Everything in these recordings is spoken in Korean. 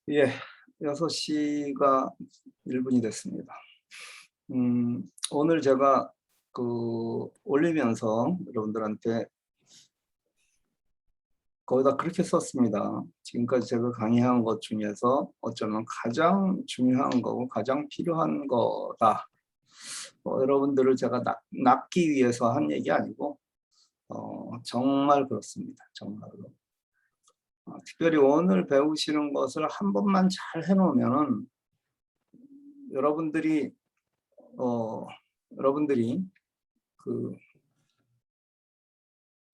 예, 6시가 1분이 됐습니다. 오늘 제가 올리면서 여러분들한테 거기다 그렇게 썼습니다. 지금까지 제가 강의한 것 중에서 어쩌면 가장 중요한 거고 가장 필요한 거다. 여러분들을 제가 낚기 위해서 한 얘기 아니고 정말 그렇습니다. 정말로. 특별히 오늘 배우시는 것을 한 번만 잘 해놓으면은 여러분들이 어, 여러분들이 그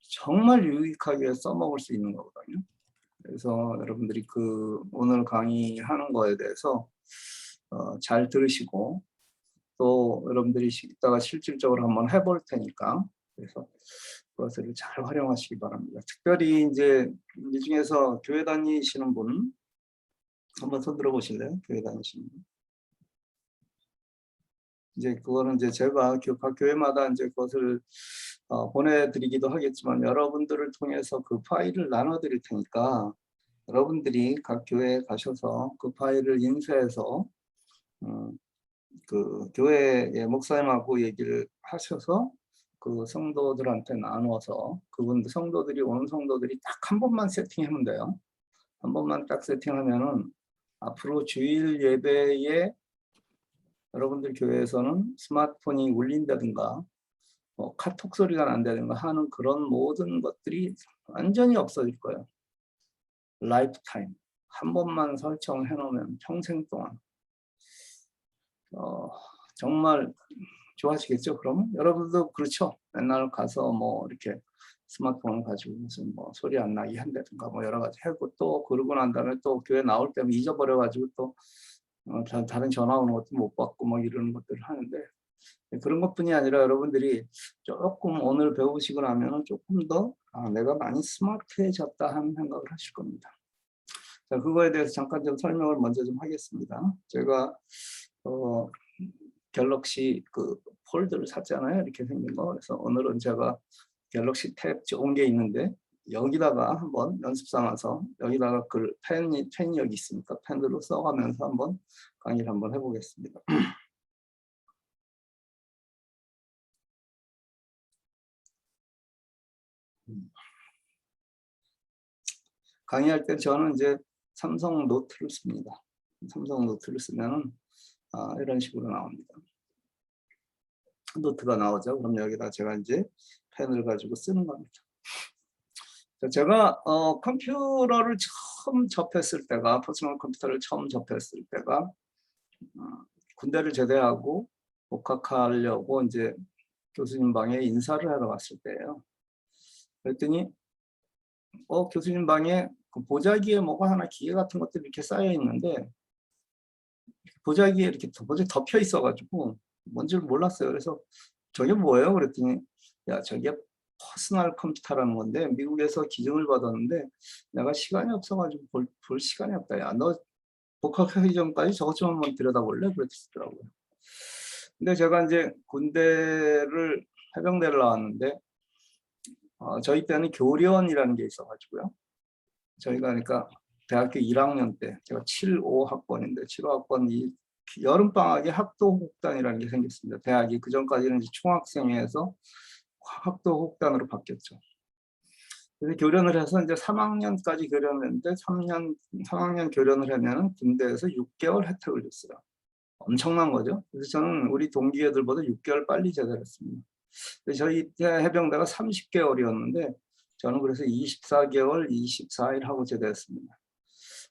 정말 유익하게 써먹을 수 있는 거거든요. 그래서 여러분들이 오늘 강의하는 거에 대해서 잘 들으시고 또 여러분들이 이따가 실질적으로 한번 해볼 테니까 그래서 그것을 잘 활용하시기 바랍니다. 특별히 이제 이 중에서 교회 다니시는 분 한번 손 들어보실래요? 교회 다니시는 분. 이제 그거는 이제 제가 각 교회마다 이제 그것을 보내드리기도 하겠지만 여러분들을 통해서 그 파일을 나눠드릴 테니까 여러분들이 각 교회에 가셔서 그 파일을 인쇄해서 그 교회의 목사님하고 얘기를 하셔서 그 성도들한테 나눠서 그분들 성도들이 오는 성도들이 딱 한 번만 세팅하면 돼요. 한 번만 딱 세팅하면은 앞으로 주일 예배에 여러분들 교회에서는 스마트폰이 울린다든가 카톡 소리가 난다든가 하는 그런 모든 것들이 완전히 없어질 거예요. 라이프타임. 한 번만 설정해 놓으면 평생 동안 정말 좋아지겠죠. 그러면 여러분도 그렇죠. 맨날 가서 뭐 이렇게 스마트폰을 가지고 무슨 뭐 소리 안 나게 한다든가 뭐 여러 가지 하고 또 그러고 난 다음에 또 교회 나올 때면 잊어버려 가지고 또 다른 전화 오는 것도 못 받고 뭐 이러는 것들을 하는데 그런 것뿐이 아니라 여러분들이 조금 오늘 배우시고 나면은 조금 더 내가 많이 스마트해졌다 하는 생각을 하실 겁니다. 자, 그거에 대해서 잠깐 좀 설명을 먼저 좀 하겠습니다. 제가 갤럭시 폴드를 샀잖아요. 이렇게 생긴 거. 그래서 오늘은 제가 갤럭시 탭 좋은 게 있는데 여기다가 한번 연습 삼아서 여기다가 펜이 여기 있으니까 펜으로 써가면서 한번 강의를 한번 해보겠습니다. 강의할 때 저는 이제 삼성 노트를 씁니다. 삼성 노트를 쓰면은 이런 식으로 나옵니다. 노트가 나오죠. 그럼 여기다 제가 이제 펜을 가지고 쓰는 겁니다. 제가 컴퓨터를 처음 접했을 때가 퍼스널 컴퓨터를 처음 접했을 때가 군대를 제대하고 복학하려고 이제 교수님 방에 인사를 하러 갔을 때예요. 그랬더니 교수님 방에 그 보자기에 뭐가 하나 기계 같은 것들이 이렇게 쌓여 있는데 보자기에 이렇게 덮여 있어가지고 뭔지를 몰랐어요. 그래서 저게 뭐예요? 그랬더니 야, 저게 퍼스널 컴퓨터라는 건데 미국에서 기증을 받았는데 내가 시간이 없어가지고 볼 시간이 없다. 야, 너 복학하기 전까지 저것 좀 한번 들여다볼래? 그랬더라고요. 근데 제가 이제 해병대를 나왔는데 저희 때는 교련이라는 게 있어가지고요. 저희가 그러니까 대학교 1학년 때 제가 75학번인데 75학번 여름방학에 학도혹단이라는 게 생겼습니다. 대학이 그전까지는 총학생회에서 학도혹단으로 바뀌었죠. 그래서 교련을 해서 이제 3학년까지 교련을 했는데 3학년 교련을 하면 군대에서 6개월 혜택을 줬어요. 엄청난 거죠. 그래서 저는 우리 동기애들보다 6개월 빨리 제대했습니다. 저희 때 해병대가 30개월이었는데 저는 그래서 24개월 24일 하고 제대했습니다.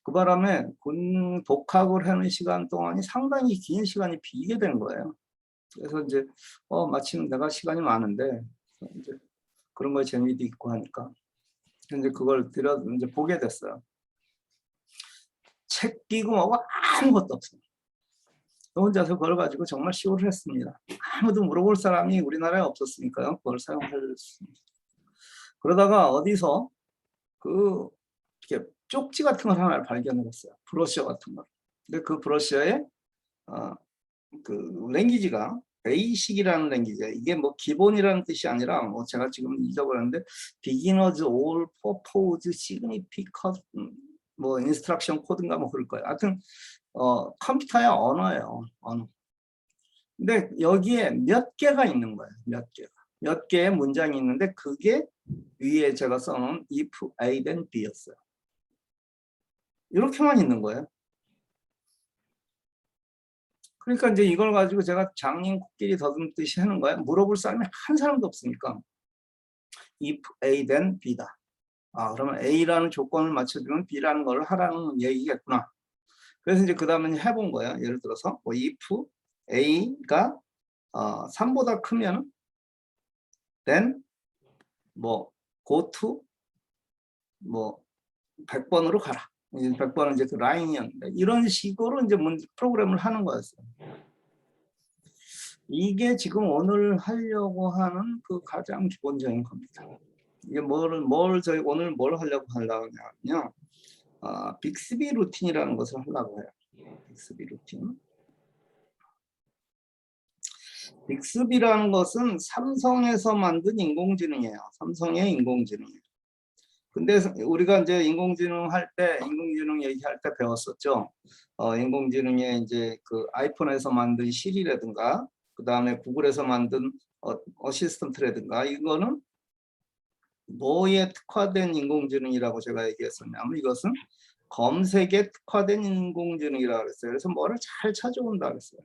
그 바람에 군 복학을 하는 시간 동안이 상당히 긴 시간이 비게 된 거예요. 그래서 이제 마침 내가 시간이 많은데 이제 그런 거에 재미도 있고 하니까 이제 그걸 이제 보게 됐어요. 책 끼고 뭐고 아무것도 없어요. 혼자서 그걸 가지고 정말 시호를 했습니다. 아무도 물어볼 사람이 우리나라에 없었으니까요. 그걸 사용할 수 있습니다. 그러다가 어디서 이렇게 쪽지 같은 걸 하나를 발견을 했어요. 브로셔 같은 걸. 근데 그 브로셔에 그 랭귀지가 베이식이라는 랭귀지예요. 이게 뭐 기본이라는 뜻이 아니라 뭐 제가 지금 잊어버렸는데 beginners all purpose significant 뭐 인스트럭션 코드인가 뭐 그럴 거예요. 하여튼 컴퓨터의 언어예요. 언어. 근데 여기에 몇 개가 있는 거예요. 몇 개가. 몇 개의 문장이 있는데 그게 위에 제가 써놓은 if A then B였어요. 이렇게만 있는 거예요. 그러니까 이제 이걸 가지고 제가 장님 코끼리 더듬듯이 하는 거예요. 물어볼 사람이 한 사람도 없으니까. if A then B다. 아, 그러면 A라는 조건을 맞춰주면 B라는 걸 하라는 얘기겠구나. 그래서 이제 그 다음에 해본 거예요. 예를 들어서 뭐 if A가 3보다 크면 then 뭐 go to 뭐 100번으로 가라. 100번은 이제 그 라인이었는데 이런 식으로 이제 프로그램을 하는 거였어요. 이게 지금 오늘 하려고 하는 그 가장 기본적인 겁니다. 이게 저희 오늘 뭘 하려고 하냐면요. 빅스비 루틴이라는 것을 하려고 해요. 빅스비 루틴. 빅스비라는 것은 삼성에서 만든 인공지능이에요. 삼성의 인공지능이에요. 근데 우리가 이제 인공지능 얘기할 때 배웠었죠. 인공지능에 이제 그 아이폰에서 만든 시리라든가, 그 다음에 구글에서 만든 어시스턴트라든가, 이거는 뭐에 특화된 인공지능이라고 제가 얘기했었냐면 이것은 검색에 특화된 인공지능이라고 그랬어요. 그래서 뭐를 잘 찾아온다 그랬어요.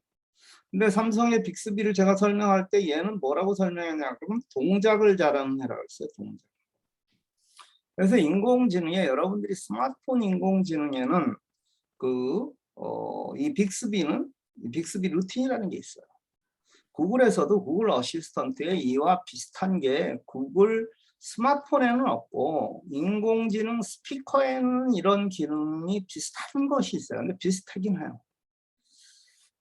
근데 삼성의 빅스비를 제가 설명할 때 얘는 뭐라고 설명했냐 그러면 동작을 잘하는 애라고 했어요. 동작. 그래서 인공지능에 여러분들이 스마트폰 인공지능에는 이 빅스비 루틴이라는 게 있어요. 구글에서도 구글 어시스턴트에 이와 비슷한 게 구글 스마트폰에는 없고 인공지능 스피커에는 이런 기능이 비슷한 것이 있어요. 근데 비슷하긴 해요.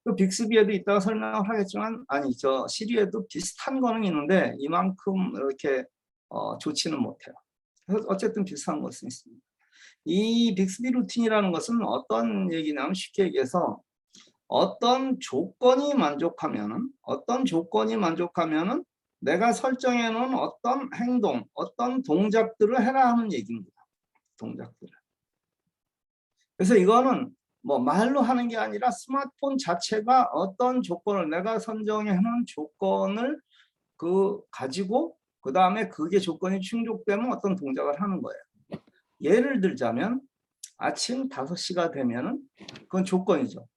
그 빅스비에도 이따가 설명을 하겠지만 저 시리에도 비슷한 거는 있는데 이만큼 이렇게 좋지는 못해요. 그래서 어쨌든 비슷한 것은 있습니다. 이 빅스비 루틴이라는 것은 어떤 얘기냐면 쉽게 얘기해서 어떤 조건이 만족하면은 내가 설정해 놓은 어떤 행동, 어떤 동작들을 해라 하는 얘기입니다. 동작들을. 그래서 이거는 뭐 말로 하는 게 아니라 스마트폰 자체가 어떤 조건을 내가 선정해 놓은 조건을 가지고 그 다음에 그게 조건이 충족되면 어떤 동작을 하는 거예요. 예를 들자면 아침 5시가 되면은 그건 조건이죠.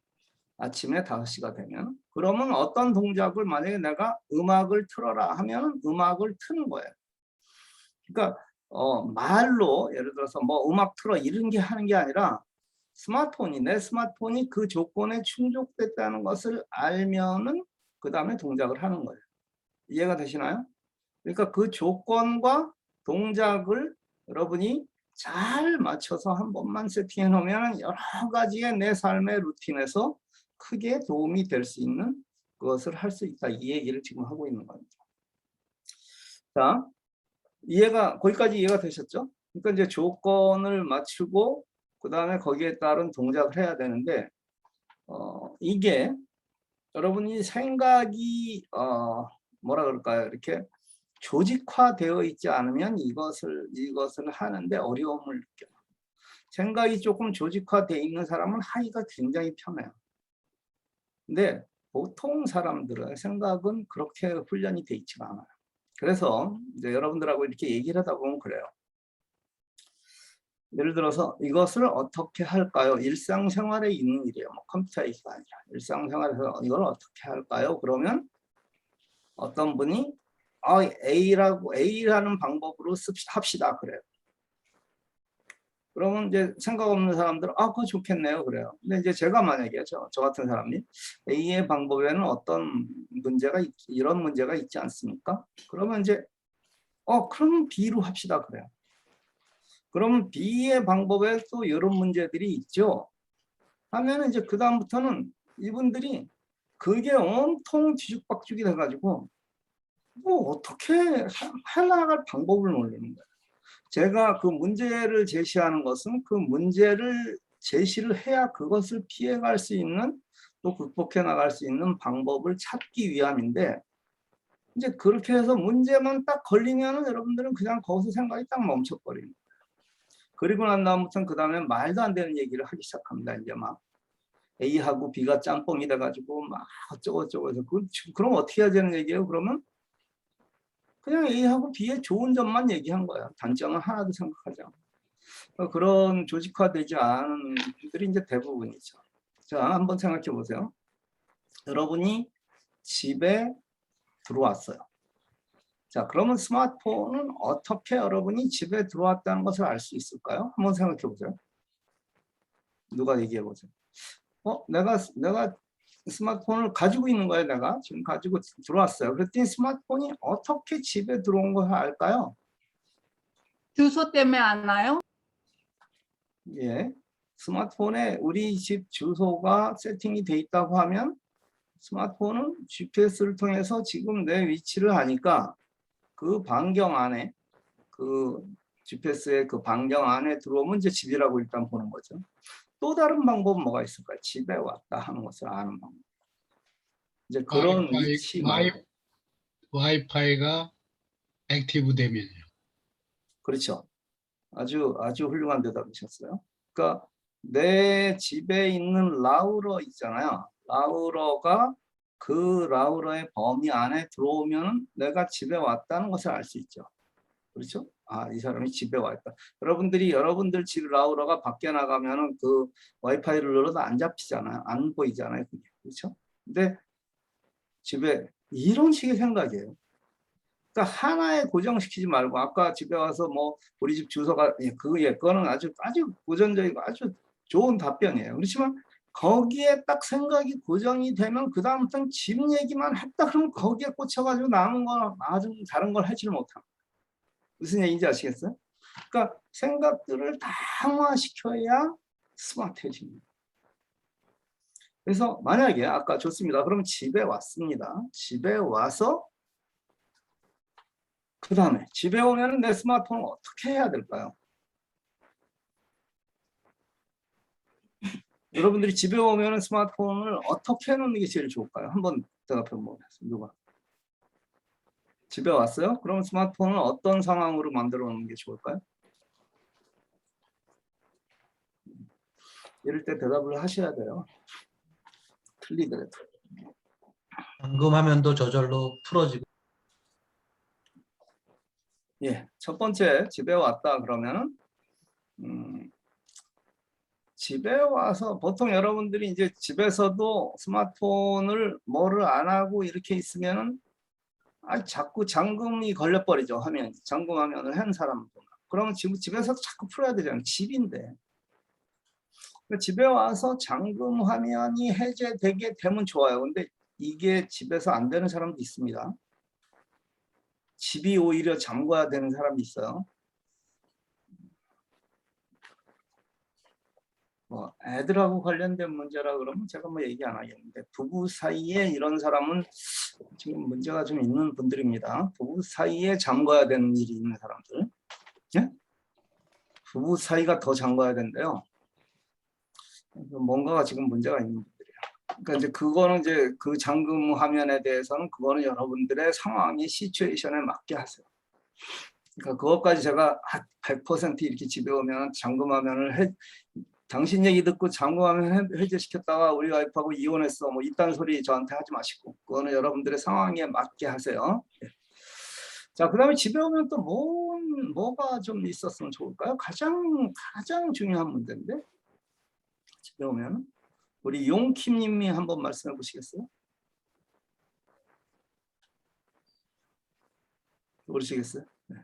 아침에 5시가 되면 그러면 어떤 동작을 만약에 내가 음악을 틀어라 하면 음악을 트는 거예요. 그러니까 말로 예를 들어서 뭐 음악 틀어 이런 게 하는 게 아니라 내 스마트폰이 그 조건에 충족됐다는 것을 알면은 그 다음에 동작을 하는 거예요. 이해가 되시나요? 그러니까 그 조건과 동작을 여러분이 잘 맞춰서 한 번만 세팅해 놓으면 여러 가지의 내 삶의 루틴에서 크게 도움이 될 수 있는 그것을 할 수 있다. 이 얘기를 지금 하고 있는 겁니다. 자, 거기까지 이해가 되셨죠? 그러니까 이제 조건을 맞추고 그 다음에 거기에 따른 동작을 해야 되는데 이게 여러분이 생각이 뭐라 그럴까요? 이렇게 조직화되어 있지 않으면 이것을 하는데 어려움을 느껴요. 생각이 조금 조직화되어 있는 사람은 하기가 굉장히 편해요. 근데 보통 사람들의 생각은 그렇게 훈련이 돼 있지가 않아요. 그래서 이제 여러분들하고 이렇게 얘기를 하다 보면 그래요. 예를 들어서 이것을 어떻게 할까요? 일상생활에 있는 일이에요. 뭐 컴퓨터 얘기가 아니라 일상생활에서 이걸 어떻게 할까요? 그러면 어떤 분이 A라는 방법으로 합시다 그래요. 그러면 이제 생각 없는 사람들은 그거 좋겠네요 그래요. 근데 이제 제가 만약에 저 같은 사람이 A의 방법에는 어떤 이런 문제가 있지 않습니까? 그러면 이제 그럼 B로 합시다 그래요. 그러면 B의 방법에 또 이런 문제들이 있죠. 하면 이제 그 다음부터는 이분들이 그게 온통 뒤죽박죽이 돼가지고 뭐 어떻게 해나갈 방법을 모르는 거예요. 제가 그 문제를 제시하는 것은 그 문제를 제시를 해야 그것을 피해갈 수 있는 또 극복해 나갈 수 있는 방법을 찾기 위함인데 이제 그렇게 해서 문제만 딱 걸리면은 여러분들은 그냥 거기서 생각이 딱 멈춰버립니다. 그리고 난 다음부터는 그 다음에 말도 안 되는 얘기를 하기 시작합니다. 이제 막 A하고 B가 짬뽕이 돼가지고 막 어쩌고저쩌고 해서 그럼 어떻게 해야 되는 얘기예요? 그러면 그냥 A하고 B의 좋은 점만 얘기한 거야. 단점은 하나도 생각하지 않고. 그런 조직화되지 않은 분들이 이제 대부분이죠. 자, 한번 생각해 보세요. 여러분이 집에 들어왔어요. 자, 그러면 스마트폰은 어떻게 여러분이 집에 들어왔다는 것을 알 수 있을까요? 한번 생각해 보세요. 누가 얘기해 보세요. 내가 스마트폰을 가지고 있는 거예요. 내가 지금 가지고 들어왔어요. 그랬더니 스마트폰이 어떻게 집에 들어온 걸 알까요? 주소 때문에 아나요? 예, 스마트폰에 우리 집 주소가 세팅이 돼 있다고 하면 스마트폰은 GPS를 통해서 지금 내 위치를 아니까 그 반경 안에 그 GPS의 그 반경 안에 들어오면 이제 집이라고 일단 보는 거죠. 또 다른 방법은 뭐가 있을까요? 집에 왔다 하는 것을 아는 방법. 이제 그런 위치 말고. 와이파이가 액티브 되면요. 그렇죠. 아주 훌륭한 대답이셨어요. 그러니까 내 집에 있는 라우러 있잖아요. 라우러가 그 라우러의 범위 안에 들어오면 내가 집에 왔다는 것을 알 수 있죠. 그렇죠? 아, 이 사람이 집에 와 있다. 여러분들 집 라우러가 밖에 나가면은 그 와이파이를 눌러도 안 잡히잖아요. 안 보이잖아요. 그게. 그렇죠? 근데 집에 이런 식의 생각이에요. 그러니까 하나에 고정시키지 말고 아까 집에 와서 뭐 우리 집 주소가 그거는 아주 고전적이고 아주 좋은 답변이에요. 그렇지만 거기에 딱 생각이 고정이 되면 그 다음부터는 집 얘기만 했다 그러면 거기에 꽂혀가지고 남은 거 아주 다른 걸 하지를 못합니다. 무슨 얘기인지 아시겠어요? 그러니까 생각들을 다 항화시켜야 스마트해집니다. 그래서 만약에 아까 좋습니다. 그럼 집에 왔습니다. 집에 와서 그 다음에 집에 오면 내 스마트폰을 어떻게 해야 될까요? 여러분들이 집에 오면 스마트폰을 어떻게 해놓는 게 제일 좋을까요? 한번 대답해 보겠습니다. 누가? 집에 왔어요? 그럼 스마트폰을 어떤 상황으로 만들어 놓는 게 좋을까요? 이럴 때 대답을 하셔야 돼요. 틀리더라도. 잠금 화면도 저절로 풀어지고. 예, 첫 번째 집에 왔다 그러면은 집에 와서 보통 여러분들이 이제 집에서도 스마트폰을 뭐를 안 하고 이렇게 있으면은 자꾸 잠금이 걸려버리죠. 화면 잠금 화면을 한 사람도. 그러면 지금 집에서도 자꾸 풀어야 되잖아요. 집인데. 집에 와서 잠금 화면이 해제되게 되면 좋아요. 근데 이게 집에서 안 되는 사람도 있습니다. 집이 오히려 잠궈야 되는 사람이 있어요. 뭐 애들하고 관련된 문제라 그러면 제가 뭐 얘기 안 하겠는데 부부 사이에 이런 사람은 지금 문제가 좀 있는 분들입니다. 부부 사이에 잠궈야 되는 일이 있는 사람들. 예? 부부 사이가 더 잠궈야 된대요. 뭔가가 지금 문제가 있는 분들이에요. 그러니까 이제 그거는 이제 그 잠금 화면에 대해서는 그거는 여러분들의 상황이 시츄에이션에 맞게 하세요. 그러니까 그것까지 제가 100% 이렇게 집에 오면 잠금 화면을 당신 얘기 듣고 잠금화면 해제시켰다가 우리 와이프하고 이혼했어. 뭐 이딴 소리 저한테 하지 마시고 그거는 여러분들의 상황에 맞게 하세요. 자, 그 다음에 집에 오면 또 뭐가 좀 있었으면 좋을까요? 가장 중요한 문제인데 집에 오면 우리 용킴님이 한번 말씀해 보시겠어요? 모르시겠어요? 네.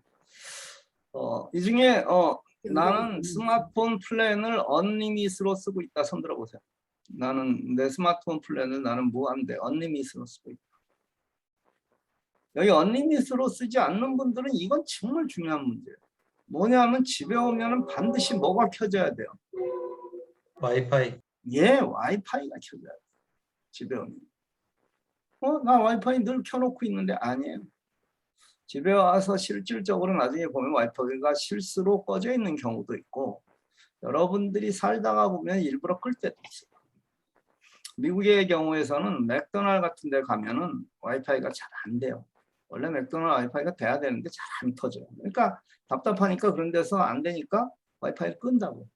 이 중에 나는 스마트폰 플랜을 언리밋으로 쓰고 있다. 손 들어보세요. 나는 내 스마트폰 플랜을 나는 무한대 언리밋으로 쓰고 있다. 여기 언리밋으로 쓰지 않는 분들은 이건 정말 중요한 문제예요. 뭐냐면 집에 오면은 반드시 뭐가 켜져야 돼요. 와이파이. 예, 와이파이가 켜져야 돼요. 집에 오면. 나 와이파이 늘 켜놓고 있는데 아니에요. 집에 와서 실질적으로 나중에 보면 와이파이가 실수로 꺼져 있는 경우도 있고 여러분들이 살다가 보면 일부러 끌 때도 있어요. 미국의 경우에서는 맥도날드 같은 데 가면은 와이파이가 잘 안 돼요. 원래 맥도날드 와이파이가 돼야 되는데 잘 안 터져요. 그러니까 답답하니까 그런 데서 안 되니까 와이파이를 끈다고.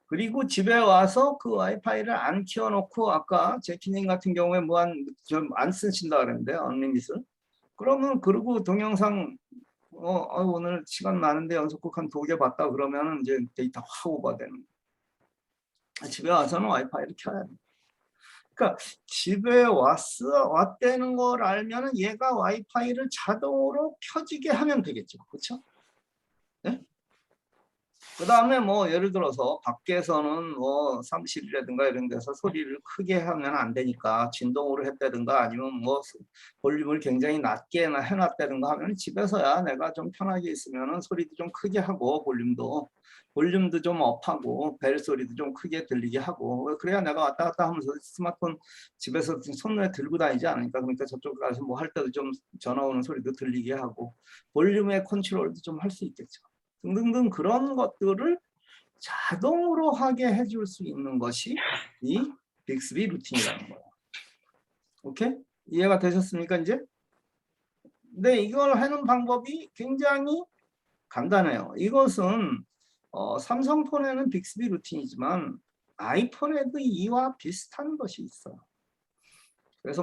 그리고 집에 와서 그 와이파이를 안 켜놓고 아까 제키님 같은 경우에 무한 좀 안 쓰신다 그랬는데 언리밋을. 그러면 그러고 동영상 오늘 시간 많은데 연속극 한 2개 봤다 그러면은 이제 데이터 확 오버되는 거야. 집에 와서는 와이파이를 켜야 돼. 그러니까 집에 왔다는 걸 알면은 얘가 와이파이를 자동으로 켜지게 하면 되겠죠. 그렇죠? 네? 그 다음에 뭐 예를 들어서 밖에서는 뭐 사무실이라든가 이런 데서 소리를 크게 하면 안 되니까 진동으로 했다든가 아니면 뭐 볼륨을 굉장히 낮게 해놨다든가 하면 집에서야 내가 좀 편하게 있으면은 소리도 좀 크게 하고 볼륨도 좀 업하고 벨 소리도 좀 크게 들리게 하고 그래야 내가 왔다 갔다 하면서 스마트폰 집에서 손에 들고 다니지 않으니까 그러니까 저쪽 가서 뭐 할 때도 좀 전화 오는 소리도 들리게 하고 볼륨의 컨트롤도 좀 할 수 있겠죠. 등등등 그런 것들을 자동으로 하게 해줄 수 있는 것이 이 빅스비 루틴이라는 거예요. 오케이? 이해가 되셨습니까 이제? 근데 이걸 하는 방법이 굉장히 간단해요. 이것은 삼성폰에는 빅스비 루틴이지만 아이폰에도 이와 비슷한 것이 있어요. 그래서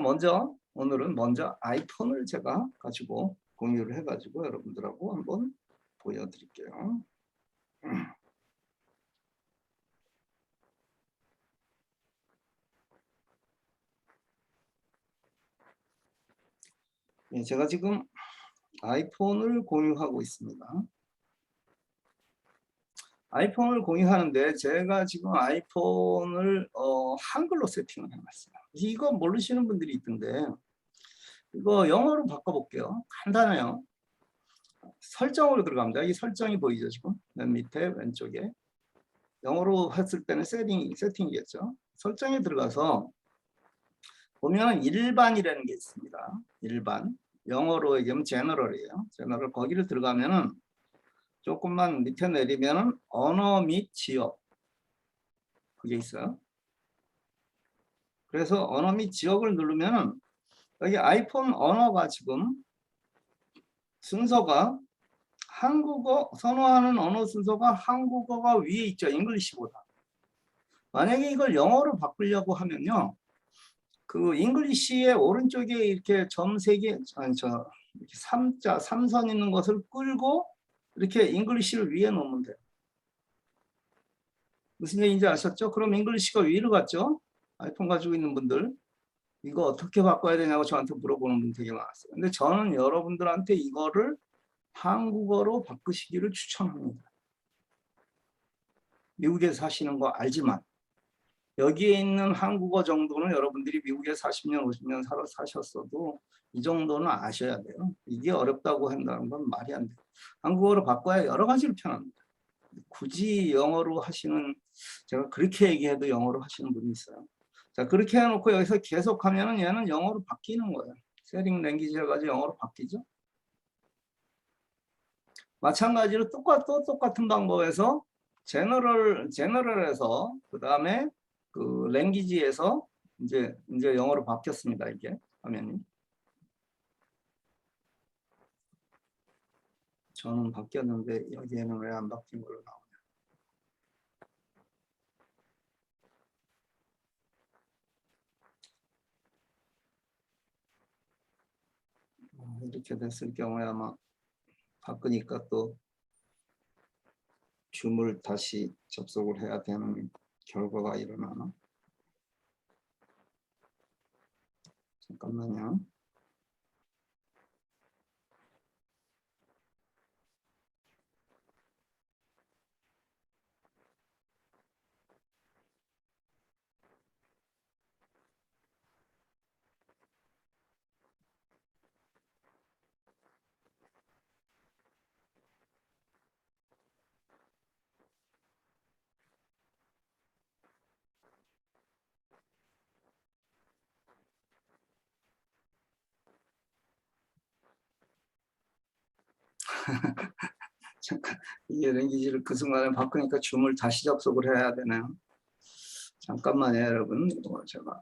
오늘은 먼저 아이폰을 제가 가지고 공유를 해가지고 여러분들하고 한번 보여드릴게요. 예, 제가 지금 아이폰을 공유하고 있습니다. 아이폰을 공유하는데 제가 지금 아이폰을 한글로 세팅을 해놨어요. 이거 모르시는 분들이 있던데 이거 영어로 바꿔볼게요. 간단해요. 설정으로 들어갑니다. 이 설정이 보이죠 지금? 맨 밑에 왼쪽에. 영어로 했을 때는 세팅이겠죠. 설정에 들어가서 보면 일반이라는 게 있습니다. 일반. 영어로 얘기하면 제너럴이에요. 제너럴 거기를 들어가면은 조금만 밑에 내리면은 언어 및 지역 그게 있어요. 그래서 언어 및 지역을 누르면은 여기 아이폰 언어가 지금 순서가 한국어 선호하는 언어 순서가 한국어가 위에 있죠. 잉글리시보다. 만약에 이걸 영어로 바꾸려고 하면요. 그 잉글리시의 오른쪽에 이렇게 점 3개 아니 이렇게 삼선 있는 것을 끌고 이렇게 잉글리시를 위에 놓으면 돼요. 무슨 얘기인지 아셨죠? 그럼 잉글리시가 위로 갔죠? 아이폰 가지고 있는 분들 이거 어떻게 바꿔야 되냐고 저한테 물어보는 분 되게 많았어요. 근데 저는 여러분들한테 이거를 한국어로 바꾸시기를 추천합니다. 미국에 사시는 거 알지만 여기에 있는 한국어 정도는 여러분들이 미국에 40년, 50년 사셨어도 이 정도는 아셔야 돼요. 이게 어렵다고 한다는 건 말이 안 돼요. 한국어로 바꿔야 여러 가지로 편합니다. 굳이 영어로 하시는, 제가 그렇게 얘기해도 영어로 하시는 분이 있어요. 자, 그렇게 해놓고 여기서 계속 하면은 얘는 영어로 바뀌는 거예요. 세팅 랭귀지 해가지고 영어로 바뀌죠. 마찬가지로 똑같은 방법에서 제너럴에서 그 다음에 그 랭귀지에서 이제 영어로 바뀌었습니다. 이게 화면이. 저는 바뀌었는데 여기에는 왜 안 바뀐 걸로 나오냐. 이렇게 됐을 경우에 아마 바꾸니까 또 줌을 다시 접속을 해야 되는 결과가 일어나나? 잠깐만요. 잠깐 이게 랭귀지를 그 순간에 바꾸니까 줌을 다시 접속을 해야 되나요? 잠깐만요, 여러분. 제가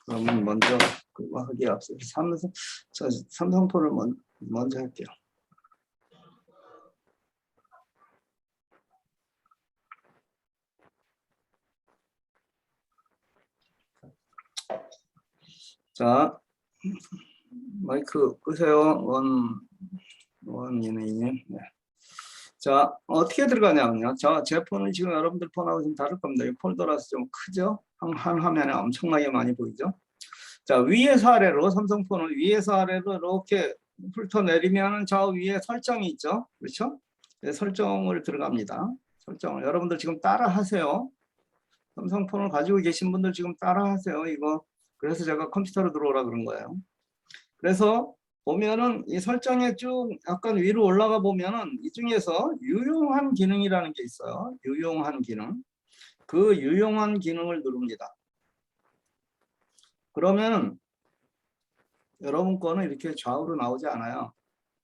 그러면 먼저 그거 하기에 앞서 삼성폰을 먼저 할게요. 자, 마이크 끄세요. 원인님. 네. 자, 어떻게 들어가냐면요. 제 폰은 지금 여러분들 폰하고 좀 다를 겁니다. 이 폴더라서 좀 크죠? 한 화면에 엄청나게 많이 보이죠? 자, 위에서 아래로, 삼성폰을 위에서 아래로 이렇게 훑어내리면 저 위에 설정이 있죠? 그렇죠? 네, 설정을 들어갑니다. 설정을. 여러분들 지금 따라 하세요. 삼성폰을 가지고 계신 분들 지금 따라 하세요. 이거. 그래서 제가 컴퓨터로 들어오라 그런 거예요. 그래서 보면은 이 설정에 쭉 약간 위로 올라가 보면은 이 중에서 유용한 기능이라는 게 있어요. 유용한 기능. 그 유용한 기능을 누릅니다. 그러면 여러분 거는 이렇게 좌우로 나오지 않아요.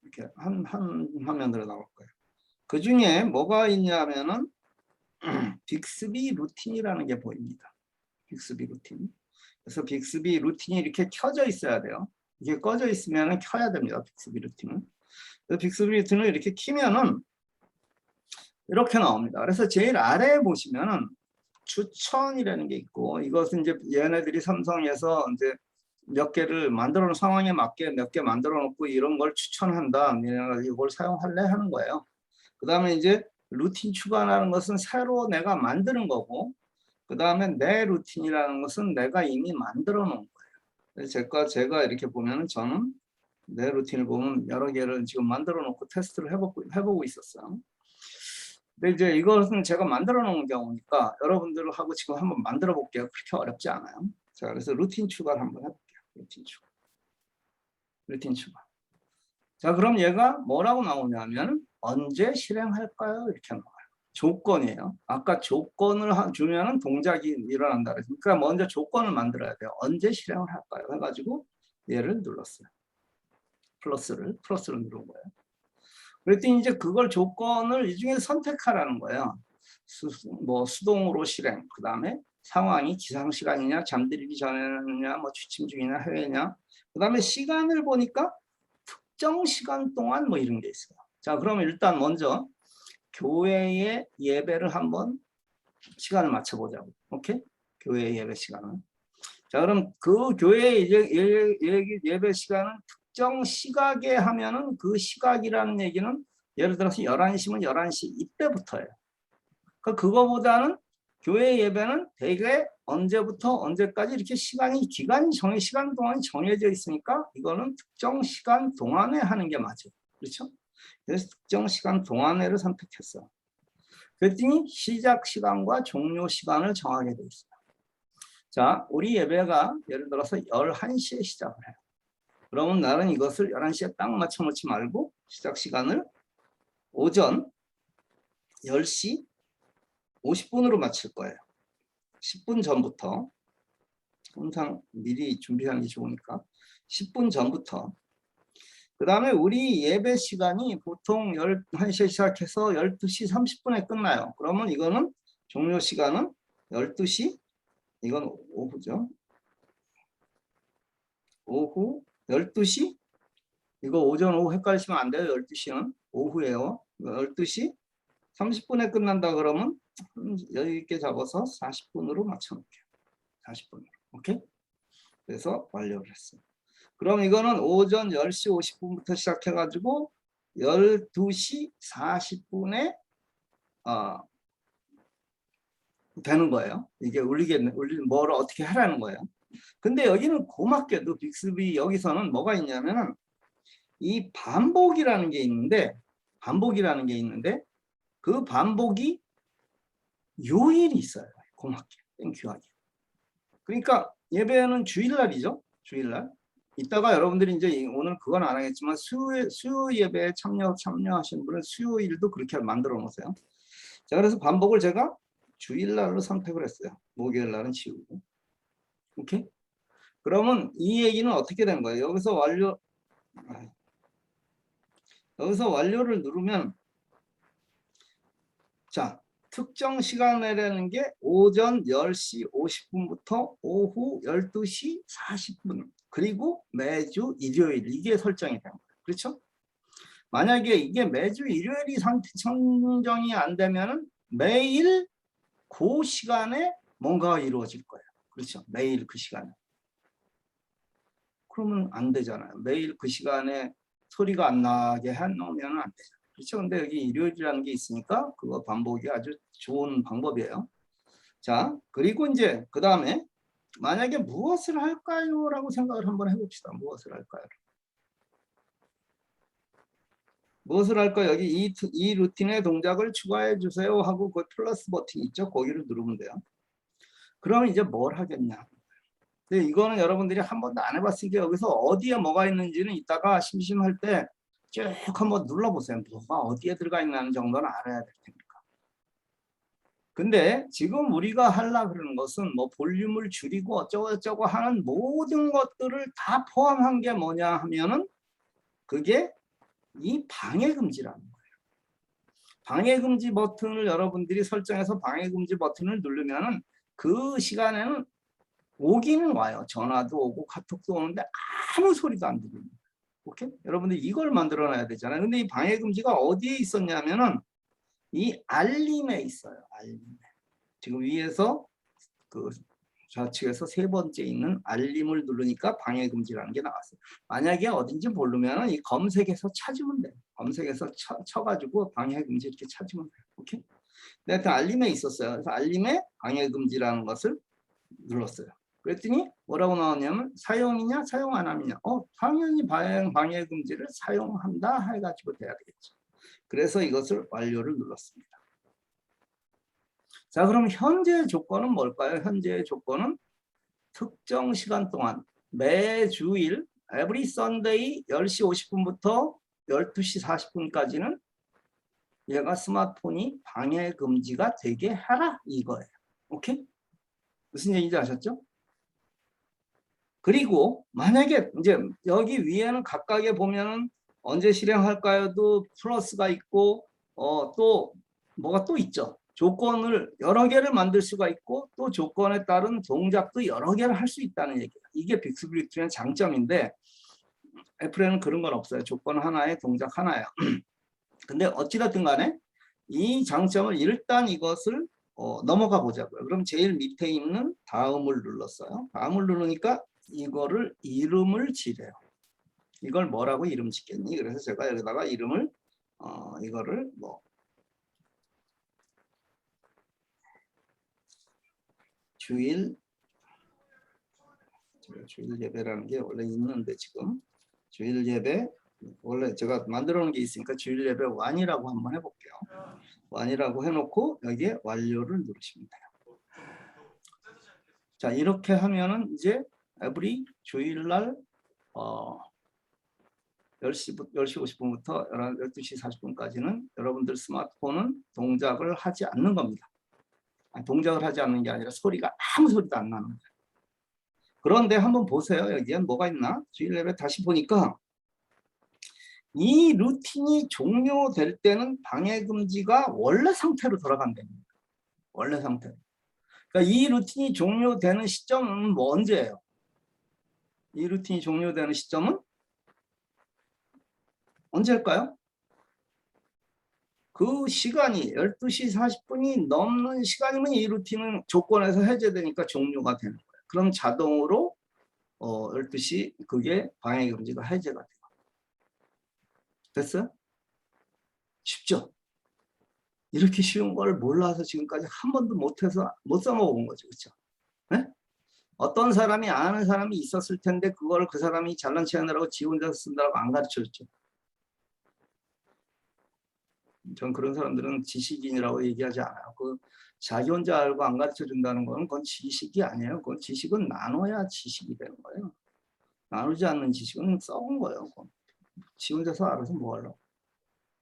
이렇게 한 화면으로 나올 거예요. 그 중에 뭐가 있냐면은 빅스비 루틴이라는 게 보입니다. 빅스비 루틴. 그래서 빅스비 루틴이 이렇게 켜져 있어야 돼요. 이게 꺼져 있으면 켜야 됩니다. 빅스비 루틴은. 그래서 빅스비 루틴을 이렇게 키면은 이렇게 나옵니다. 그래서 제일 아래에 보시면은 추천이라는 게 있고, 이것은 이제 얘네들이 삼성에서 이제 몇 개를 만들어 놓은 상황에 맞게 몇 개 만들어 놓고 이런 걸 추천한다. 내가 이걸 사용할래 하는 거예요. 그 다음에 이제 루틴 추가라는 것은 새로 내가 만드는 거고, 그 다음에 내 루틴이라는 것은 내가 이미 만들어 놓은 거예요. 그래서 제가 이렇게 보면 저는 내 루틴을 보면 여러 개를 지금 만들어 놓고 테스트를 해보고 있었어요. 근데 이제 이것은 제가 만들어 놓은 경우니까 여러분들하고 지금 한번 만들어 볼게요. 그렇게 어렵지 않아요. 자, 그래서 루틴 추가를 한번 해볼게요. 루틴 추가. 자, 그럼 얘가 뭐라고 나오냐면 언제 실행할까요? 이렇게 나와요. 조건이에요. 아까 조건을 주면은 동작이 일어난다. 그러니까 먼저 조건을 만들어야 돼요. 언제 실행을 할까요? 해가지고 얘를 눌렀어요. 플러스를 누른 거예요. 그랬더니 이제 그걸 조건을 이 중에서 선택하라는 거예요. 수동으로 실행, 그 다음에 상황이 기상 시간이냐, 잠들기 전에냐, 뭐 취침 중이냐, 해외냐, 그 다음에 시간을 보니까 특정 시간 동안 뭐 이런 게 있어요. 자, 그러면 일단 먼저 교회의 예배를 한번 시간을 맞춰보자고. 오케이? 교회 예배 시간을. 자, 그럼 그 교회 예배 시간은 특정 시각에 하면은 그 시각이라는 얘기는 예를 들어서 11시면 11시 이때부터예요. 그거보다는 교회 예배는 대개 언제부터 언제까지 이렇게 시간 동안이 정해져 있으니까 이거는 특정 시간 동안에 하는 게 맞아요. 그렇죠? 그래서 특정 시간 동안에를 선택했어요. 그랬더니 시작 시간과 종료 시간을 정하게 돼 있어요. 자, 우리 예배가 예를 들어서 11시에 시작을 해요. 그러면 나는 이것을 11시에 딱 맞춰 놓지 말고 시작 시간을 오전 10시 50분으로 맞출 거예요. 10분 전부터. 항상 미리 준비하는 게 좋으니까 10분 전부터. 그 다음에 우리 예배 시간이 보통 11시에 시작해서 12시 30분에 끝나요. 그러면 이거는 종료 시간은 12시, 이건 오후죠. 오후 12시, 이거 오전 오후 헷갈리시면 안 돼요. 12시는 오후예요. 12시 30분에 끝난다 그러면 여유 있게 잡아서 40분으로 맞춰놓을게요. 40분으로. 오케이? 그래서 완료를 했어요. 그럼 이거는 오전 10시 50분부터 시작해가지고 12시 40분에 되는 거예요. 이게 울리는 뭘 어떻게 하라는 거예요. 근데 여기는 고맙게도 빅스비 여기서는 뭐가 있냐면은 이 반복이라는 게 있는데 그 반복이 요일이 있어요. 고맙게 땡큐하게. 그러니까 예배는 주일날이죠. 주일날. 이따가 여러분들이 이제 오늘 그건 안 하겠지만 수요 예배에 참여하시는 분은 수요일도 그렇게 만들어 놓으세요. 자, 그래서 반복을 제가 주일날로 선택을 했어요. 목요일날은 지우고. 오케이? 그러면 이 얘기는 어떻게 된 거예요? 여기서 완료를 누르면 자, 특정 시간이라는 게 오전 10시 50분부터 오후 12시 40분 그리고 매주 일요일 이게 설정이 된 거예요. 그렇죠? 만약에 이게 매주 일요일이 선정이 안 되면은 매일 그 시간에 뭔가가 이루어질 거예요. 그렇죠? 매일 그 시간에. 그러면 안 되잖아요. 매일 그 시간에 소리가 안 나게 해놓으면 안 되잖아요. 그렇죠? 근데 여기 일요일이라는 게 있으니까 그거 반복이 아주 좋은 방법이에요. 자, 그리고 이제 그 다음에 만약에 무엇을 할까요? 라고 생각을 한번 해봅시다. 무엇을 할까요? 무엇을 할까요? 여기 이 루틴의 동작을 추가해 주세요 하고 그 플러스 버튼이 있죠. 거기를 누르면 돼요. 그러면 이제 뭘 하겠냐. 근데 이거는 여러분들이 한 번도 안 해봤으니까 여기서 어디에 뭐가 있는지는 이따가 심심할 때 쭉 한번 눌러보세요. 뭐가 어디에 들어가 있는 정도는 알아야 될 테니까. 근데 지금 우리가 하려고 그러는 것은 뭐 볼륨을 줄이고 어쩌고 하는 모든 것들을 다 포함한 게 뭐냐 하면은 그게 이 방해금지라는 거예요. 방해금지 버튼을 여러분들이 설정해서 방해금지 버튼을 누르면은 그 시간에는 오기는 와요. 전화도 오고 카톡도 오는데 아무 소리도 안 들립니다. 오케이? 여러분들 이걸 만들어놔야 되잖아요. 근데 이 방해금지가 어디에 있었냐면은 이 알림에 있어요. 알림에. 지금 위에서 그 좌측에서 세 번째 있는 알림을 누르니까 방해금지라는 게 나왔어요. 만약에 어딘지 모르면 이 검색에서 찾으면 돼요. 검색에서 쳐가지고 방해금지 이렇게 찾으면 돼요. 오케이? 하여튼 알림에 있었어요. 그래서 알림에 방해금지라는 것을 눌렀어요. 그랬더니 뭐라고 나왔냐면 사용이냐 사용 안 함이냐. 당연히 방해금지를 사용한다 해가지고 돼야 되겠죠. 그래서 이것을 완료를 눌렀습니다. 자, 그럼 현재의 조건은 뭘까요? 현재의 조건은 특정 시간 동안 매주일 every Sunday 10시 50분부터 12시 40분까지는 얘가 스마트폰이 방해 금지가 되게 하라 이거예요. 오케이? 무슨 얘기인지 아셨죠? 그리고 만약에 이제 여기 위에는 각각에 보면은 언제 실행할까요도 플러스가 있고 또 뭐가 또 있죠. 조건을 여러 개를 만들 수가 있고 또 조건에 따른 동작도 여러 개를 할 수 있다는 얘기예요. 이게 빅스비리티의 장점인데 애플에는 그런 건 없어요. 조건 하나에 동작 하나예요. 근데 어찌됐든 간에 이 장점을 일단 이것을 넘어가 보자고요. 그럼 제일 밑에 있는 다음을 눌렀어요. 다음을 누르니까 이거를 이름을 지래요. 이걸 뭐라고 이름 짓겠니? 그래서 제가 여기다가 이름을 이거를 뭐 주일 예배라는 게 원래 있는데 지금 주일 예배 원래 제가 만들어 놓은 게 있으니까 주일 예배 1이라고 한번 해볼게요. 1이라고 해놓고 여기에 완료를 누르시면 돼요. 자, 이렇게 하면은 이제 every 주일날 10시 50분부터 12시 40분까지는 여러분들 스마트폰은 동작을 하지 않는 겁니다. 아니, 동작을 하지 않는 게 아니라 소리가 아무 소리도 안 나는 거예요. 그런데 한번 보세요. 여기에 뭐가 있나? 주일 예배 다시 보니까 이 루틴이 종료될 때는 방해금지가 원래 상태로 돌아간답니다. 원래 상태로. 그러니까 이 루틴이 종료되는 시점은 뭐 언제예요? 이 루틴이 종료되는 시점은 언제일까요? 그 시간이 12시 40분이 넘는 시간이면 이 루틴은 조건에서 해제되니까 종료가 되는 거예요. 그럼 자동으로 12시 그게 방해금지가 해제가 돼요. 됐어요? 쉽죠? 이렇게 쉬운 걸 몰라서 지금까지 한 번도 못해서 못 써먹은 거죠. 그렇죠? 네? 어떤 사람이 아는 사람이 있었을 텐데 그걸 그 사람이 잘난 체하느라고 지 혼자 쓴다고 안 가르쳐줬죠. 전 그런 사람들은 지식인이라고 얘기하지 않아요. 그 자기 혼자 알고 안 가르쳐 준다는 건 그건 지식이 아니에요. 그건 지식은 나눠야 지식이 되는 거예요. 나누지 않는 지식은 썩은 거예요. 그건. 지 혼자서 알아서 뭐 하려고.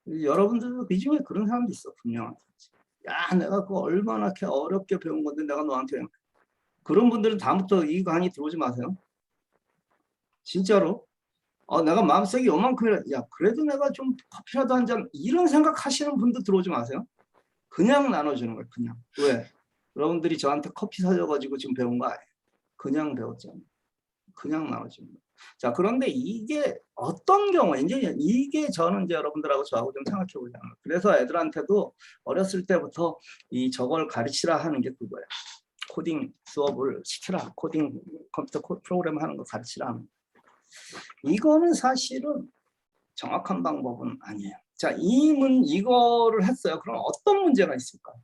여러분들도 그 중에 그런 사람도 있어. 분명하게. 야, 내가 그거 얼마나 어렵게 배운 건데 내가 너한테. 그런 분들은 다음부터 이 강의 들어오지 마세요. 진짜로. 내가 마음속에 요만큼이라, 야, 그래도 내가 좀 커피라도 한 잔, 이런 생각 하시는 분들 들어오지 마세요. 그냥 나눠주는 거예요. 그냥. 왜? 여러분들이 저한테 커피 사줘가지고 지금 배운 거 아니에요. 그냥 배웠잖아요. 그냥 나눠주는 거예요. 자, 그런데 이게 어떤 경우에 이게 저는 이제 여러분들하고 저하고 좀 생각해 보자는 거예요. 그래서 애들한테도 어렸을 때부터 이 저걸 가르치라 하는 게 그거예요. 코딩 수업을 시키라. 코딩 컴퓨터 프로그램 하는 거 가르치라 하는 거. 이거는 사실은 정확한 방법은 아니에요. 자, 이거를 했어요. 그럼 어떤 문제가 있을까요?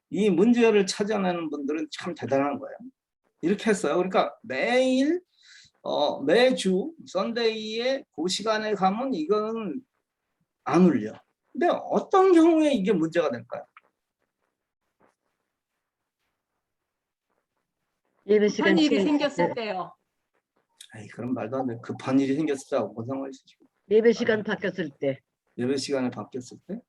이 문제를 찾아내는 분들은 참 대단한 거예요. 이렇게 했어요. 그러니까 매주 썬데이에 그 시간에 가면 이거는 안 울려. 근데 어떤 경우에 이게 문제가 될까요? 예배 급한 시간 일이 치- 생겼을 때요. 에이, 그런 말도 안 돼. 급한 일이 생겼을 때 어떤 상황이 있으시고. 예배 시간 바뀌었을 때. 예배 시간이 바뀌었을 때?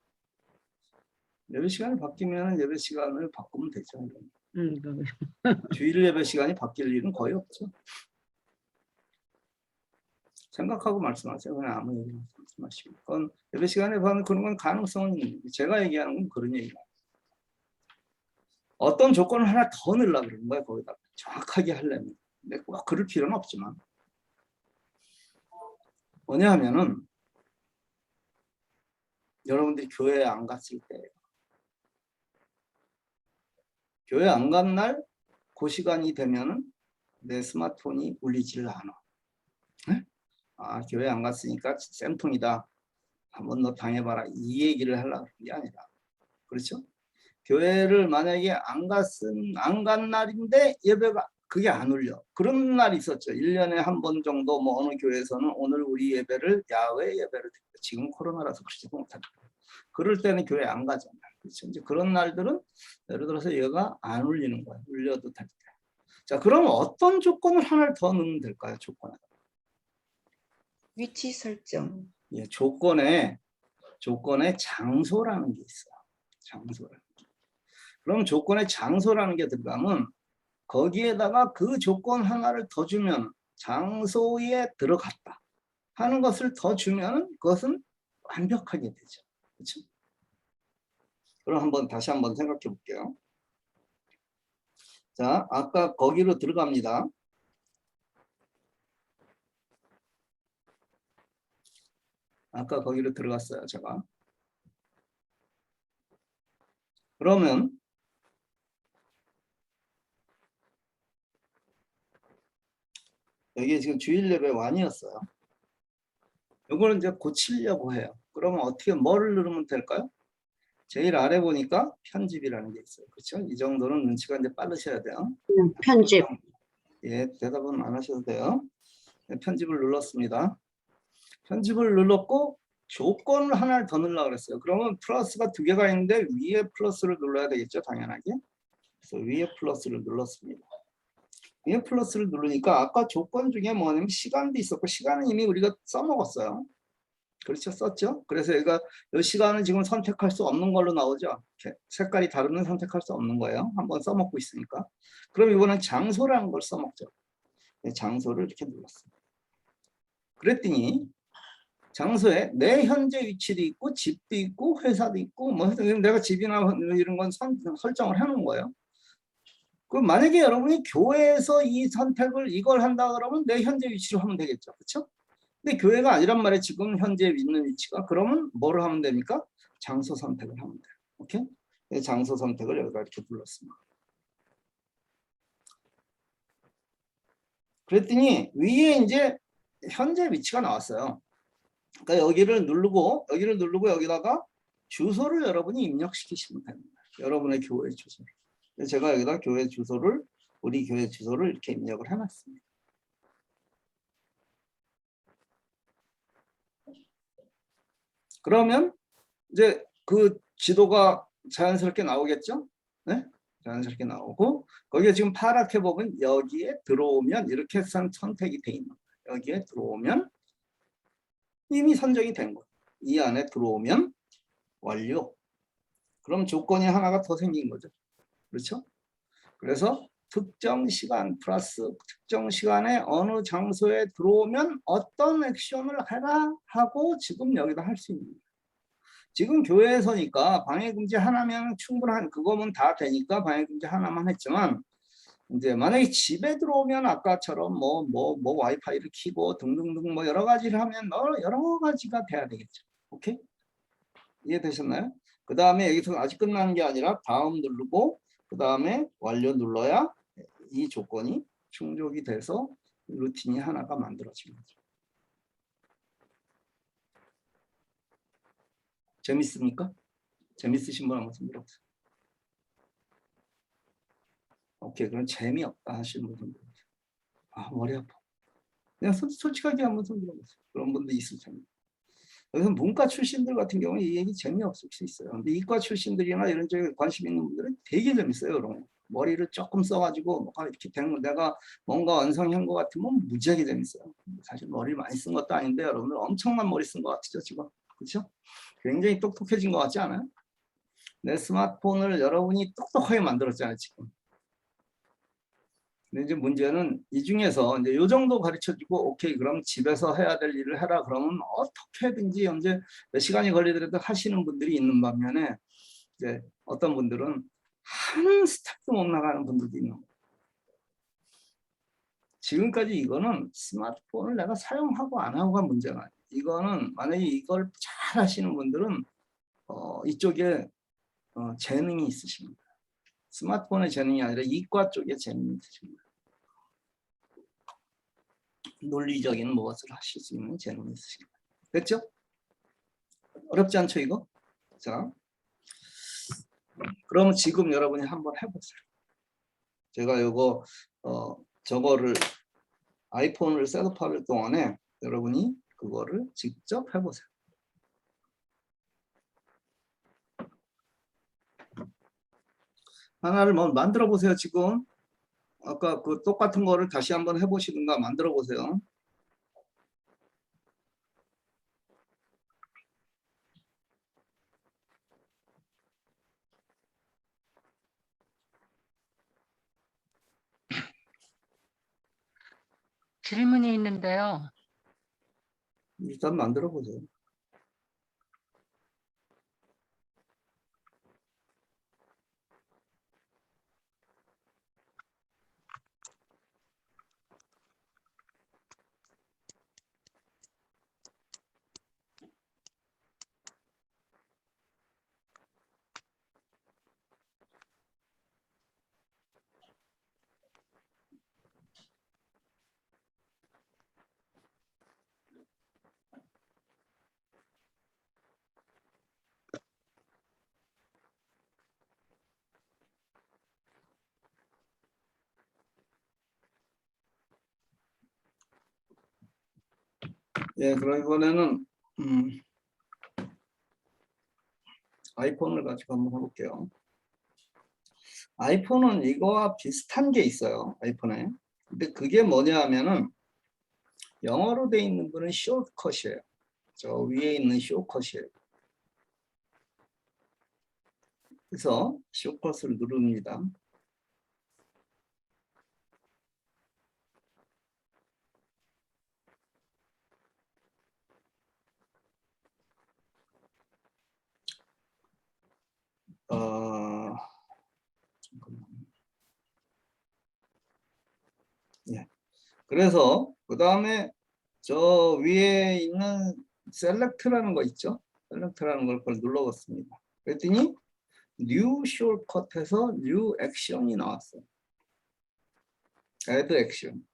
예배 시간이 바뀌면 예배 시간을 바꾸면 되죠. 그거. 주일 예배 시간이 바뀔 일은 거의 없죠. 생각하고 말씀하세요. 그냥 아무 얘기 말씀하시고. 그건 예배 시간에 보면 그런 건 가능성은 있는 거예요. 제가 얘기하는 건 그런 얘기가 아니에요. 어떤 조건을 하나 더 넣으려고 그러는 거예요. 거기다 정확하게 하려면. 근데 꼭 그럴 필요는 없지만. 뭐냐 하면은 여러분들이 교회에 안 갔을 때 교회 안 간 날 그 시간이 되면은 내 스마트폰이 울리지를 않아. 네? 아, 교회 안 갔으니까 쌤통이다. 한번 너 당해봐라. 이 얘기를 하려고 그런 게 아니라. 그렇죠? 교회를 만약에 안 간 날인데 예배가 그게 안 울려. 그런 날이 있었죠. 1년에 한 번 정도 뭐 어느 교회에서는 오늘 우리 예배를 야외 예배를 드려요. 지금 코로나라서 그러지도 못하죠. 그럴 때는 교회 안 가잖아요. 그렇죠? 이제 그런 날들은 예를 들어서 얘가 안 울리는 거예요. 울려도 될 때. 자, 그럼 어떤 조건을 하나를 더 넣으면 될까요? 조건에. 위치 설정. 예, 조건에 장소라는 게 있어요. 장소라는 게. 그럼 조건에 장소라는 게 들어가면 거기에다가 그 조건 하나를 더 주면 장소에 들어갔다 하는 것을 더 주면 그것은 완벽하게 되죠. 그렇죠? 그럼 다시 한번 생각해 볼게요. 자, 아까 거기로 들어갑니다. 아까 거기로 들어갔어요, 제가. 그러면 여기 지금 주일 예배 완이었어요. 이거를 이제 고치려고 해요. 그러면 어떻게 뭐를 누르면 될까요? 제일 아래 보니까 편집이라는 게 있어요. 그렇죠? 이 정도는 눈치가 이제 빠르셔야 돼요. 편집. 예, 대답은 안 하셔도 돼요. 네, 편집을 눌렀습니다. 편집을 눌렀고 조건을 하나를 더 넣으려고 그랬어요. 그러면 플러스가 2개가 있는데 위에 플러스를 눌러야 되겠죠, 당연하게. 그래서 위에 플러스를 눌렀습니다. 위에 플러스를 누르니까 아까 조건 중에 뭐냐면 시간도 있었고 시간은 이미 우리가 써먹었어요. 그렇죠, 썼죠. 그래서 얘가 이 시간은 지금 선택할 수 없는 걸로 나오죠. 이렇게 색깔이 다르면 선택할 수 없는 거예요. 한번 써먹고 있으니까. 그럼 이번엔 장소라는 걸 써먹죠. 네, 장소를 이렇게 눌렀습니다. 그랬더니 장소에 내 현재 위치도 있고 집도 있고 회사도 있고 뭐 내가 집이나 이런 건 설정을 해놓은 거예요. 그럼 만약에 여러분이 교회에서 이 선택을 이걸 한다 그러면 내 현재 위치로 하면 되겠죠. 그렇죠? 근데 교회가 아니란 말이에요. 지금 현재 있는 위치가. 그러면 뭐를 하면 됩니까? 장소 선택을 하면 돼요. 오케이? 네, 장소 선택을 여기다 이렇게 눌렀습니다. 그랬더니 위에 이제 현재 위치가 나왔어요. 그러니까 여기를 누르고 여기다가 주소를 여러분이 입력시키시면 됩니다. 여러분의 교회 주소를. 제가 여기다 우리 교회 주소를 이렇게 입력을 해놨습니다. 그러면 이제 그 지도가 자연스럽게 나오겠죠? 네? 자연스럽게 나오고 거기에 지금 파랗게 보면 여기에 들어오면 이렇게 선택이 돼 있는 거예요. 여기에 들어오면 이미 선정이 된 거예요. 이 안에 들어오면 완료. 그럼 조건이 하나가 더 생긴 거죠. 그렇죠? 그래서 특정 시간 플러스 특정 시간에 어느 장소에 들어오면 어떤 액션을 해라 하고 지금 여기다 할 수 있는 거예요. 지금 교회에서니까 방해금지 하나면 충분한 그거면 다 되니까 방해금지 하나만 했지만 이제 만약에 집에 들어오면 아까처럼 뭐 와이파이를 켜고 등등등 뭐 여러 가지를 하면 여러 가지가 돼야 되겠죠. 오케이? 이해되셨나요? 그 다음에 여기서 아직 끝나는 게 아니라 다음 누르고 그 다음에 완료 눌러야 이 조건이 충족이 돼서 루틴이 하나가 만들어진 거죠. 재밌습니까? 재밌으신 분 한번 손 들어보세요. 오케이, 그럼 재미없다 하시는 분 손 들어보세요. 아, 머리 아파. 그냥 솔직하게 한번 손 들어보세요. 그런 분도 있을 텐데. 여기서 문과 출신들 같은 경우는 이 얘기 재미없을 수 있어요. 근데 이과 출신들이나 이런 쪽에 관심 있는 분들은 되게 재밌어요. 그런 거. 머리를 조금 써가지고 뭐가 이렇게 된 거 내가 뭔가 완성한 것 같으면 무지하게 재밌어요. 사실 머리를 많이 쓴 것도 아닌데 여러분들 엄청난 머리 쓴 것 같죠 지금. 그렇죠? 굉장히 똑똑해진 것 같지 않아요? 내 스마트폰을 여러분이 똑똑하게 만들었잖아요 지금. 근데 이제 문제는 이 중에서 이제 요 정도 가르쳐주고 오케이 그럼 집에서 해야 될 일을 해라 그러면 어떻게든지 언제 몇 시간이 걸리더라도 하시는 분들이 있는 반면에 이제 어떤 분들은 한 스텝도 못 나가는 분들도 있는 거예요. 지금까지 이거는 스마트폰을 내가 사용하고 안 하고가 문제가 아니에요. 이거는 만약에 이걸 잘 하시는 분들은 이쪽에 재능이 있으십니다. 스마트폰의 재능이 아니라 이과 쪽에 재능이 있으십니다. 논리적인 무엇을 하실 수 있는 재능이 있으십니다. 됐죠? 어렵지 않죠 이거? 자, 그러면 지금 여러분이 한번 해보세요. 제가 이거 저거를 아이폰을 셋업할 동안에 여러분이 그거를 직접 해보세요. 하나를 뭐 만들어 보세요. 지금 아까 그 똑같은 거를 다시 한번 해보시든가 만들어 보세요. 질문이 있는데요. 일단 만들어 보세요. 예, 그럼 이번에는 아이폰을 가지고 한번 해볼게요. 아이폰은 이거와 비슷한 게 있어요. 아이폰에. 근데 그게 뭐냐 하면은 영어로 돼 있는 거는 숏컷이에요. 저 위에 있는 숏컷이에요. 그래서 숏컷을 누릅니다. 잠깐만요. 예. 그래서 그 다음에 저 위에 있는 셀렉트라는 거 있죠? 셀렉트라는 걸 그걸 눌러봤습니다. 그랬더니 뉴 숏컷에서 뉴 액션이 나왔어요. 애드 액션.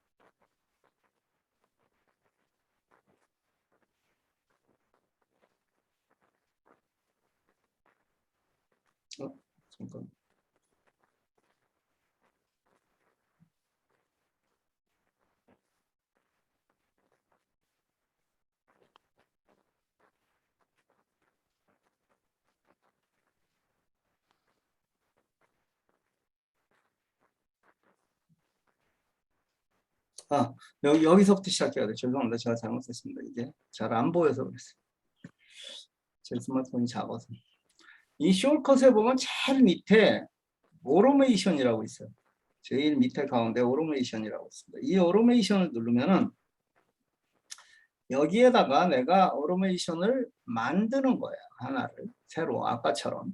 잠깐. 여기서부터 시작해야 돼. 죄송합니다. 제가 잘못했습니다. 이게 잘 안 보여서 그랬어요. 제 스마트폰이 작아서. 이 숏컷에 보면 제일 밑에 오토메이션이라고 있어요. 제일 밑에 가운데 오토메이션이라고 있습니다. 이 오토메이션을 누르면은 여기에다가 내가 오토메이션을 만드는 거야. 하나를 새로 아까처럼.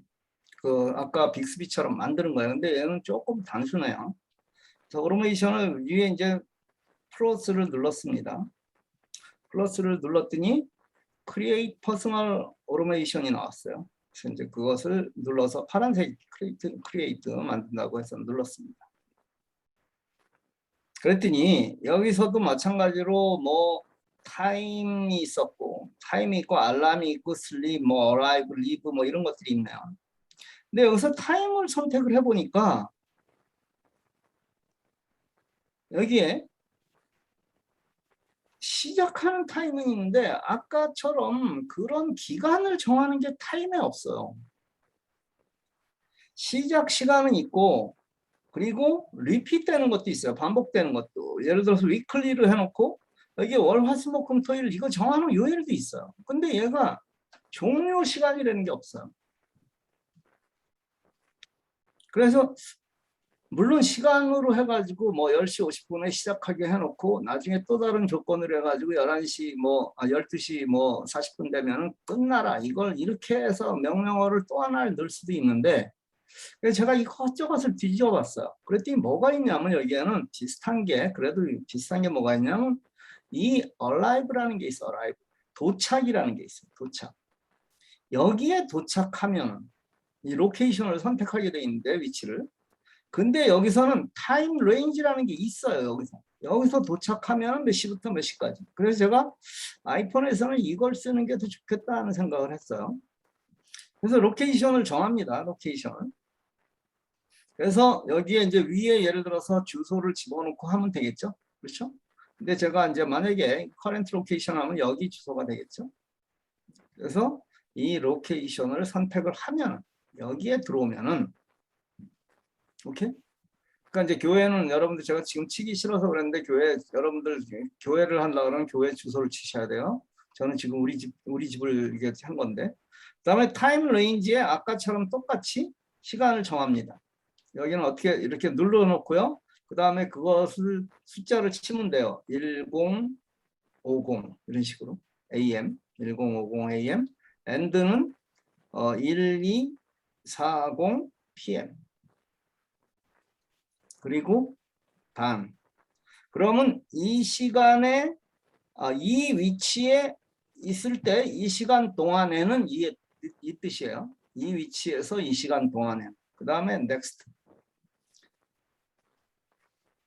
그 아까 빅스비처럼 만드는 거예요. 근데 얘는 조금 단순해요. 그래서 오토메이션을 위에 이제 플러스를 눌렀습니다. 플러스를 눌렀더니 Create Personal Automation이 나왔어요. 그래서 이제 그것을 눌러서 파란색 Create 만든다고 해서 눌렀습니다. 그랬더니 여기서도 마찬가지로 뭐 타임이 있었고, 타임이 있고, 알람이 있고, 슬립, 뭐 어라이브, 리브 뭐 이런 것들이 있네요. 근데 여기서 타임을 선택을 해보니까 여기에 시작하는 타임은 있는데 아까처럼 그런 기간을 정하는 게 타임에 없어요. 시작 시간은 있고 그리고 리핏 되는 것도 있어요. 반복되는 것도. 예를 들어서 위클리를 해놓고 여기 월, 화, 수, 목, 금, 토, 일 이거 정하는 요일도 있어요. 근데 얘가 종료 시간이라는 게 없어요. 그래서 물론 시간으로 해가지고 뭐 10시 50분에 시작하게 해놓고 나중에 또 다른 조건으로 해가지고 11시 뭐 12시 뭐 40분 되면 끝나라 이걸 이렇게 해서 명령어를 또 하나를 넣을 수도 있는데 그래서 제가 이것저것을 뒤집어 봤어요. 그랬더니 뭐가 있냐면 여기에는 비슷한 게 그래도 비슷한 게 뭐가 있냐면 이 arrive라는 게 있어. arrive. 도착이라는 게 있어요. 도착. 여기에 도착하면 이 로케이션을 선택하게 돼 있는데 위치를 근데 여기서는 타임 레인지라는 게 있어요. 여기서 도착하면 몇 시부터 몇 시까지. 그래서 제가 아이폰에서는 이걸 쓰는 게 더 좋겠다는 생각을 했어요. 그래서 로케이션을 정합니다. 로케이션을. 그래서 여기에 이제 위에 예를 들어서 주소를 집어넣고 하면 되겠죠. 그렇죠? 근데 제가 이제 만약에 current location 하면 여기 주소가 되겠죠. 그래서 이 로케이션을 선택을 하면 여기에 들어오면은 오케이? 그러니까 이제 교회는 여러분들 제가 지금 치기 싫어서 그랬는데 교회 여러분들 교회를 하려고 그러면 교회 주소를 치셔야 돼요. 저는 지금 우리 집을 이게 한 건데. 그다음에 타임 레인지에 아까처럼 똑같이 시간을 정합니다. 여기는 어떻게 이렇게 눌러 놓고요. 그다음에 그것을 숫자를 치면 돼요. 1050 이런 식으로 AM 1050 AM end는 1240 PM 그리고 단. 그러면 이 시간에 이 위치에 있을 때 이 시간 동안에는 이 뜻이에요. 이 위치에서 이 시간 동안에. 그 다음에 next.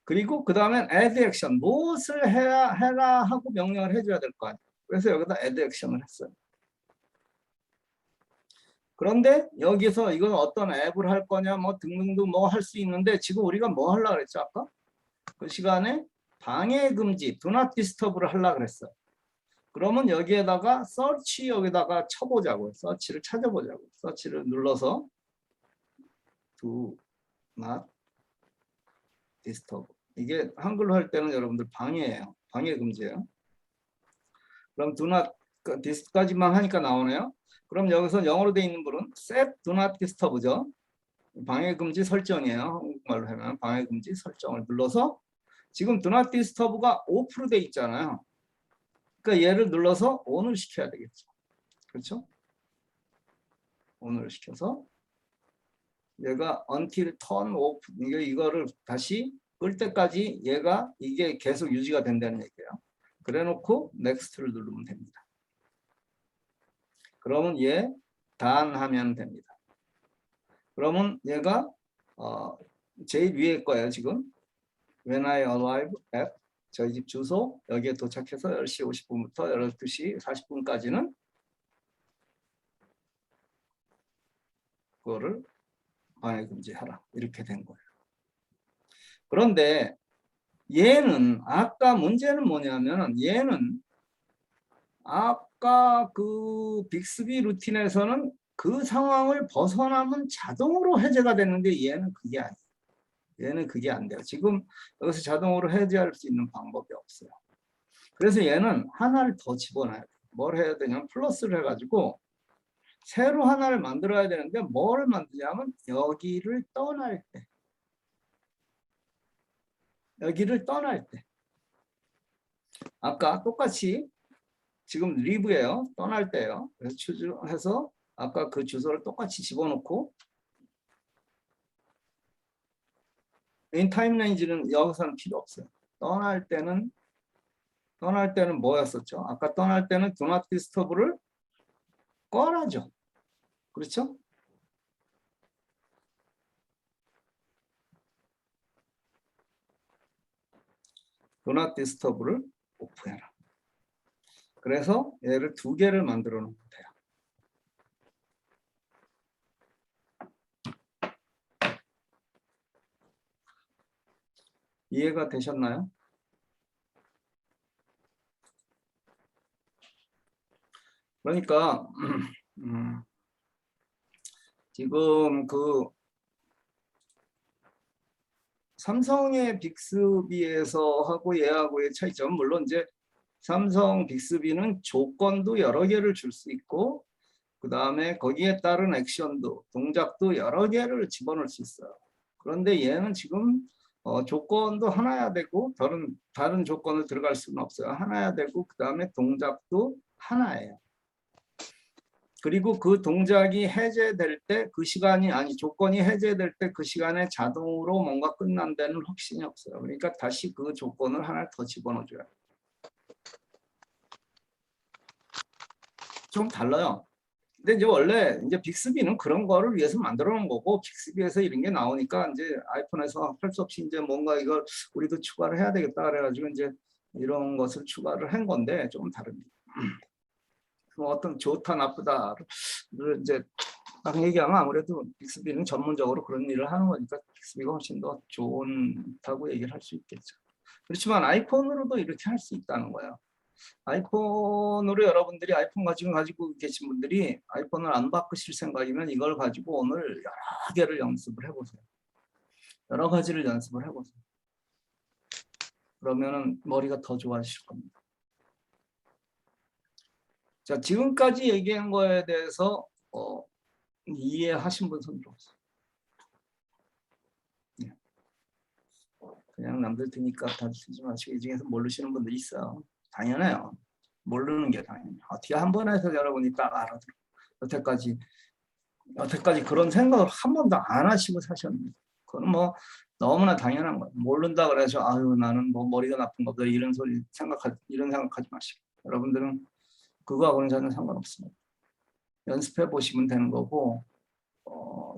그리고 그 다음에 add action. 무엇을 해라 하고 명령을 해줘야 될 거 아니에요. 그래서 여기다 add action을 했어요. 그런데 여기서 이건 어떤 앱을 할 거냐 뭐 등등등 뭐 할 수 있는데 지금 우리가 뭐 하려고 그랬죠 아까? 그 시간에 방해 금지 do not disturb를 하려고 그랬어요. 그러면 여기에다가 search 여기다가 쳐보자고요. search를 찾아보자고요. search를 눌러서 do not disturb 이게 한글로 할 때는 여러분들 방해예요. 방해 금지예요. 그럼 do not dis까지만 하니까 나오네요. 그럼 여기서 영어로 돼 있는 분은 set do not disturb죠. 방해 금지 설정이에요. 한국말로 하면 방해 금지 설정을 눌러서 지금 do not disturb가 off로 돼 있잖아요. 그러니까 얘를 눌러서 on을 시켜야 되겠죠. 그렇죠? on을 시켜서 얘가 until turn off 이거를 다시 끌 때까지 얘가 이게 계속 유지가 된다는 얘기예요. 그래 놓고 next를 누르면 됩니다. 그러면 얘 done 하면 됩니다. 그러면 얘가 제일 위에 거예요 지금. When I arrive at 저희 집 주소 여기에 도착해서 10시 50분부터 12시 40분까지는 그거를 방해 금지하라 이렇게 된 거예요. 그런데 얘는 아까 문제는 뭐냐면 얘는 아까 그 빅스비 루틴에서는 그 상황을 벗어나면 자동으로 해제가 됐는데 얘는 그게 아니에요. 얘는 그게 안 돼요. 지금 여기서 자동으로 해제할 수 있는 방법이 없어요. 그래서 얘는 하나를 더 집어넣어야 돼요. 뭘 해야 되냐면 플러스를 해가지고 새로 하나를 만들어야 되는데 뭘 만드냐면 여기를 떠날 때 여기를 떠날 때 아까 똑같이 지금 리브예요. 떠날 때예요. 그래서 추주해서 아까 그 주소를 똑같이 집어넣고 in time range는 여기서는 필요 없어요. 떠날 때는 뭐였었죠? 아까 떠날 때는 do not disturb를 꺼라죠. 그렇죠? do not disturb를 오프해라. 그래서 얘를 2개를 만들어 놓으면 돼요. 이해가 되셨나요? 그러니까 지금 그 삼성의 빅스비에서 하고 얘하고의 차이점, 물론 이제 삼성 빅스비는 조건도 여러 개를 줄 수 있고 그 다음에 거기에 따른 액션도 동작도 여러 개를 집어넣을 수 있어요. 그런데 얘는 지금 조건도 하나야 되고 다른 조건을 들어갈 수는 없어요. 하나야 되고 그 다음에 동작도 하나예요. 그리고 그 동작이 해제될 때 그 시간이 조건이 해제될 때 그 시간에 자동으로 뭔가 끝난 데는 확신이 없어요. 그러니까 다시 그 조건을 하나 더 집어넣어줘요. 좀 달라요. 근데 이제 원래 이제 빅스비는 그런 거를 위해서 만들어 놓은 거고 빅스비에서 이런 게 나오니까 이제 아이폰에서 할 수 없이 이제 뭔가 이걸 우리도 추가를 해야 되겠다 그래가지고 이제 이런 것을 추가를 한 건데 조금 다릅니다. 어떤 좋다 나쁘다를 이제 딱 얘기하면 아무래도 빅스비는 전문적으로 그런 일을 하는 거니까 빅스비가 훨씬 더 좋다고 얘기를 할 수 있겠죠. 그렇지만 아이폰으로도 이렇게 할 수 있다는 거예요. 아이폰으로 여러분들이 아이폰 가지고 계신 분들이 아이폰을 안 바꾸실 생각이면 이걸 가지고 오늘 여러 개를 연습을 해보세요. 여러 가지를 연습을 해보세요. 그러면은 머리가 더 좋아지실 겁니다. 자, 지금까지 얘기한 거에 대해서 이해하신 분 손 들어보세요. 네. 그냥 남들 드니까 다들 쓰지 마시고 이 중에서 모르시는 분들이 있어요. 당연해요. 모르는 게 당연해요. 어떻게 한 번 해서 여러분이 딱 알아들어. 여태까지 그런 생각을 한 번도 안 하시고 사셨는데 그건 뭐 너무나 당연한 거예요. 모른다 그래서 아유 나는 뭐 머리가 나쁜 거다 이런 생각하지 마시고 여러분들은 그거하고는 전혀 상관없습니다. 연습해 보시면 되는 거고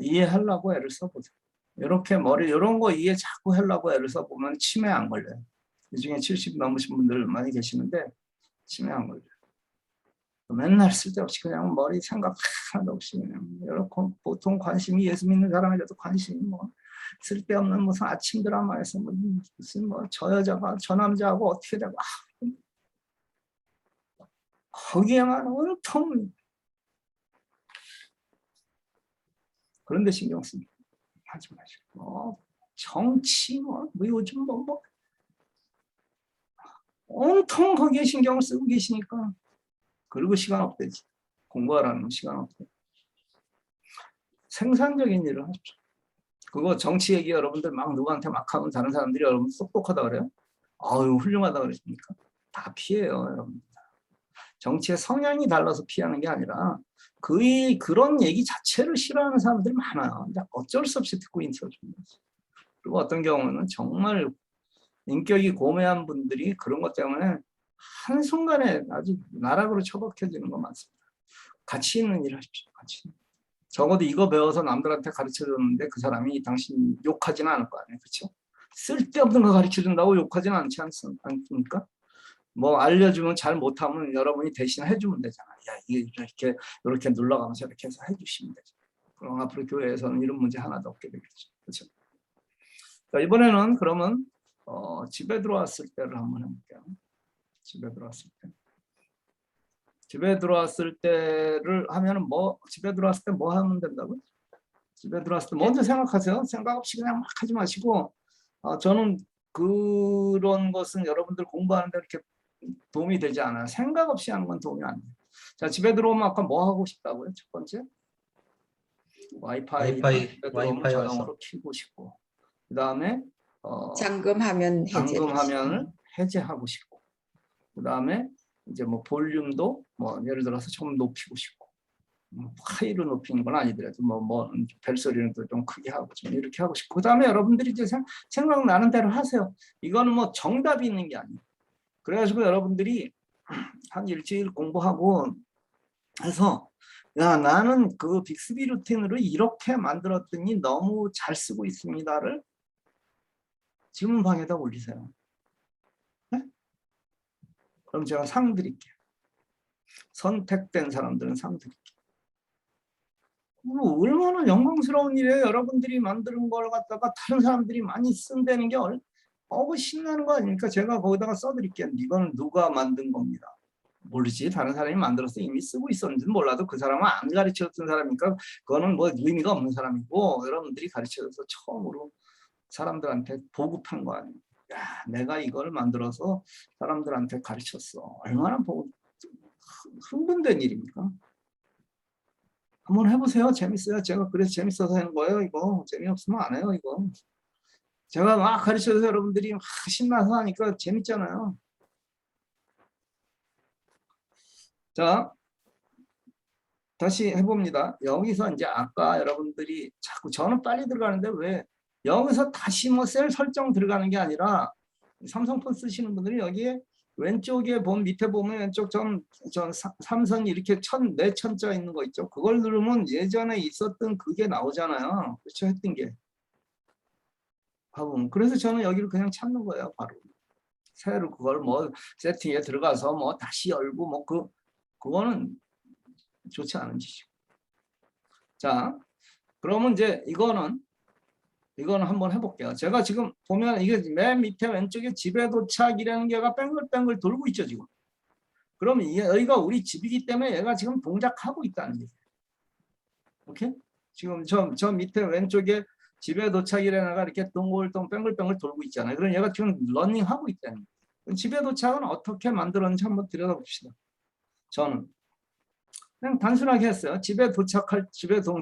이해하려고 애를 써보세요. 이렇게 이런 거 이해 자꾸 하려고 애를 써보면 치매 안 걸려요. 이 중에 70 넘으신 분들 많이 계시는데 치매 안 걸려요. 맨날 쓸데없이 그냥 머리 생각 하나도 없이 그냥 이렇게 보통 관심이 예수 믿는 사람에게도 관심이 뭐 쓸데없는 무슨 아침 드라마에서 무슨 뭐 저 여자가 저 남자하고 어떻게 되고 거기에만 온통 그런데 신경 쓰지 하지 마시고 정치 뭐 요즘 뭐 온통 거기에 신경을 쓰고 계시니까 그리고 시간 없대지. 공부하라는 시간 없대. 생산적인 일을 하십시오. 그거 정치 얘기 여러분들 막 누구한테 막 하면 다른 사람들이 여러분 똑똑하다 그래요? 아유 훌륭하다 그러십니까? 다 피해요 여러분. 정치의 성향이 달라서 피하는 게 아니라 그런 얘기 자체를 싫어하는 사람들이 많아요. 어쩔 수 없이 듣고 있어주는 거죠. 그리고 어떤 경우는 정말 인격이 고매한 분들이 그런 것 때문에 한순간에 아주 나락으로 처박혀지는 거 많습니다. 가치 있는 일 하십시오. 가치. 적어도 이거 배워서 남들한테 가르쳐줬는데 그 사람이 당신 욕하지는 않을 거 아니에요. 그렇죠? 쓸데없는 거 가르쳐준다고 욕하지는 않지 않습니까? 뭐 알려주면 잘 못하면 여러분이 대신 해주면 되잖아요. 야, 이렇게 눌러가면서 이렇게 해서 해주시면 되죠. 그럼 앞으로 교회에서는 이런 문제 하나도 없게 되겠죠. 그렇죠? 자, 이번에는 그러면 집에 들어왔을 때를 한번 해볼게요. 집에 들어왔을 때를 하면은 집에 들어왔을 때 뭐 하면 된다고요? 집에 들어왔을 때 먼저 생각하세요. 생각 없이 그냥 막 하지 마시고 저는 그런 것은 여러분들 공부하는데 이렇게 도움이 되지 않아요. 생각 없이 하는 건 도움이 안 돼요. 자, 집에 들어오면 아까 뭐 하고 싶다고요? 첫 번째 와이파이 집에 들어오면 자동으로 켜고 싶고 그 다음에 잠금화면 해제. 잠금화면을 해제하고 싶고 그 다음에 이제 뭐 볼륨도 뭐 예를 들어서 좀 높이고 싶고 파이로 높이는 건 아니더라도 뭐 벨소리는 또 좀 크게 하고 좀 이렇게 하고 싶고 그다음에 여러분들이 이제 생각나는 대로 하세요. 이거는 뭐 정답이 있는 게 아니에요. 그래가지고 여러분들이 한 일주일 공부하고 해서 야 나는 그 빅스비 루틴으로 이렇게 만들었더니 너무 잘 쓰고 있습니다를 질문방에다 올리세요. 네? 그럼 제가 상 드릴게요. 선택된 사람들은 상 드릴게요. 얼마나 영광스러운 일이에요. 여러분들이 만드는 걸 갖다가 다른 사람들이 많이 쓴다는 게 신나는 거 아닙니까? 제가 거기다가 써드릴게요. 이건 누가 만든 겁니다. 모르지. 다른 사람이 만들어서 이미 쓰고 있었는지는 몰라도 그 사람은 안 가르쳐줬던 사람이니까 그거는 뭐 의미가 없는 사람이고 여러분들이 가르쳐줘서 처음으로 사람들한테 보급한 거 아니에요. 야, 내가 이걸 만들어서 사람들한테 가르쳤어. 얼마나 흥분된 일입니까? 한번 해보세요. 재밌어요. 제가 그래서 재밌어서 하는 거예요. 이거 재미없으면 안 해요. 이거 제가 막 가르쳐서 여러분들이 막 신나서 하니까 재밌잖아요. 자, 다시 해봅니다. 여기서 이제 아까 여러분들이 자꾸 저는 빨리 들어가는데 왜 여기서 다시 뭐 셀 설정 들어가는 게 아니라 삼성폰 쓰시는 분들이 여기에 왼쪽에 밑에 보면 왼쪽 전 삼선이 이렇게 네 천자 있는 거 있죠. 그걸 누르면 예전에 있었던 그게 나오잖아요. 그렇죠? 했던 게. 그래서 저는 여기를 그냥 찾는 거예요. 바로. 새로 그걸 뭐 세팅에 들어가서 뭐 다시 열고 뭐 그거는 좋지 않은 짓이고. 자, 그러면 이제 이거는 한번 해볼게요. 제가 지금 보면 이게 맨 밑에 왼쪽에 집에 도착이라는 게가 뱅글뱅글 돌고 있죠 지금. 그러면 여기가 우리 집이기 때문에 얘가 지금 동작하고 있다는 거예요. 오케이? 지금 저 밑에 왼쪽에 집에 도착이라는 애가 이렇게 동글동 뱅글뱅글 돌고 있잖아요. 그럼 얘가 지금 러닝하고 있다는 거예요. 집에 도착은 어떻게 만들었는지 한번 들여다봅시다. 저는 그냥 단순하게 했어요. 집에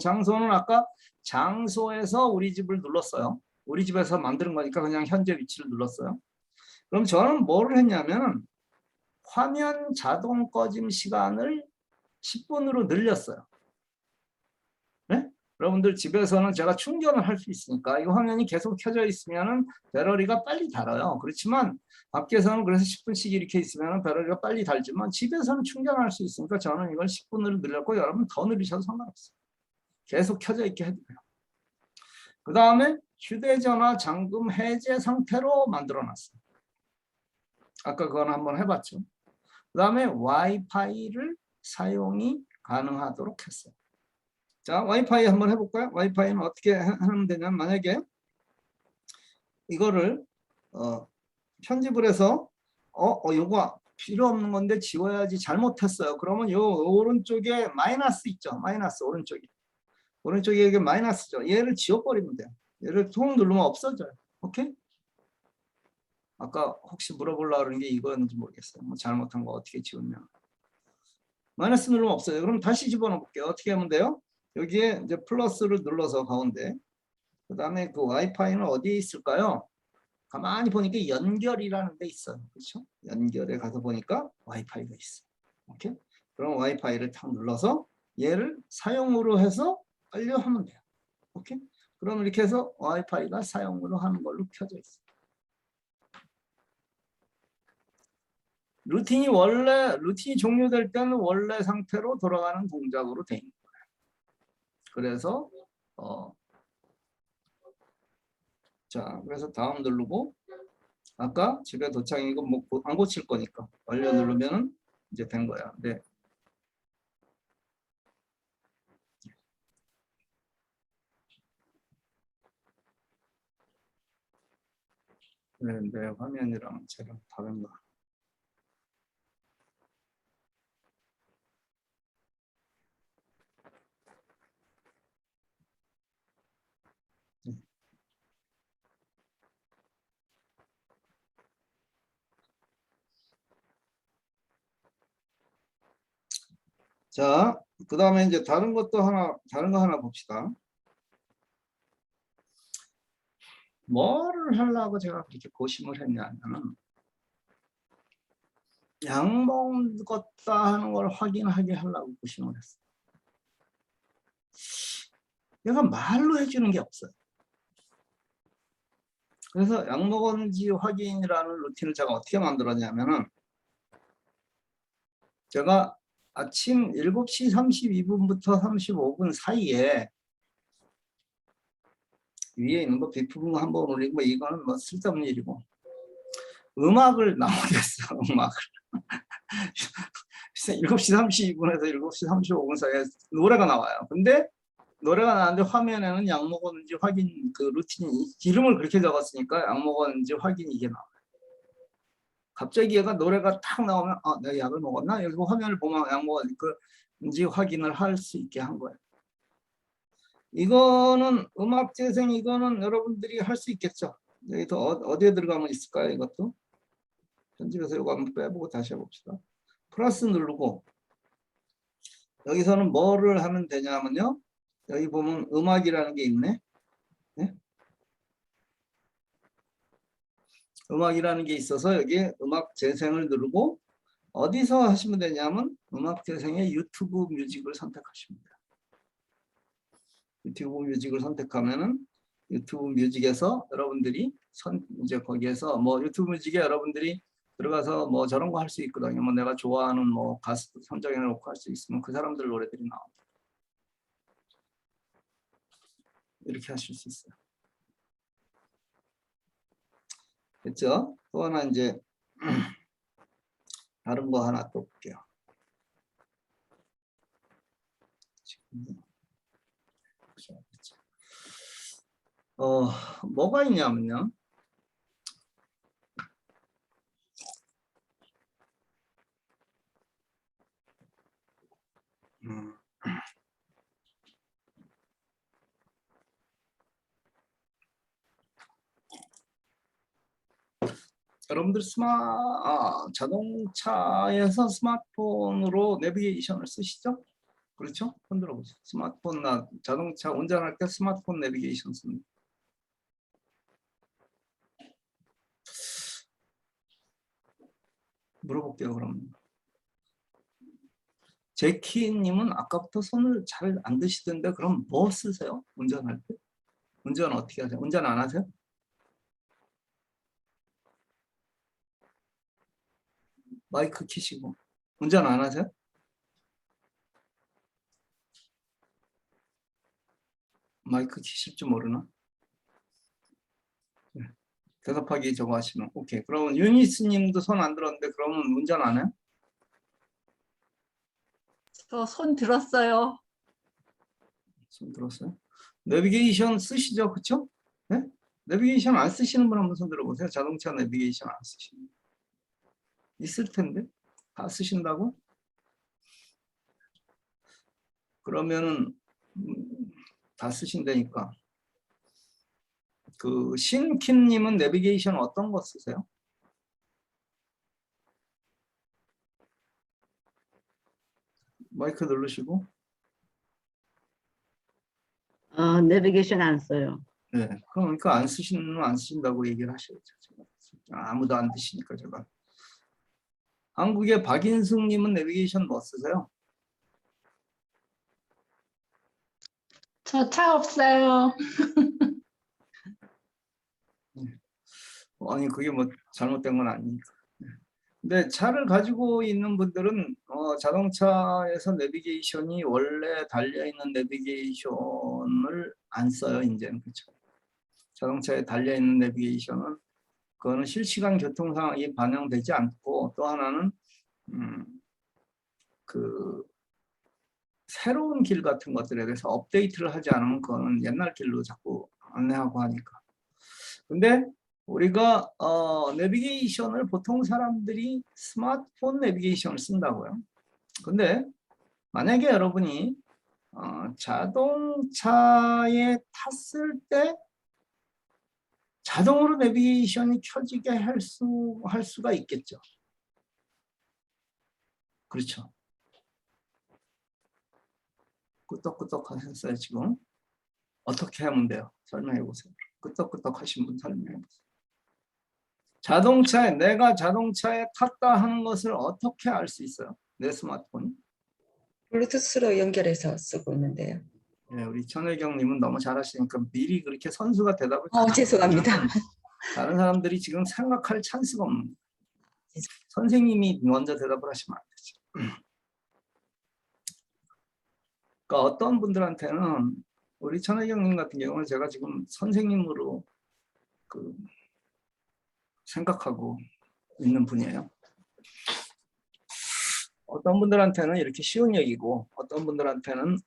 장소는 아까 장소에서 우리 집을 눌렀어요. 우리 집에서 만드는 거니까 그냥 현재 위치를 눌렀어요. 그럼 저는 뭐를 했냐면 화면 자동 꺼짐 시간을 10분으로 늘렸어요. 네? 여러분들 집에서는 제가 충전을 할 수 있으니까 이 화면이 계속 켜져 있으면 배터리가 빨리 닳아요. 그렇지만 밖에서는 그래서 10분씩 이렇게 있으면 배터리가 빨리 닳지만 집에서는 충전할 수 있으니까 저는 이걸 10분으로 늘렸고 여러분 더 늘리셔도 상관없어요. 계속 켜져 있게 해도요. 그 다음에 휴대전화 잠금 해제 상태로 만들어놨어요. 아까 그건 한번 해봤죠. 그 다음에 와이파이를 사용이 가능하도록 했어요. 자, 와이파이 한번 해볼까요? 와이파이는 어떻게 하면 되냐면 만약에 이거를 편집을 해서 요거 필요 없는 건데 지워야지 잘못했어요. 그러면 요 오른쪽에 마이너스 있죠. 마이너스 오른쪽에 이게 마이너스죠. 얘를 지워버리면 돼요. 얘를 통 누르면 없어져요. 오케이? 아까 혹시 물어보려고 그런 게 이거였는지 모르겠어요. 뭐 잘못한 거 어떻게 지웠냐. 마이너스 누르면 없어요. 그럼 다시 집어넣어 볼게요. 어떻게 하면 돼요? 여기에 이제 플러스를 눌러서 가운데 그 다음에 그 와이파이는 어디에 있을까요? 가만히 보니까 연결이라는 데 있어요. 그렇죠? 연결에 가서 보니까 와이파이가 있어요. 오케이? 그럼 와이파이를 탁 눌러서 얘를 사용으로 해서 완료하면 돼요. 오케이? 그럼 이렇게 해서 와이파이가 사용으로 하는 걸로 켜져 있어요. 루틴이 종료될 때는 원래 상태로 돌아가는 동작으로 돼 있는 거예요. 그래서 자, 그래서 다음 누르고 아까 집에 도착이고 뭐 안 고칠 거니까 완료 누르면은 이제 된 거야. 네. 내 화면이랑 제가 다른가. 자, 그 다음에 이제 다른 거 하나 봅시다. 뭐를 하려고 제가 그렇게 고심을 했냐면은 약 먹었다 하는 걸 확인하게 하려고 구신을 했어요. 얘가 말로 해주는 게 없어요. 그래서 약 먹었는지 확인이라는 루틴을 제가 어떻게 만들었냐면은, 제가 아침 7시 32분부터 35분 사이에 위에 있는 거 비프분 한번 올리고, 뭐 이거는 뭐 쓸데없는 일이고, 음악을 나오겠어. 음악을. 그래서 7시 32분에서 7시 35분 사이에 노래가 나와요. 근데 노래가 나왔는데 화면에는 약 먹었는지 확인, 그 루틴이 이름을 그렇게 적었으니까 약 먹었는지 확인 이게 나와요. 갑자기 얘가 노래가 딱 나오면 내가 약을 먹었나? 여기 화면을 보면 약 먹었는지 확인을 할 수 있게 한 거예요. 이거는 음악 재생, 이거는 여러분들이 할 수 있겠죠. 여기 더 어디에 들어가면 있을까요? 이것도 편집해서 이거 한번 빼보고 다시 해봅시다. 플러스 누르고 여기서는 뭐를 하면 되냐면요, 여기 보면 음악이라는 게 있네. 네? 음악이라는 게 있어서 여기에 음악 재생을 누르고, 어디서 하시면 되냐면 음악 재생의 유튜브 뮤직을 선택하시면 돼요. 유튜브 뮤직을 선택하면은 유튜브 뮤직에서 여러분들이 이제 거기에서 뭐 유튜브 뮤직에 여러분들이 들어가서 뭐 저런 거 할 수 있거든요. 뭐 내가 좋아하는 뭐 가수 선정해 놓고 할 수 있으면 그 사람들 노래들이 나옵니다. 이렇게 하실 수 있어요. 됐죠? 또 하나 이제 다른 거 하나 또 볼게요. 뭐가 있냐면요, 여러분들 자동차에서 스마트폰으로 내비게이션을 쓰시죠? 그렇죠? 흔들어 보세요. 스마트폰이나 자동차 운전할 때 스마트폰 내비게이션 씁니다. 물어볼게요, 그럼. 제키님은 아까부터 손을 잘 안 드시던데, 그럼 뭐 쓰세요? 운전할 때? 운전 어떻게 하세요? 운전 안 하세요? 마이크 키시고. 운전 안 하세요? 마이크 키실 줄 모르나? 네. 대답하기 저거 하시면 오케이. 그러면 유니스님도 손 안 들었는데 그러면 운전 안 해요? 저 손 들었어요. 손 들었어요? 내비게이션 쓰시죠, 그렇죠? 네? 내비게이션 안 쓰시는 분 한번 손 들어보세요. 자동차 내비게이션 안 쓰시는 분. 있을 텐데 다 쓰신다고? 그러면은 다 쓰신다니까. 그 신킴님은 내비게이션 어떤 거 쓰세요? 마이크 누르시고. 내비게이션 안 써요. 네, 그러니까 안 쓰신다고 얘기를 하셔야죠. 아무도 안 드시니까 제가. 한국의 박인숙님은 내비게이션 뭐 쓰세요? 저 차 없어요. 아니 그게 뭐 잘못된 건 아니니까. 근데 차를 가지고 있는 분들은 자동차에서 내비게이션이 원래 달려있는 내비게이션을 안 써요, 이제는. 그렇죠? 자동차에 달려있는 내비게이션은 그거는 실시간 교통 상황이 반영되지 않고, 또 하나는 그 새로운 길 같은 것들에 대해서 업데이트를 하지 않으면 그거는 옛날 길로 자꾸 안내하고 하니까. 근데 우리가 내비게이션을 보통 사람들이 스마트폰 내비게이션을 쓴다고요. 근데 만약에 여러분이 자동차에 탔을 때 자동으로 내비게이션이 켜지게 할 수가 있겠죠. 그렇죠. 끄떡끄떡 하셨어요, 지금. 어떻게 하면 돼요? 설명해 보세요. 끄떡끄떡 하신 분 설명해 보세요. 자동차에 내가 자동차에 탔다 하는 것을 어떻게 알 수 있어요? 내 스마트폰이? 블루투스로 연결해서 쓰고 있는데요. 네, 우리 천혜경님은 너무 잘하시니까 미리 그렇게 선수가 대답을 죄송합니다. 다른 사람들이 지금 생각할 찬스가 없는 거예요. 선생님이 먼저 대답을 하시면 안 되죠. 그러니까 어떤 분들한테는 우리 천혜경님 같은 경우는 제가 지금 선생님으로 그 생각하고 있는 분이에요. 어떤 분들한테는 이렇게 쉬운 얘기고 어떤 분들한테는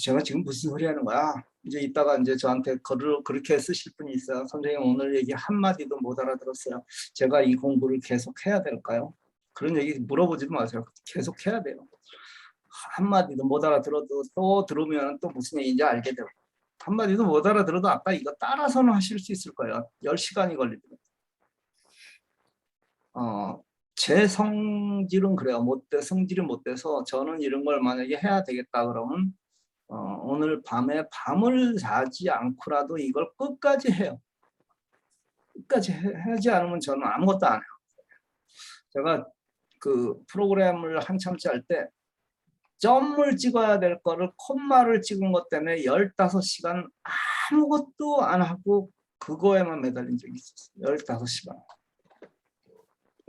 제가 지금 무슨 소리 하는 거야? 이제 이따가 이제 저한테 글을 그렇게 쓰실 분이 있어요. 선생님 오늘 얘기 한마디도 못 알아들었어요. 제가 이 공부를 계속 해야 될까요? 그런 얘기 물어보지 마세요. 계속 해야 돼요. 한마디도 못 알아들어도 또 들으면 또 무슨 얘기인지 알게 되고 한마디도 못 알아들어도 아까 이거 따라서는 하실 수 있을 거예요. 10시간이 걸리더라고요. 제 성질은 그래요. 성질이 못 돼서 저는 이런 걸 만약에 해야 되겠다 그러면 오늘 밤에 밤을 자지 않고라도 이걸 끝까지 해요. 끝까지 하지 않으면 저는 아무것도 안 해요. 제가 그 프로그램을 한참 짤 때 점을 찍어야 될 거를 콤마를 찍은 것 때문에 15시간 아무것도 안 하고 그거에만 매달린 적이 있었어요. 15시간.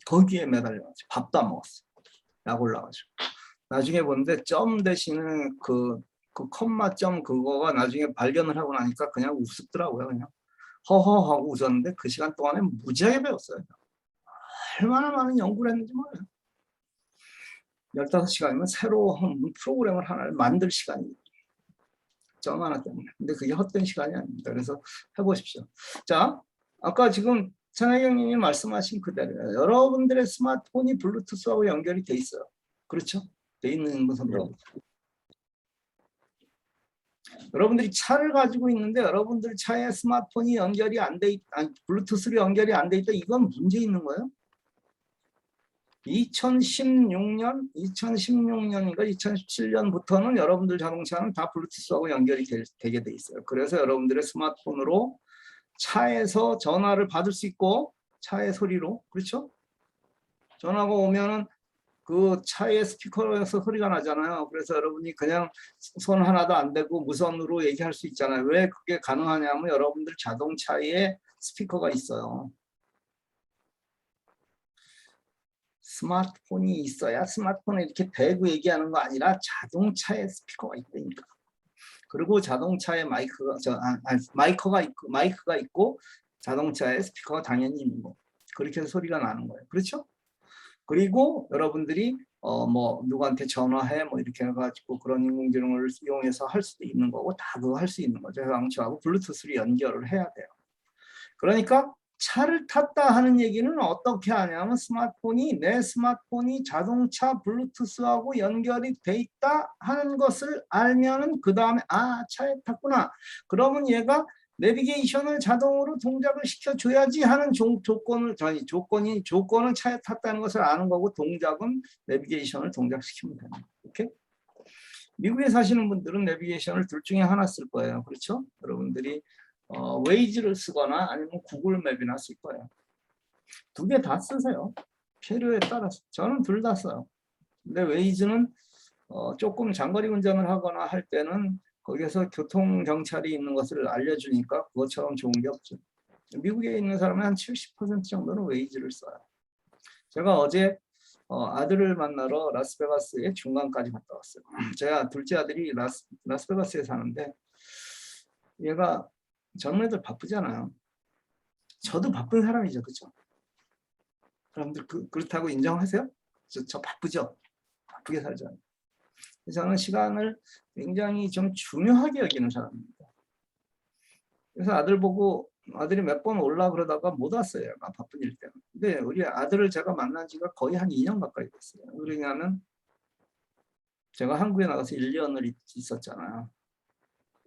거기에 매달려가지고 밥도 안 먹었어요. 약 올라가지고. 나중에 보는데 점 대신에 그 콤마 점 그거가 나중에 발견을 하고 나니까 그냥 웃었더라고요. 그냥 허허하고 웃었는데 그 시간 동안에 무지하게 배웠어요. 얼마나 많은 연구를 했는지 몰라요. 15시간이면 새로 프로그램을 하나를 만들 시간이에요. 점 하나 때문에. 근데 그게 헛된 시간이 아닙니다. 그래서 해보십시오. 자, 아까 지금 천혜경님이 말씀하신 그대로예요. 여러분들의 스마트폰이 블루투스하고 연결이 돼 있어요. 그렇죠? 돼 있는 것은 여러분들이 차를 가지고 있는데 여러분들 차에 스마트폰이 연결이 안 돼 있다, 블루투스로 연결이 안 돼 있다. 이건 문제 있는 거예요. 2016년인가 2017년부터는 여러분들 자동차는 다 블루투스하고 연결이 되게 돼 있어요. 그래서 여러분들의 스마트폰으로 차에서 전화를 받을 수 있고 차의 소리로, 그렇죠? 전화가 오면은 그 차의 스피커에서 소리가 나잖아요. 그래서 여러분이 그냥 손 하나도 안 대고 무선으로 얘기할 수 있잖아요. 왜 그게 가능하냐면 여러분들 자동차에 스피커가 있어요. 스마트폰이 있어야 스마트폰에 이렇게 대고 얘기하는 거 아니라 자동차에 스피커가 있다니까. 그리고 자동차에 마이크가 있고 자동차에 스피커가 당연히 있는 거. 그렇게 해서 소리가 나는 거예요. 그렇죠? 그리고 여러분들이 뭐 누구한테 전화해 뭐 이렇게 해가지고 그런 인공지능을 이용해서 할 수도 있는 거고 다 그거 할 수 있는 거죠. 자동차하고 블루투스로 연결을 해야 돼요. 그러니까 차를 탔다 하는 얘기는 어떻게 하냐면 내 스마트폰이 자동차 블루투스하고 연결이 돼 있다 하는 것을 알면은 그 다음에 차에 탔구나. 그러면 얘가 내비게이션을 자동으로 동작을 시켜줘야지 하는 조건은 차에 탔다는 것을 아는 거고 동작은 내비게이션을 동작시키면 됩니다. 오케이? 미국에 사시는 분들은 내비게이션을 둘 중에 하나 쓸 거예요. 그렇죠? 여러분들이 웨이즈를 쓰거나 아니면 구글 맵이나 쓸 거예요. 두 개 다 쓰세요. 필요에 따라서. 저는 둘 다 써요. 근데 웨이즈는 조금 장거리 운전을 하거나 할 때는 거기에서 교통경찰이 있는 것을 알려주니까 그것처럼 좋은 게 없죠. 미국에 있는 사람은 한 70% 정도는 웨이즈를 써요. 제가 어제 아들을 만나러 라스베가스에 중간까지 갔다 왔어요. 제가 둘째 아들이 라스베가스에 사는데 얘가 젊은 애들 바쁘잖아요. 저도 바쁜 사람이죠. 그렇죠? 여러분들 그렇다고 인정하세요? 저 바쁘죠? 바쁘게 살잖아요. 저는 시간을 굉장히 좀 중요하게 여기는 사람입니다. 그래서 아들이 몇 번 올라 그러다가 못 왔어요. 바쁜 일 때문에. 근데 우리 아들을 제가 만난 지가 거의 한 2년 가까이 됐어요. 왜냐하면 제가 한국에 나가서 1년을 있었잖아요.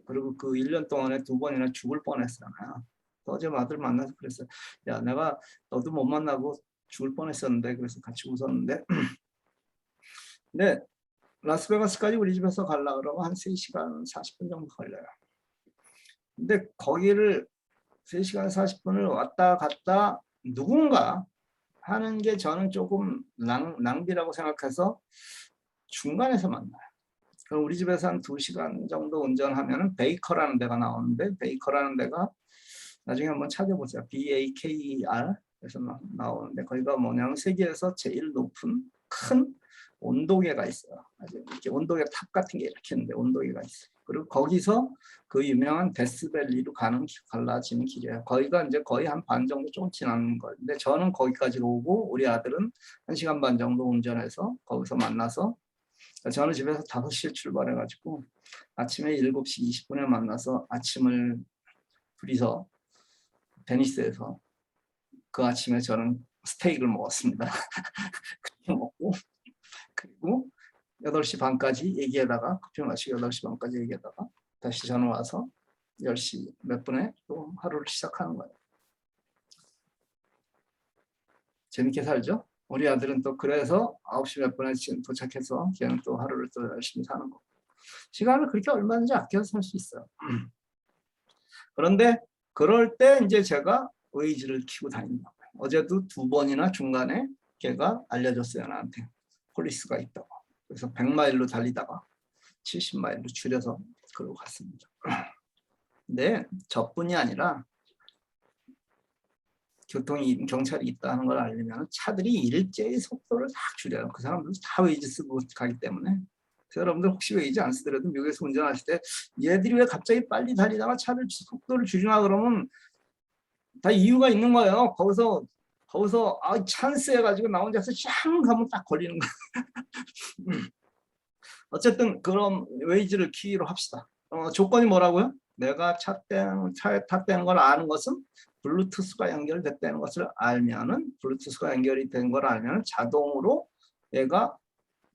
그리고 그 1년 동안에 2번이나 죽을 뻔했잖아요. 어제 아들 만나서 그랬어요. 야, 내가 너도 못 만나고 죽을 뻔했었는데 그래서 같이 웃었는데 근데 라스베가스까지 우리 집에서 가려고 그러면 한 3시간 40분 정도 걸려요. 근데 거기를 3시간 40분을 왔다 갔다 누군가 하는 게 저는 조금 낭비라고 생각해서 중간에서 만나요. 그럼 우리 집에서 한 2시간 정도 운전하면 베이커라는 데가 나오는데, 베이커라는 데가 나중에 한번 찾아보세요. BAKER 에서 나오는데, 거기가 뭐냐면 세계에서 제일 높은 큰 온도계가 있어요. 아주 이렇게 온도계 탑 같은 게 이렇게 있는데 온도계가 있어요. 그리고 거기서 그 유명한 데스밸리로 갈라지는 길이에요. 거기가 이제 거의 한 반 정도 조금 지나는 거인데, 저는 거기까지 오고 우리 아들은 1시간 반 정도 운전해서 거기서 만나서, 저는 집에서 5시에 출발해가지고 아침에 7시 20분에 만나서 아침을 둘이서 베니스에서 그 아침에 저는 스테이크를 먹었습니다. 먹고 그리고 8시 반까지 얘기하다가 커피 마시고 8시 반까지 얘기하다가 다시 저는 와서 10시 몇 분에 또 하루를 시작하는 거예요. 재밌게 살죠? 우리 아들은 또 그래서 9시 몇 분에 지금 도착해서 걔는 또 하루를 또 열심히 사는 거. 시간을 그렇게 얼마든지 아껴서 살 수 있어요. 그런데 그럴 때 이제 제가 웨이즈를 키고 다니는 거예요. 어제도 2번이나 중간에 걔가 알려줬어요, 나한테. 폴리스가 있다고. 그래서 100마일로 달리다가 70마일로 줄여서 그러고 갔습니다. 근데 저뿐이 아니라 경찰이 있다는 걸 알리면 차들이 일제히 속도를 딱 줄여요. 그 사람들도 다 웨이즈 쓰고 가기 때문에. 그래서 여러분들 혹시 웨이즈 안 쓰더라도 미국에서 운전하실 때 얘들이 왜 갑자기 빨리 달리다가 차를 속도를 줄이나 그러면 다 이유가 있는 거예요. 거기서 찬스 해가지고 나 혼자서 쫙 가면 딱 걸리는 거예요. 어쨌든 그럼 웨이즈를 키로 합시다. 조건이 뭐라고요? 내가 차에 탔다는 걸 아는 것은 블루투스가 연결됐다는 것을 알면은, 블루투스가 연결이 된 걸 알면 자동으로 얘가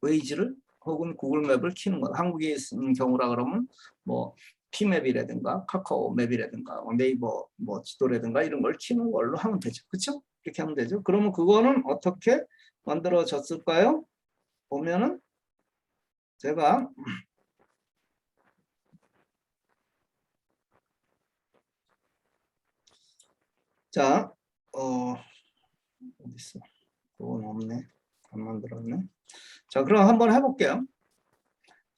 웨이즈를 혹은 구글맵을 키는 거예요. 한국에 있는 경우라 그러면 뭐 티맵이라든가 카카오맵이라든가 네이버 뭐 지도라든가 이런 걸 키는 걸로 하면 되죠. 그렇죠? 이렇게 하면 되죠. 그러면 그거는 어떻게 만들어졌을까요? 보면은 제가 자, 어디 있어? 그건 없네. 안 만들었네. 자, 그럼 한번 해볼게요.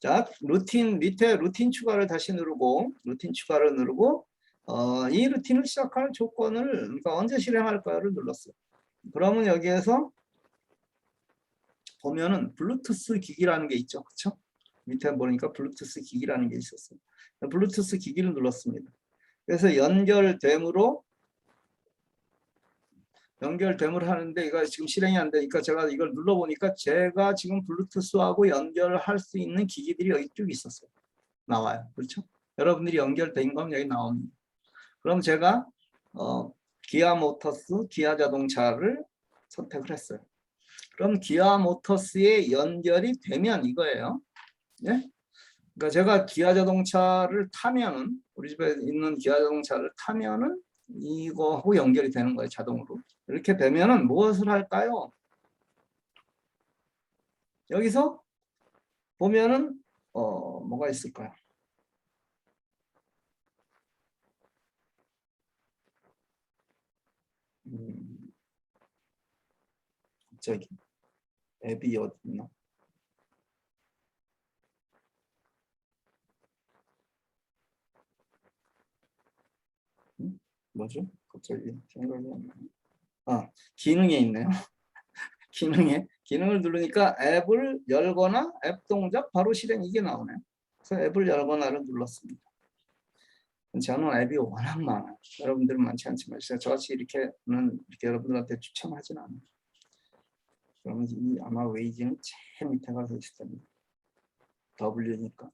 자, 루틴 밑에 루틴 추가를 다시 누르고, 루틴 추가를 누르고, 이 루틴을 시작할 조건을, 그러니까 언제 실행할까를 눌렀어요. 그러면 여기에서 보면은 블루투스 기기라는 게 있죠, 그렇죠? 밑에 보니까 블루투스 기기라는 게 있었어요. 블루투스 기기를 눌렀습니다. 그래서 연결됨을 하는데 이거 지금 실행이 안 되니까 제가 이걸 눌러보니까 제가 지금 블루투스하고 연결을 할 수 있는 기기들이 여기 쭉 있었어요. 나와요. 그렇죠? 여러분들이 연결된 건 여기 나옵니다. 그럼 제가 기아 모터스, 기아 자동차를 선택을 했어요. 그럼 기아 모터스에 연결이 되면 이거예요. 예? 그러니까 제가 기아 자동차를 타면은, 우리 집에 있는 기아 자동차를 타면은 이거하고 연결이 되는 거예요, 자동으로. 이렇게 되면은 무엇을 할까요? 여기서 보면은 뭐가 있을까요? 갑자기 앱이 어디 있나? 뭐죠? 갑자기 생각이 안 나요. 기능에 있네요. 기능을 누르니까 앱을 열거나 앱 동작 바로 실행, 이게 나오네요. 그래서 앱을 열거나를 눌렀습니다. 저는 앱이 워낙 많아요. 여러분들은 많지 않지만 저같이 이렇게 여러분들한테 추천하진 않아요. 그러면 아마 웨이즈는 제일 밑에 가서 있을 겁니다. W니까.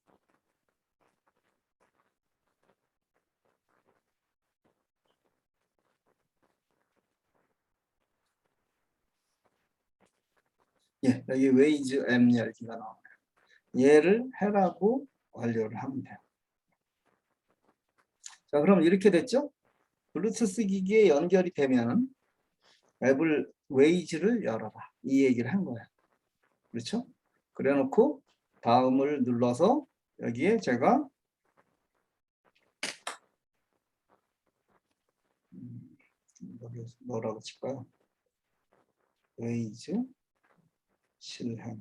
예, 여기 웨이즈 앱 열기가 나오네요. 얘를 해라고 완료를 하면 돼요. 자, 그럼 이렇게 됐죠? 블루투스 기기에 연결이 되면은 앱을, 웨이즈를 열어봐, 이 얘기를 한 거예요. 그렇죠? 그래 놓고 다음을 눌러서 여기에 제가 뭐라고 칠까요? 레이즈 실행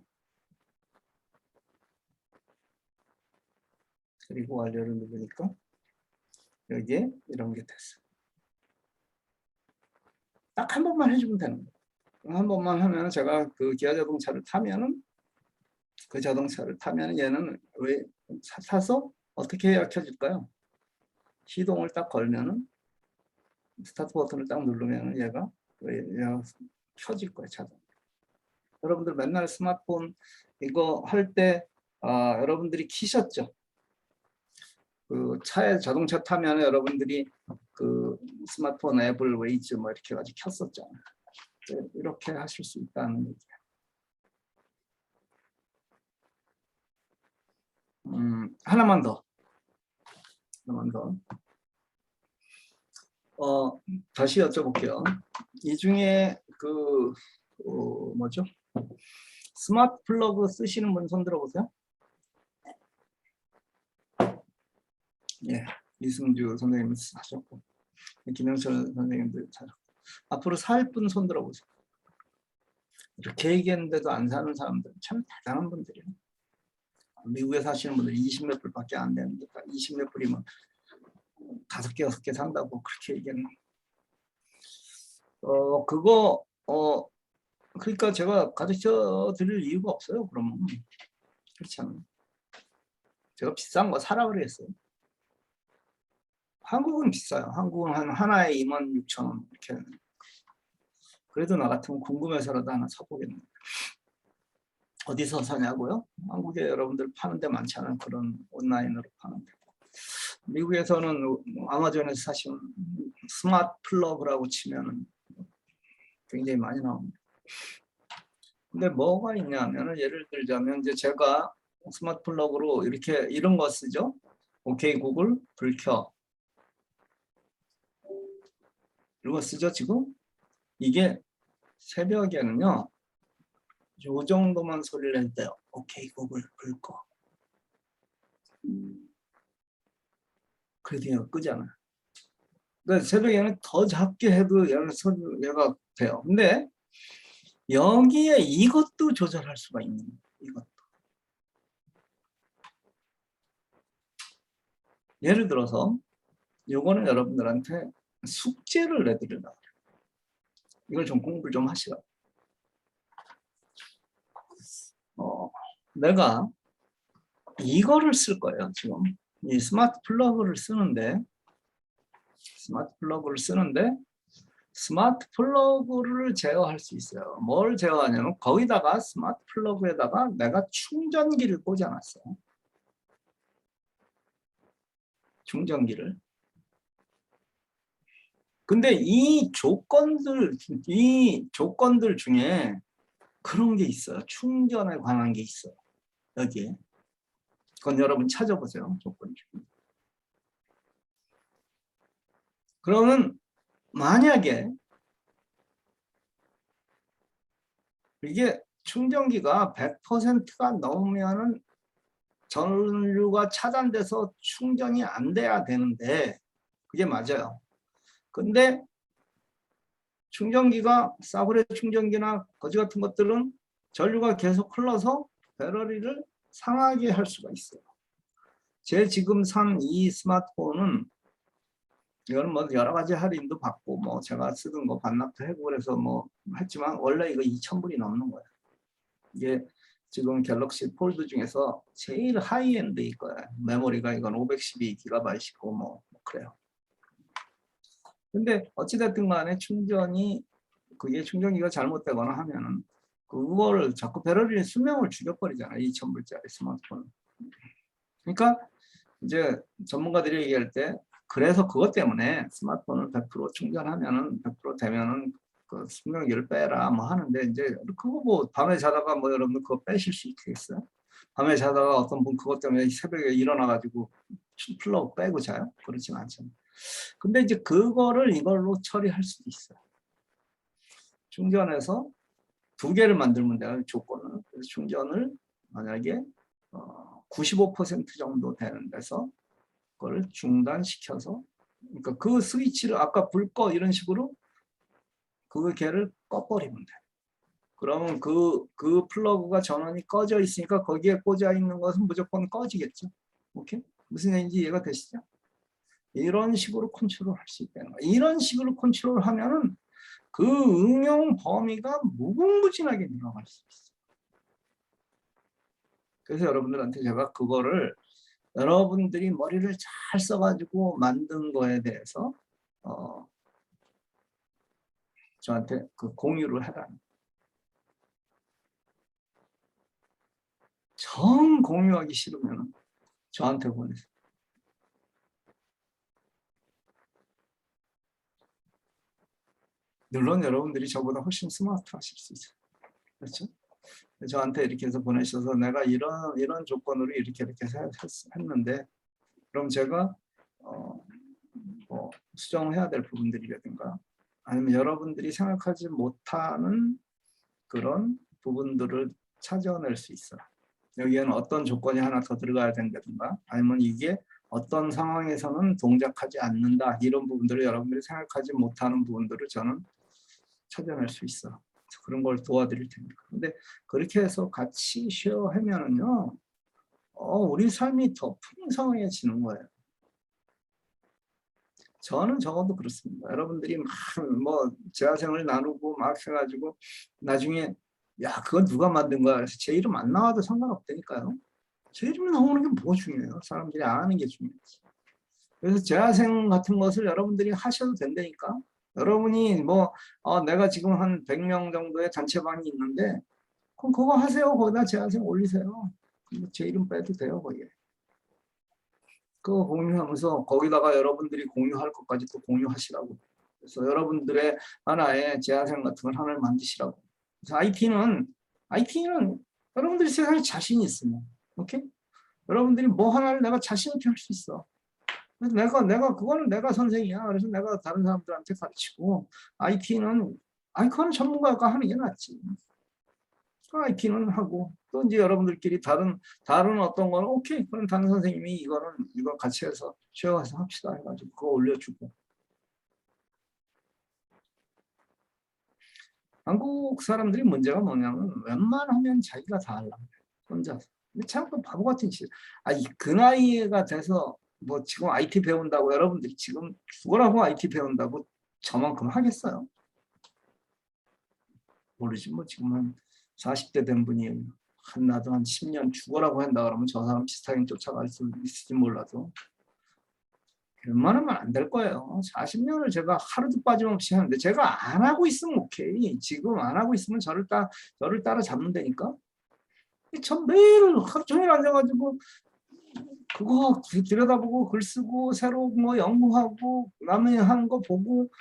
그리고 완료를 누르니까 여기에 이런 게 됐어요. 딱 한 번만 해주면 되는 거예요. 한 번만 하면 제가 그 기아 자동차를 타면은 그 자동차를 타면 얘는 왜 타서 어떻게 해야 켜질까요? 시동을 딱 걸면은 스타트 버튼을 딱 누르면 얘가 켜질 거예요. 자동. 여러분들 맨날 스마트폰 이거 할 때 여러분들이 키셨죠? 그 차에 자동차 타면 여러분들이 그 스마트폰 앱을 웨이즈 뭐 이렇게 가지고 켰었잖아요. 이렇게 하실 수 있다는 얘기예요. 하나만 더. 다시 여쭤볼게요. 이 중에 그 뭐죠? 스마트 플러그 쓰시는 분 손 들어보세요. 예, 이승주 선생님 하셨고 김영철 선생님도 하셨고 앞으로 살 분 손 들어보세요. 이렇게 얘기했는데도 안 사는 사람들 참 대단한 분들이에요. 미국에 사시는 분들 20몇 불밖에 안 되는데 20몇 불이면 5개, 6개 산다고 그렇게 얘기했나. 그거 그러니까 제가 가르쳐 드릴 이유가 없어요. 그러면 그렇잖아요. 제가 비싼 거 사라 그랬어요. 한국은 비싸요. 한국은 하나에 26,000원 이렇게. 그래도 나 같으면 궁금해서라도 하나 사보겠네요. 어디서 사냐고요? 한국에 여러분들 파는 데 많잖아요. 그런 온라인으로 파는 데. 미국에서는 아마존에서 사시면 스마트 플러그라고 치면은 굉장히 많이 나옵니다. 근데 뭐가 있냐면 예를 들자면 이제 제가 스마트 플러그로 이렇게 이런 거 쓰죠. 오케이 구글 불 켜. 이거 쓰죠 지금? 이게 새벽에는요. 요 정도만 소리를 낼 때요. 오케이 구글 불 꺼. 그래도 얘가 끄잖아요. 그러니까 새벽에는 더 작게 해도 얘가 돼요. 근데 여기에 이것도 조절할 수가 있는 거예요. 이것도. 예를 들어서 요거는 여러분들한테 숙제를 내드린다. 이걸 좀 공부를 좀 하시라. 내가 이거를 쓸 거예요. 지금 이 스마트 플러그를 쓰는데 스마트 플러그를 제어할 수 있어요. 뭘 제어하냐면 거기다가 스마트 플러그에다가 내가 충전기를 꽂아놨어요. 충전기를. 근데 이 조건들 중에 그런 게 있어요. 충전에 관한 게 있어요. 여기에. 그건 여러분 찾아보세요. 조건 중에. 그러면 만약에 이게 충전기가 100%가 넘으면은 전류가 차단돼서 충전이 안 돼야 되는데 그게 맞아요. 근데 충전기가 싸구려 충전기나 거지 같은 것들은 전류가 계속 흘러서 배터리를 상하게 할 수가 있어요. 제 지금 산 이 스마트폰은 이거는 뭐 여러 가지 할인도 받고 뭐 제가 쓰던 거 반납도 하고 그래서 뭐 했지만 원래 이거 2,000불이 넘는 거예요. 이게 지금 갤럭시 폴드 중에서 제일 하이엔드일 거예요. 메모리가 이건 512GB이고 뭐 그래요. 근데 어찌됐든 간에 그게 충전기가 잘못되거나 하면은 그거를 자꾸 배터리 수명을 죽여버리잖아요. 2,000불짜리 스마트폰. 그러니까 이제 전문가들이 얘기할 때 그래서 그것 때문에 스마트폰을 100% 충전하면은 100% 되면은 그 수명기를 빼라 뭐 하는데 이제 그거 뭐 밤에 자다가 뭐 여러분들 그거 빼실 수 있겠어요? 밤에 자다가 어떤 분 그것 때문에 새벽에 일어나가지고 플러그 빼고 자요? 그렇진 않잖아요. 근데 이제 그거를 이걸로 처리할 수도 있어요. 충전해서 2개를 만들면 돼요. 조건은. 그래서 충전을 만약에 95% 정도 되는 데서 그걸 중단시켜서 그러니까 그 스위치를 아까 불 꺼 이런 식으로 그 걔를 꺼버리면 돼. 그러면 그 플러그가 전원이 꺼져 있으니까 거기에 꽂아 있는 것은 무조건 꺼지겠죠. 오케이? 무슨 얘기인지 이해가 되시죠? 이런 식으로 컨트롤할 수 있다는 거예요. 이런 식으로 컨트롤하면은 그 응용 범위가 무궁무진하게 늘어날 수 있어요. 그래서 여러분들한테 제가 그거를 여러분들이 머리를 잘 써가지고 만든 거에 대해서 저한테 그 공유를 해라는. 정 공유하기 싫으면 저한테 보내세요. 물론 여러분들이 저보다 훨씬 스마트하실 수 있어요. 그렇죠? 저한테 이렇게 해서 보내셔서 내가 이런 조건으로 이렇게 했는데 그럼 제가 뭐 수정해야 될 부분들이라든가 아니면 여러분들이 생각하지 못하는 그런 부분들을 찾아낼 수 있어요. 여기에는 어떤 조건이 하나 더 들어가야 된다든가 아니면 이게 어떤 상황에서는 동작하지 않는다 이런 부분들을 여러분들이 생각하지 못하는 부분들을 저는 찾아낼 수 있어. 그런 걸 도와드릴 테니까. 근데 그렇게 해서 같이 쉐어하면은요, 우리 삶이 더 풍성해지는 거예요. 저는 적어도 그렇습니다. 여러분들이 막 뭐 재화생을 나누고 막 해가지고 나중에 야 그건 누가 만든 거야 그래서 제 이름 안 나와도 상관없다니까요. 제 이름이 나오는 게 뭐 중요해요. 사람들이 아는 게 중요하지. 그래서 재화생 같은 것을 여러분들이 하셔도 된다니까. 여러분이 뭐 내가 지금 한 100명 정도의 단체방이 있는데 그럼 그거 하세요. 거기다 재화생 올리세요. 제 이름 빼도 돼요. 거기에. 그거 공유하면서 거기다가 여러분들이 공유할 것까지 또 공유하시라고. 그래서 여러분들의 하나의 재화생 같은 걸 하나를 만드시라고. 그래서 IT는 여러분들이 세상에 자신이 있으면, 오케이? 여러분들이 뭐 하나를 내가 자신 있게 할 수 있어. 그래서 내가 그거는 내가 선생이야. 그래서 내가 다른 사람들한테 가르치고 그거는 전문가가 하는 게 낫지. IT는 하고 또 이제 여러분들끼리 다른 어떤 거는 오케이 그럼 다른 선생님이 이거 같이 해서 쉐어해서 합시다 해가지고 그거 올려주고. 한국 사람들이 문제가 뭐냐면 웬만하면 자기가 다 하려고 해. 혼자서. 근데 참 바보 같은 짓. 그 나이가 돼서 뭐 지금 IT 배운다고 여러분들이 지금 죽으라고 IT 배운다고 저만큼 하겠어요? 모르지 뭐 지금 한 40대 된 분이 나도 한 10년 죽어라고 한다 그러면 저 사람 비슷하게 쫓아갈 수 있을지 몰라도 웬만하면 안 될 거예요. 40년을 제가 하루도 빠짐없이 하는데 제가 안 하고 있으면 오케이. 지금 안 하고 있으면 저를 따라잡는 다니까. 전 매일 하루 종일 앉아가지고 그거 들여다보고 글 쓰고 새로운 거 연구하고 남이 하는 거 보고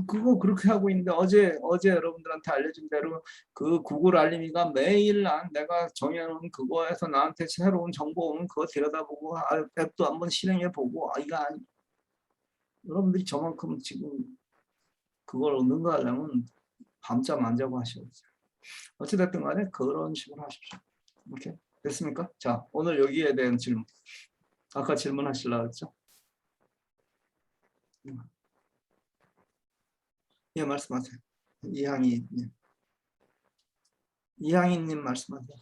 그거 그렇게 하고 있는데 어제 여러분들한테 알려준 대로 그 구글 알림이가 매일 내가 정해놓은 그거에서 나한테 새로운 정보 오면 그거 들여다보고 앱도 한번 실행해보고 여러분들이 저만큼 지금 그걸 능가하려면 밤잠 안 자고 하셔야죠. 어찌됐든 간에 그런 식으로 하십시오. 오케이? 됐습니까? 자, 오늘 여기에 대한 질문. 아까 질문하시려고 했죠? 예, 말씀하세요. 이항이님 말씀하세요.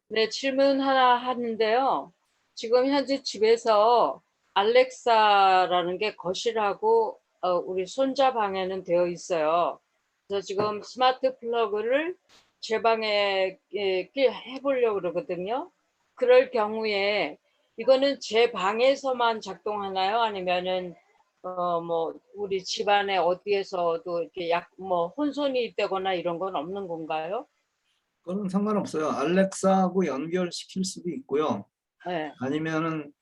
네, 질문 하나 하는데요. 지금 현재 집에서 알렉사라는 게 거실하고 우리 손자 방에는 되어 있어요. 그래서 지금 스마트 플러그를 제 방에 해보려고 그러거든요. 그럴 경우에 이거는 제 방에서만 작동하나요? 아니면은 뭐 우리 집안에 어디에서도 이렇게 뭐 혼선이 되거나 이런 건 없는 건가요? 그건 상관없어요. 알렉사하고 연결시킬 수도 있고요. 네. 아니면은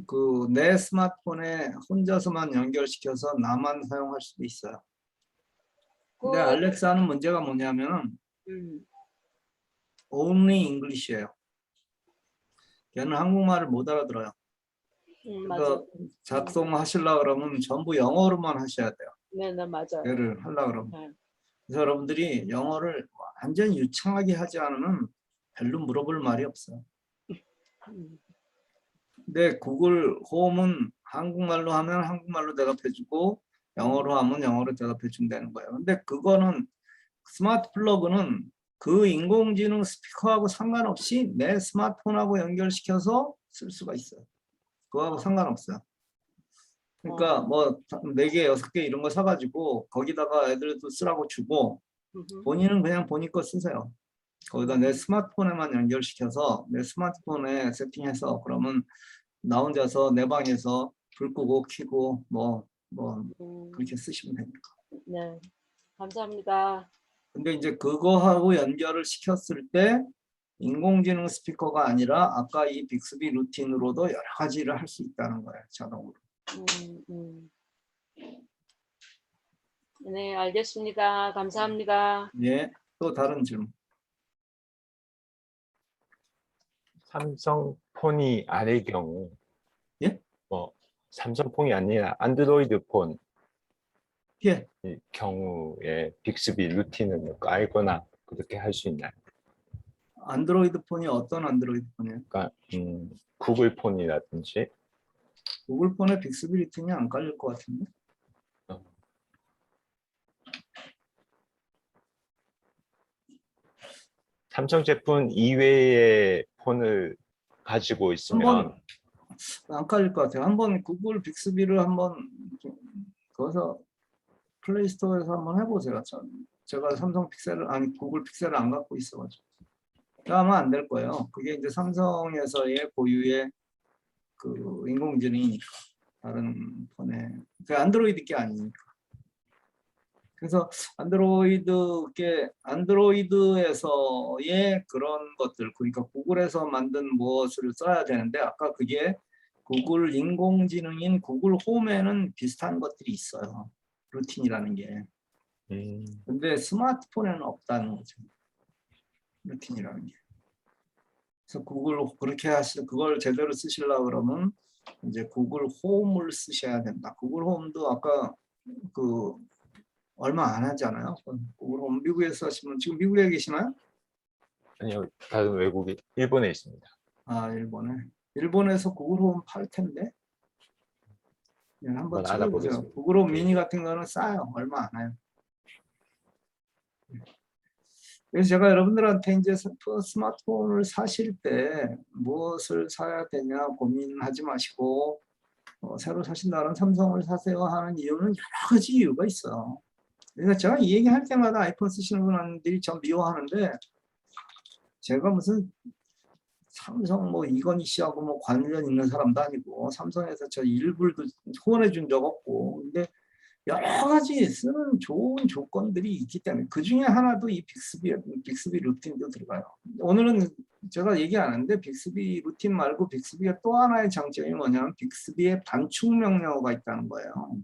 그 내 스마트폰에 혼자서만 연결시켜서 나만 사용할 수도 있어요. 근데 알렉사는 문제가 뭐냐면 only English예요. 걔는 한국말을 못 알아들어요. 그래서 작동하시려고 그러면 전부 영어로만 하셔야 돼요. 네, 맞아요. 얘를 하려고 그러면. 네. 그래서 여러분들이 영어를 완전 유창하게 하지 않으면 별로 물어볼 말이 없어요. 근데 구글 홈은 한국말로 하면 한국말로 대답해주고 영어로 하면 영어로 대답해 준다는 거예요. 근데 그거는 스마트 플러그는 그 인공지능 스피커하고 상관없이 내 스마트폰하고 연결시켜서 쓸 수가 있어요. 그거하고 상관없어요. 그러니까 뭐 4개, 6개 이런 거 사가지고 거기다가 애들도 쓰라고 주고 본인은 그냥 본인 거 쓰세요. 거기다 내 스마트폰에만 연결시켜서 내 스마트폰에 세팅해서 그러면 나 혼자서 내 방에서 불 끄고 켜고 뭐 그렇게 쓰시면 됩니다. 네, 감사합니다. 근데 이제 그거하고 연결을 시켰을 때 인공지능 스피커가 아니라 아까 이 빅스비 루틴으로도 여러 가지를 할 수 있다는 거예요. 자동으로. 네, 알겠습니다. 감사합니다. 예. 또 다른 질문. 삼성폰이 아닐 경우, 예? 삼성폰이 아니라 안드로이드 폰 예. 이 경우에 빅스비 루틴을 깔거나 그렇게 할 수 있나요? 안드로이드 폰이 어떤 안드로이드 폰이에요? 그러니까 구글 폰이라든지. 구글 폰에 빅스비 루틴이 안 깔릴 것 같은데. 삼성 제품 이외의 폰을 가지고 있으면 안 깔릴 것 같아요. 한번 구글 빅스비를 한번 거기서 플레이스토어에서 한번 해보세요. 제가 삼성 픽셀을 아니 구글 픽셀을 안 갖고 있어가지고 아마 안 될 거예요. 그게 이제 삼성에서의 고유의 그 인공지능이니까 다른 폰에 그 안드로이드 게 아니니까. 그래서 안드로이드에서의 그런 것들, 그러니까 구글에서 만든 무엇을 써야 되는데 아까 그게 구글 인공지능인 구글 홈에는 비슷한 것들이 있어요. 루틴이라는 게. 근데 스마트폰에는 없다는 거죠. 루틴이라는 게. 그래서 구글 그렇게 그걸 제대로 쓰시려고 그러면 이제 구글 홈을 쓰셔야 된다. 구글 홈도 아까 그 얼마 안 하잖아요. 구글 홈 미국에서 하시면 지금 미국에 계시나요? 아니요, 다른 외국에 일본에 있습니다. 아, 일본에서 구글 홈 팔 텐데. 네, 한번 찾아보세요. 알아보겠습니다. 구글 홈 미니 같은 거는 싸요. 얼마 안 해요. 그래서 제가 여러분들한테 이제 스마트폰을 사실 때 무엇을 사야 되냐 고민하지 마시고 새로 사신다는 삼성을 사세요 하는 이유는 여러 가지 이유가 있어요. 그래서 제가 이 얘기 할 때마다 아이폰 쓰시는 분들이 좀 미워하는데 제가 무슨 삼성 뭐 이건희 씨하고 뭐 관련 있는 사람도 아니고 삼성에서 저 일불도 후원해 준 적 없고 근데 여러 가지 쓰는 좋은 조건들이 있기 때문에 그 중에 하나도 이 빅스비 루틴도 들어가요. 오늘은 제가 얘기 안 하는데 빅스비 루틴 말고 빅스비의 또 하나의 장점이 뭐냐면 빅스비의 단축 명령어가 있다는 거예요.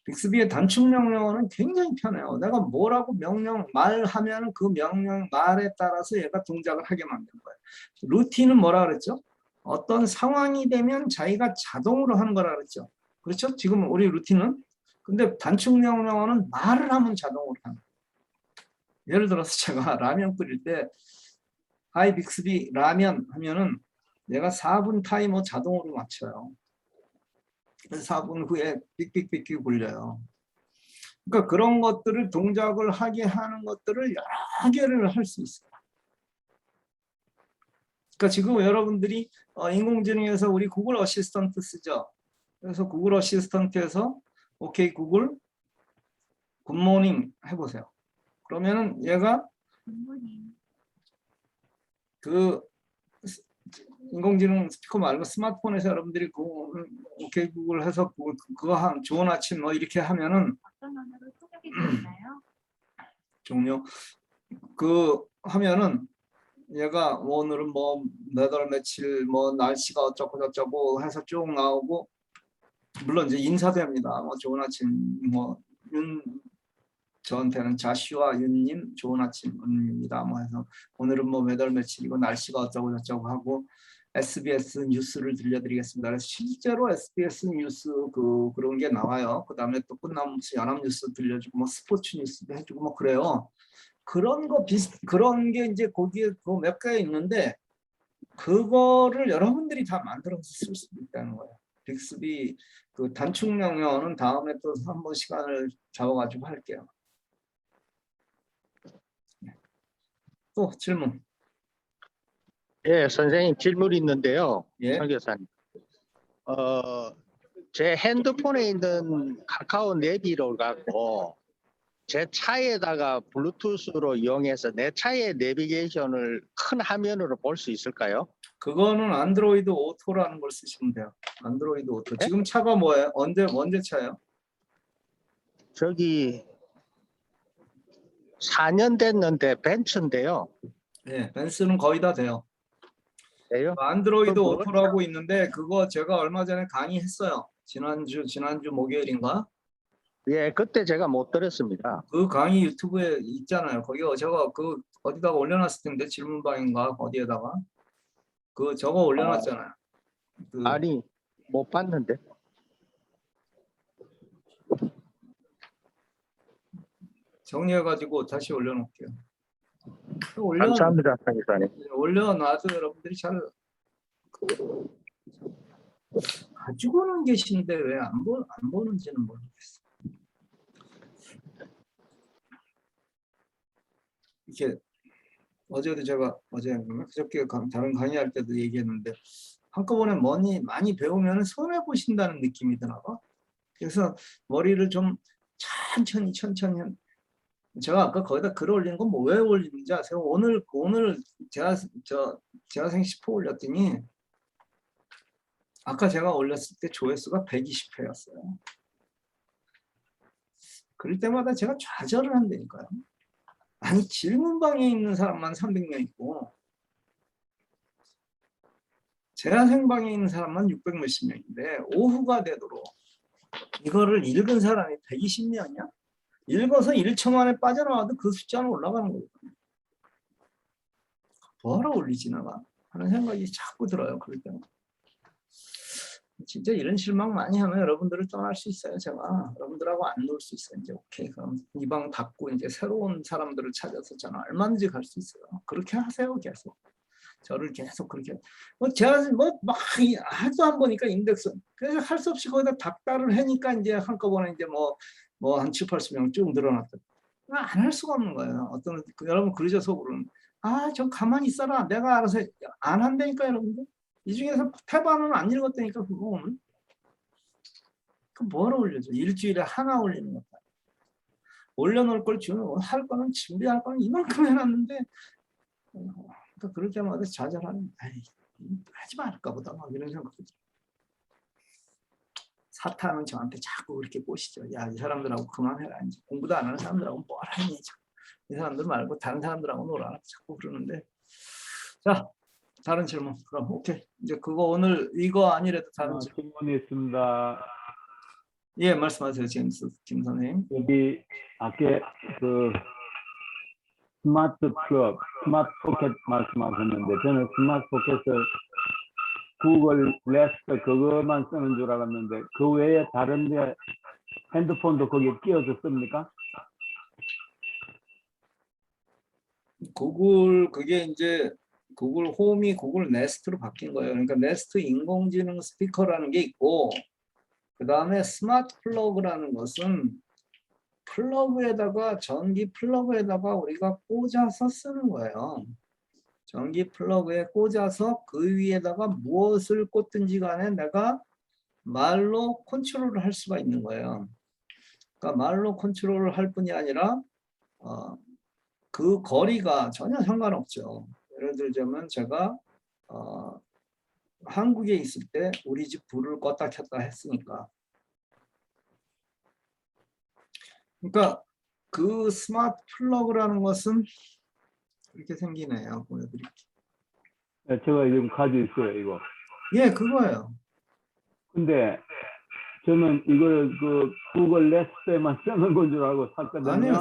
빅스비의 단축 명령어는 굉장히 편해요. 내가 뭐라고 말하면 그 명령 말에 따라서 얘가 동작을 하게 만드는 거예요. 루틴은 뭐라 그랬죠? 어떤 상황이 되면 자기가 자동으로 하는 거라 그랬죠. 그렇죠? 지금 우리 루틴은 근데 단축 명령어는 말을 하면 자동으로 하는 거예요. 예를 들어서 제가 라면 끓일 때 하이 빅스비 라면 하면은 내가 4분 타이머 자동으로 맞춰요. 그래서 4분 후에 삑삑삑 굴려요. 그러니까 그런 것들을 동작을 하게 하는 것들을 여러 개를 할 수 있어요. 그러니까 지금 여러분들이 인공지능에서 우리 구글 어시스턴트 쓰죠. 그래서 구글 어시스턴트에서 오케이 구글 굿모닝 해보세요. 그러면은 얘가 그 인공지능 스피커 말고 스마트폰에서 여러분들이 오케이 구글 해서 그거 한 좋은 아침 뭐 이렇게 하면은 종료 그 하면은 얘가 오늘은 뭐 몇 월 며칠 뭐 날씨가 어쩌고 저쩌고 해서 쭉 나오고 물론 이제 인사도 합니다. 뭐 좋은 아침 뭐 저한테는 자슈와 윤님 좋은 아침 은입니다. 뭐 해서 오늘은 뭐 몇 월 며칠이고 날씨가 어쩌고 저쩌고 하고 SBS 뉴스를 들려드리겠습니다. 그래서 실제로 SBS 뉴스 그런 게 나와요. 그 다음에 또 끝나면 무슨 연합뉴스 들려주고 뭐 스포츠 뉴스도 해주고 뭐 그래요. 그런 거 그런 게 이제 거기에 그 몇 개 있는데 그거를 여러분들이 다 만들어서 쓸 수도 있다는 거예요. 빅스비 그 단축 영어는 다음에 또 한번 시간을 잡아가지고 할게요. 또 질문. 예, 선생님 질문이 있는데요. 예. 설교사님. 제 핸드폰에 있는 카카오 내비를 갖고 제 차에다가 블루투스로 이용해서 내 차의 내비게이션을 큰 화면으로 볼 수 있을까요? 그거는 안드로이드 오토라는 걸 쓰시면 돼요. 안드로이드 오토. 네? 지금 차가 뭐예요? 언제 차예요? 저기 4년 됐는데 벤츠인데요. 예, 벤츠는 거의 다 돼요. 돼요? 안드로이드 그럼 오토라고 있는데 그거 제가 얼마 전에 강의했어요. 지난주 목요일인가? 예, 그때 제가 못 들었습니다. 그 강의 유튜브에 있잖아요. 거기 제가 그 어디다가 올려놨을 텐데 질문방인가 어디에다가 그 저거 올려놨잖아요. 그 아니, 못 봤는데. 정리해가지고 다시 올려놓을게요. 감사합니다, 설교사님. 올려놔도 여러분들이 잘 가지고는 계시는데 왜 안 보는지는 모르겠어요. 이렇게 어제도 제가 그저께 다른 강의할 때도 얘기했는데 한꺼번에 많이 배우면 손해 보신다는 느낌이 드나봐. 그래서 머리를 좀 천천히 제가 아까 거기다 글 올린 건 뭐 왜 올리는지 아세요? 오늘 제가 생 10호 올렸더니 아까 제가 올렸을 때 조회수가 120회였어요. 그럴 때마다 제가 좌절을 한다니까요. 아니 질문방에 있는 사람만 300명 있고 제가 생방에 있는 사람만 600 몇십 명인데 오후가 되도록 이거를 읽은 사람이 120명이야? 읽어서 1초 만에 빠져나와도 그 숫자는 올라가는 거거든요. 뭐하러 올리지 내가 하는 생각이 자꾸 들어요. 그럴 때는. 진짜 이런 실망 많이 하면 여러분들을 떠날 수 있어요. 제가 여러분들하고 안 놀 수 있어요. 이제 오케이 그럼 이 방 닫고 이제 새로운 사람들을 찾아서 저는 얼마든지 갈 수 있어요. 그렇게 하세요. 계속 저를 계속 그렇게 제가 막 하도 안 보니까 인덱스 그래서 할 수 없이 거기다 닥달을 하니까 이제 한꺼번에 이제 뭐 한 7, 80명 쭉 늘어났다. 안 할 수가 없는 거예요. 어떤 여러분 그러셔서 그러는 저 가만히 있어라. 내가 알아서 안 한다니까 여러분들. 이 중에서 태반은 안 읽었다니까 그거는. 그 뭐하러 올려줘. 일주일에 하나 올리는 것도 아니고. 올려놓을 걸 주는 할 거는 준비할 거는 이만큼 해놨는데 그러니까 그럴 때마다 좌절하는 하지 말까 보다 막 이런 생각도 들어요. 사탄은 저한테 자꾸 그렇게 꼬시죠. 야, 이 사람들하고 그만해라. 이제 공부도 안 하는 사람들하고 뭘 하니. 이 사람들 말고 다른 사람들하고 놀아라. 자꾸 그러는데. 자, 다른 질문. 그럼 오케이. 이제 그거 오늘 이거 아니래도 다른 질문. 질문이 있습니다. 예, 말씀하세요. 김 선생님. 여기 아까 그 스마트 플러그, 스마트 포켓 말씀하셨는데 저는 스마트 포켓을 구글 레스트 그것만 쓰는 줄 알았는데 그 외에 다른 데 핸드폰도 거기에 끼워서 씁니까? 그게 이제 구글 홈이 구글 네스트로 바뀐 거예요. 그러니까 네스트 인공지능 스피커라는 게 있고 그 다음에 스마트 플러그라는 것은 전기 플러그에다가 우리가 꽂아서 쓰는 거예요. 전기 플러그에 꽂아서 그 위에다가 무엇을 꽂든지 간에 내가 말로 컨트롤을 할 수가 있는 거예요. 그러니까 말로 컨트롤을 할 뿐이 아니라 그 거리가 전혀 상관없죠. 예를 들자면 제가 한국에 있을 때 우리 집 불을 껐다 켰다 했으니까 그러니까 그 스마트 플러그라는 것은 이렇게 생기네요. 보여드릴게요. 네, 제가 지금 가지고 있어요, 이거. 예, 그거예요. 근데 저는 이걸 그 구글 레스트에만 쓰는 건 줄 알고 샀거든요. 아니요.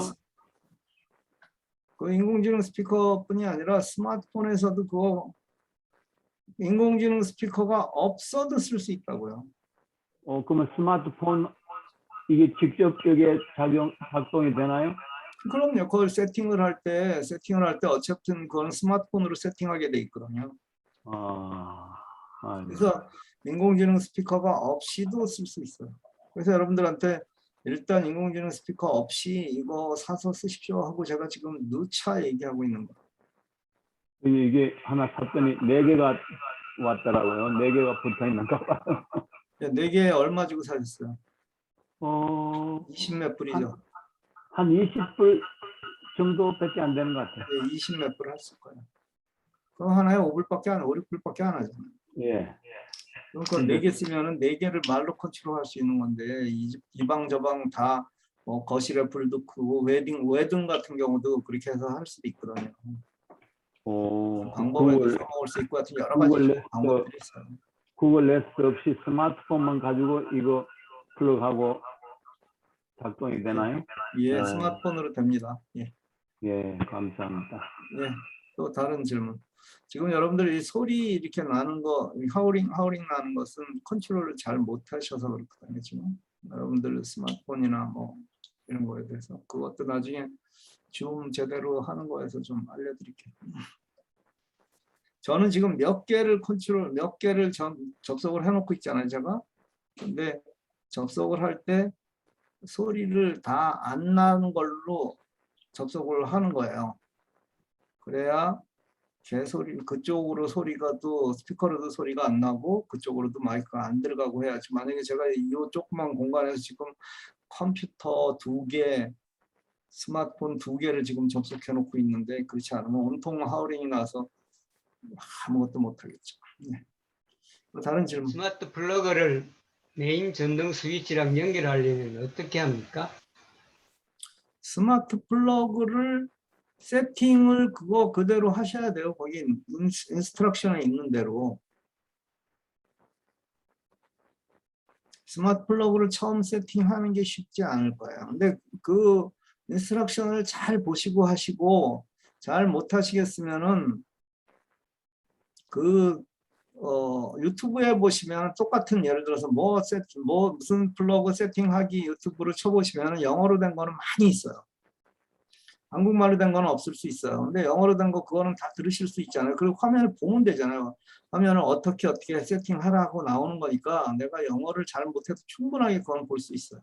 그 인공지능 스피커뿐이 아니라 스마트폰에서도 그거 인공지능 스피커가 없어도 쓸 수 있다고요. 그러면 스마트폰 이게 직접 여기에 작동이 되나요? 그럼요. 그걸 세팅을 할 때 어쨌든 그건 스마트폰으로 세팅하게 돼 있거든요. 네. 그래서 인공지능 스피커가 없이도 쓸 수 있어요. 그래서 여러분들한테 일단 인공지능 스피커 없이 이거 사서 쓰십시오 하고 제가 지금 누차 얘기하고 있는 거예요. 이게 하나 샀더니 4개가 왔더라고요. 4개가 붙어 있는가 봐요. 4개 얼마 주고 사셨어요? 20 20몇 불이죠? 한 20불 정도밖에 안 되는 것 같아요. 20몇 불 했을 거예요. 그럼 하나에 5불밖에 안, 5, 6불밖에 안 하잖아요. 예. 그러니까 4개 쓰면은 4개를 말로 컨트롤할 수 있는 건데 이 방 저 방 다 거실에 불도 끄고 웨딩 같은 경우도 그렇게 해서 할 수도 있거든요. 방법에도 써먹을 수 있고 같은 여러 가지 방법들이 있어요. 구글 네스트 없이 스마트폰만 가지고 이거 플러그하고 작동이 되나요? 예, 스마트폰으로 됩니다. 예. 예, 감사합니다. 예, 또 다른 질문. 지금 여러분들 이 소리 이렇게 나는 거, 하우링 나는 것은 컨트롤을 잘 못하셔서 그렇거든요. 지금 여러분들 스마트폰이나 뭐 이런 거에 대해서 그것도 나중에 줌 제대로 하는 거에서 좀 알려드릴게요. 저는 지금 몇 개를 접속을 해놓고 있잖아요, 제가. 근데 접속을 할 때 소리를 다 안 나는 걸로 접속을 하는 거예요. 그래야 개소리 그쪽으로 소리가 또 스피커로도 소리가 안 나고 그쪽으로도 마이크가 안 들어가고 해야지. 만약에 제가 이 조그만 공간에서 지금 컴퓨터 2개, 스마트폰 2개를 지금 접속해 놓고 있는데 그렇지 않으면 온통 하우링이 나서 아무것도 못 하겠죠. 네. 다른 질문. 스마트 플러그를 메인 전등 스위치랑 연결하려면 어떻게 합니까? 스마트 플러그를 세팅을 그거 그대로 하셔야 돼요. 거기 인스트럭션에 있는 대로. 스마트 플러그를 처음 세팅하는 게 쉽지 않을 거예요. 근데 그 인스트럭션을 잘 보시고 하시고 잘 못 하시겠으면은 유튜브에 보시면 똑같은 예를 들어서 무슨 플러그 세팅하기 유튜브를 쳐보시면 영어로 된 거는 많이 있어요. 한국말로 된 거는 없을 수 있어요. 근데 영어로 된 거 그거는 다 들으실 수 있잖아요. 그리고 화면을 보면 되잖아요. 화면을 어떻게 세팅하라고 나오는 거니까 내가 영어를 잘 못해도 충분하게 그건 볼 수 있어요.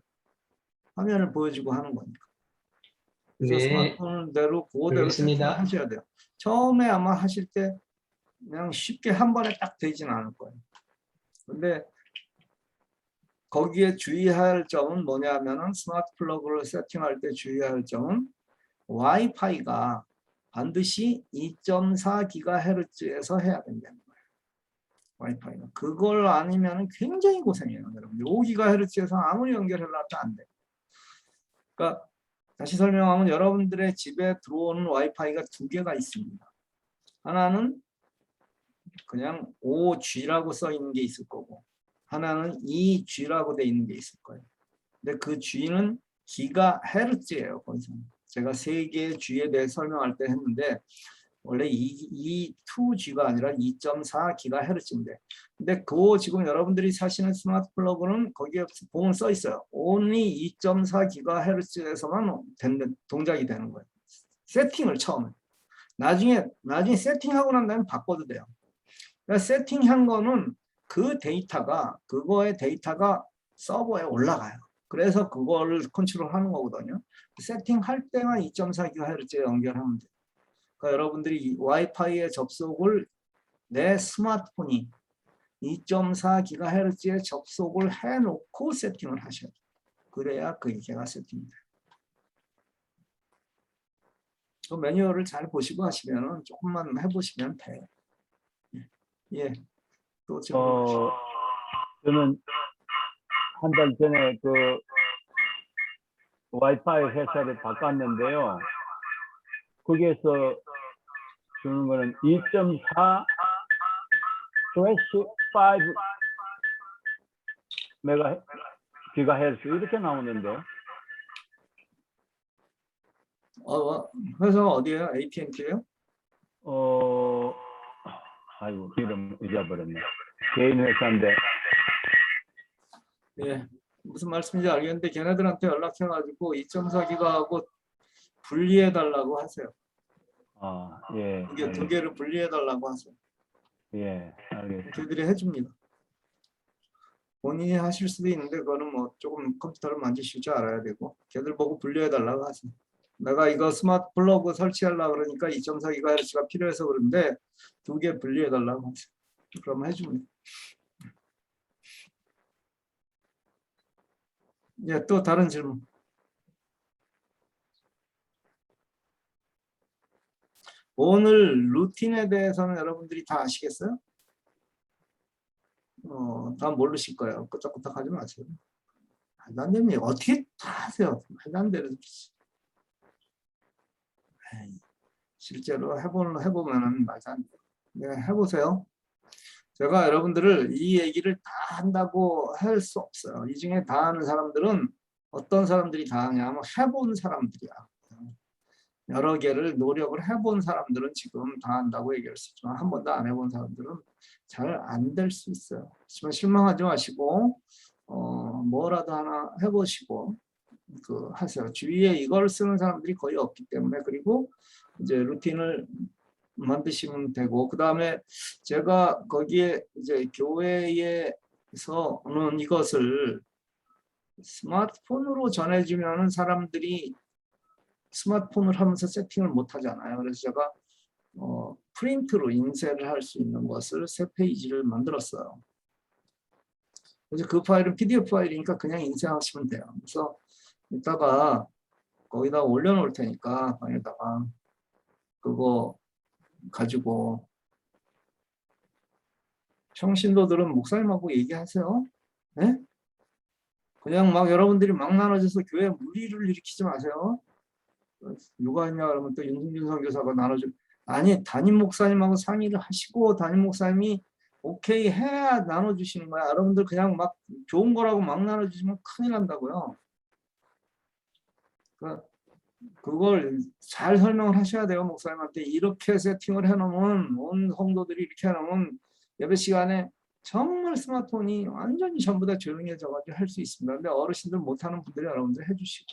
화면을 보여주고 하는 거니까. 그래서 네, 스마트폰대로 그거대로 알겠습니다. 세팅하셔야 돼요. 처음에 아마 하실 때 그냥 쉽게 한 번에 딱 되지는 않을 거예요. 근데 거기에 주의할 점은 뭐냐면은 스마트 플러그를 세팅할 때 주의할 점은 와이파이가 반드시 2.4GHz에서 해야 된다는 거예요. 와이파이는. 그걸 아니면 굉장히 고생해요. 여러분. 5GHz에서 아무리 연결해도 안 돼요. 그러니까 다시 설명하면 여러분들의 집에 들어오는 와이파이가 2개가 있습니다. 하나는 그냥 5G라고 써 있는 게 있을 거고 하나는 2G라고 돼 있는 게 있을 거예요. 근데 그 G는 기가헤르츠예요. 거기서. 제가 3개의 G에 대해 설명할 때 했는데 원래 2G가 아니라 2.4GHz인데 근데 그 지금 여러분들이 사시는 스마트 플러그는 거기에 보면 써 있어요. only 2.4GHz에서만 동작이 되는 거예요. 세팅을 처음에. 나중에 세팅하고 난 다음에 바꿔도 돼요. 그러니까 세팅한 거는 그거의 데이터가 서버에 올라가요. 그래서 그거를 컨트롤하는 거거든요. 세팅할 때만 2.4GHz에 연결하면 돼요. 그러니까 여러분들이 와이파이에 접속을 내 스마트폰이 2.4GHz에 접속을 해놓고 세팅을 하셔야 돼요. 그래야 그게가 세팅돼요. 그 매뉴얼을 잘 보시고 하시면 조금만 해보시면 돼요. 예. 또 저는 한 달 전에 그 와이파이 회사를 바꿨는데요. 거기에서 주는 거는 2.4 GHz 이렇게 나오는데요. 회사가 어디예요? AT&T예요? 아이고 이름 잊어버렸네. 개인 회사인데. 예, 무슨 말씀인지 알겠는데 걔네들한테 연락해가지고 2.4GHz하고 분리해달라고 하세요. 아, 예. 이게 2개를 분리해달라고 하세요. 예, 알겠습니다. 걔들이 해줍니다. 본인이 하실 수도 있는데 그거는 뭐 조금 컴퓨터를 만지실 줄 알아야 되고 걔들 보고 분류해 달라고 하세요. 내가 이거 스마트 플러그 설치하려고 그러니까 2.4GHz가 필요해서 그런데 2개 분리해 달라고 하세요. 그러면 해줍니다. 예, 또 다른 질문. 오늘 루틴에 대해서는 여러분들이 다 아시겠어요? 다 모르실 거예요. 끄떡끄떡 하지 마세요. 말도 안 되면 어떻게 다 하세요? 말도 안 되는 실제로 해보면은 말도 안 돼요. 네, 해보세요. 제가 여러분들을 이 얘기를 다 한다고 할 수 없어요. 이 중에 다 하는 사람들은 어떤 사람들이 다 하냐면 해본 사람들이야. 여러 개를 노력을 해본 사람들은 지금 다 한다고 얘기할 수 있지만 한 번도 안 해본 사람들은 잘 안 될 수 있어요. 하지만 실망하지 마시고 뭐라도 하나 해보시고 하세요. 주위에 이걸 쓰는 사람들이 거의 없기 때문에 그리고 이제 루틴을 만드시면 되고 그 다음에 제가 거기에 이제 교회에서는 이것을 스마트폰으로 전해주면은 사람들이 스마트폰을 하면서 세팅을 못 하잖아요. 그래서 제가 프린트로 인쇄를 할 수 있는 것을 3페이지를 만들었어요. 그래서 그 파일은 PDF 파일이니까 그냥 인쇄하시면 돼요. 그래서 이따가 거기다 올려놓을 테니까 방에다가 그거 가지고 평신도들은 목사님하고 얘기하세요. 네? 그냥 막 여러분들이 막 나눠져서 교회 무리를 일으키지 마세요. 누가 했냐 그러면 또 윤승준 선교사가 나눠줘. 아니 담임 목사님하고 상의를 하시고 담임 목사님이 오케이 해야 나눠주시는 거야. 여러분들 그냥 막 좋은 거라고 막 나눠주시면 큰일 난다고요. 그걸 잘 설명을 하셔야 돼요. 목사님한테 이렇게 세팅을 해놓으면 온 성도들이 이렇게 해놓으면 예배 시간에 정말 스마트폰이 완전히 전부 다 조용해져가지고 할 수 있습니다. 근데 어르신들 못하는 분들이 여러분들 해주시고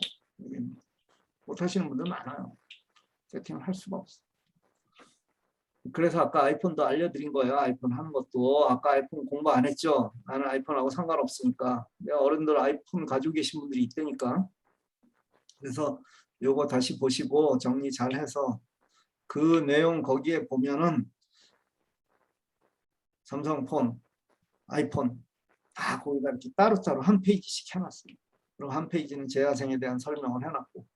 못하시는 분들 많아요. 세팅을 할 수가 없어요. 그래서 아까 아이폰도 알려드린 거예요. 아이폰 하는 것도. 아까 아이폰 공부 안 했죠? 나는 아이폰하고 상관없으니까. 어른들 아이폰 가지고 계신 분들이 있다니까. 그래서 요거 다시 보시고 정리 잘 해서 그 내용 거기에 보면은 삼성폰, 아이폰 다 거기다 이렇게 따로따로 한 페이지씩 해놨어요. 그리고 한 페이지는 재학생에 대한 설명을 해놨고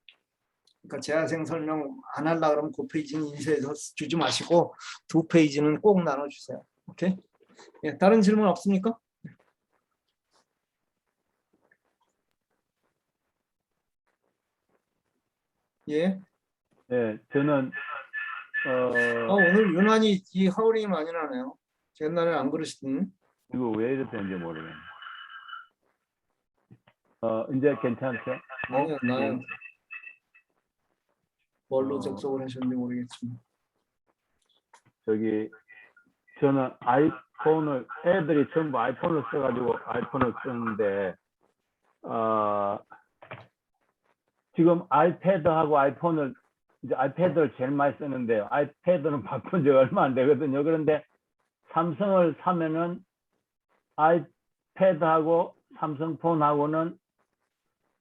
그러니까 재학생 설명 안 하려고 그러면 그 페이지는 인쇄해서 주지 마시고 2페이지는 꼭 나눠주세요. 오케이? 예, 다른 질문 없습니까? 예. 네, 저는 오늘 유난히 이 하울이 많이 나네요. 옛날에 안 그러시더니. 이거 왜 이랬는지 모르겠네. 이제 괜찮죠? 아니요, 나요. 뭘로 접속을 하셨는지 모르겠지만. 저기 저는 아이폰을 애들이 전부 아이폰을 써가지고 아이폰을 쓰는데 지금 아이패드하고 아이폰을 이제 아이패드를 제일 많이 쓰는데 아이패드는 바꾼 지 얼마 안 되거든요. 그런데 삼성을 사면은 아이패드하고 삼성폰하고는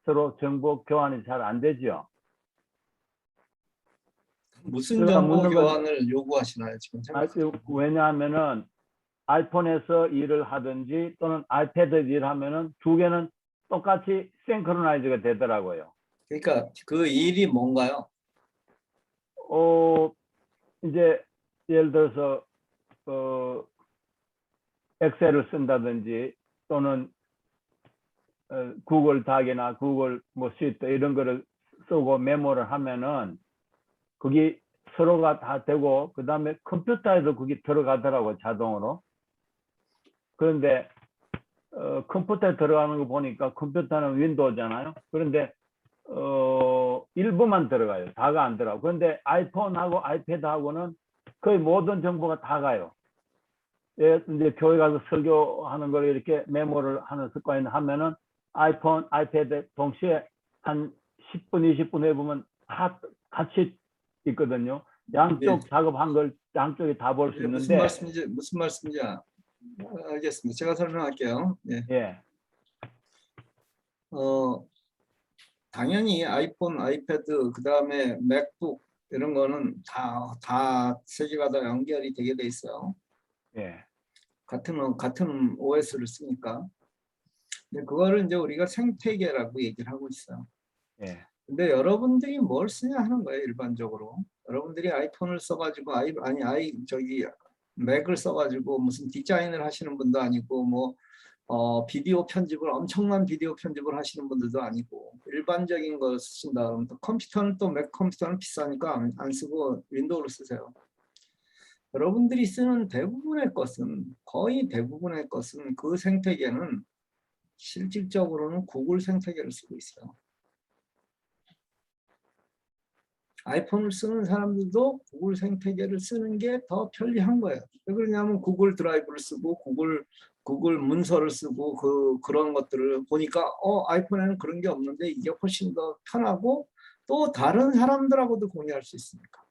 서로 정보 교환이 잘 안 되죠. 무슨 정보 교환을 요구하시나요 지금? 왜냐하면은 아이폰에서 일을 하든지 또는 아이패드에서 일을 하면은 두 개는 똑같이 싱크로나이즈가 되더라고요. 그러니까 그 일이 뭔가요? 이제 예를 들어서 엑셀을 쓴다든지 또는 구글 닥이나 구글 뭐 시트 이런 거를 쓰고 메모를 하면은 그게 서로가 다 되고 그 다음에 컴퓨터에도 그게 들어가더라고 자동으로. 그런데 컴퓨터에 들어가는 거 보니까 컴퓨터는 윈도우잖아요. 그런데 일부만 들어가요. 다가 안 들어가고. 그런데 아이폰하고 아이패드하고는 거의 모든 정보가 다 가요. 예, 이제 교회 가서 설교하는 걸 이렇게 메모를 하는 습관을 하면은 아이폰, 아이패드 동시에 한 10분, 20분 후에 보면 다 같이 있거든요. 양쪽 네. 작업한 걸 양쪽에 다 볼 수 있는데 무슨 말씀인지 알겠습니다. 제가 설명할게요. 예. 예. 당연히 아이폰, 아이패드, 그 다음에 맥북 이런 거는 다 세 개가 다 연결이 되게 돼 있어요. 예. 같은 OS를 쓰니까. 근데 그거를 이제 우리가 생태계라고 얘기를 하고 있어요. 예. 근데 여러분들이 뭘 쓰냐 하는 거예요, 일반적으로. 여러분들이 아이폰을 써가지고 맥을 써가지고 무슨 디자인을 하시는 분도 아니고 뭐 비디오 편집을 엄청난 비디오 편집을 하시는 분들도 아니고 일반적인 걸 쓰신다 그러면 또 컴퓨터는 또 맥 컴퓨터는 비싸니까 안 쓰고 윈도우를 쓰세요. 여러분들이 쓰는 대부분의 것은 거의 대부분의 것은 그 생태계는 실질적으로는 구글 생태계를 쓰고 있어요. 아이폰을 쓰는 사람들도 구글 생태계를 쓰는 게 더 편리한 거예요. 왜 그러냐면 구글 드라이브를 쓰고 구글 문서를 쓰고 그런 것들을 보니까 아이폰에는 그런 게 없는데 이게 훨씬 더 편하고 또 다른 사람들하고도 공유할 수 있으니까.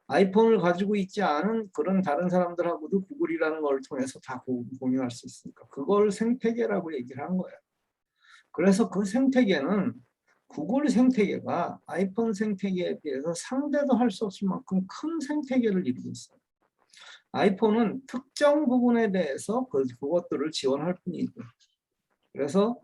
아이폰을 가지고 있지 않은 그런 다른 사람들하고도 구글이라는 걸 통해서 다 공유할 수 있으니까 그걸 생태계라고 얘기를 한 거예요. 그래서 그 생태계는 구글 생태계가 아이폰 생태계에 비해서 상대도 할 수 없을 만큼 큰 생태계를 이루고 있어요. 아이폰은 특정 부분에 대해서 그것들을 지원할 뿐이고 그래서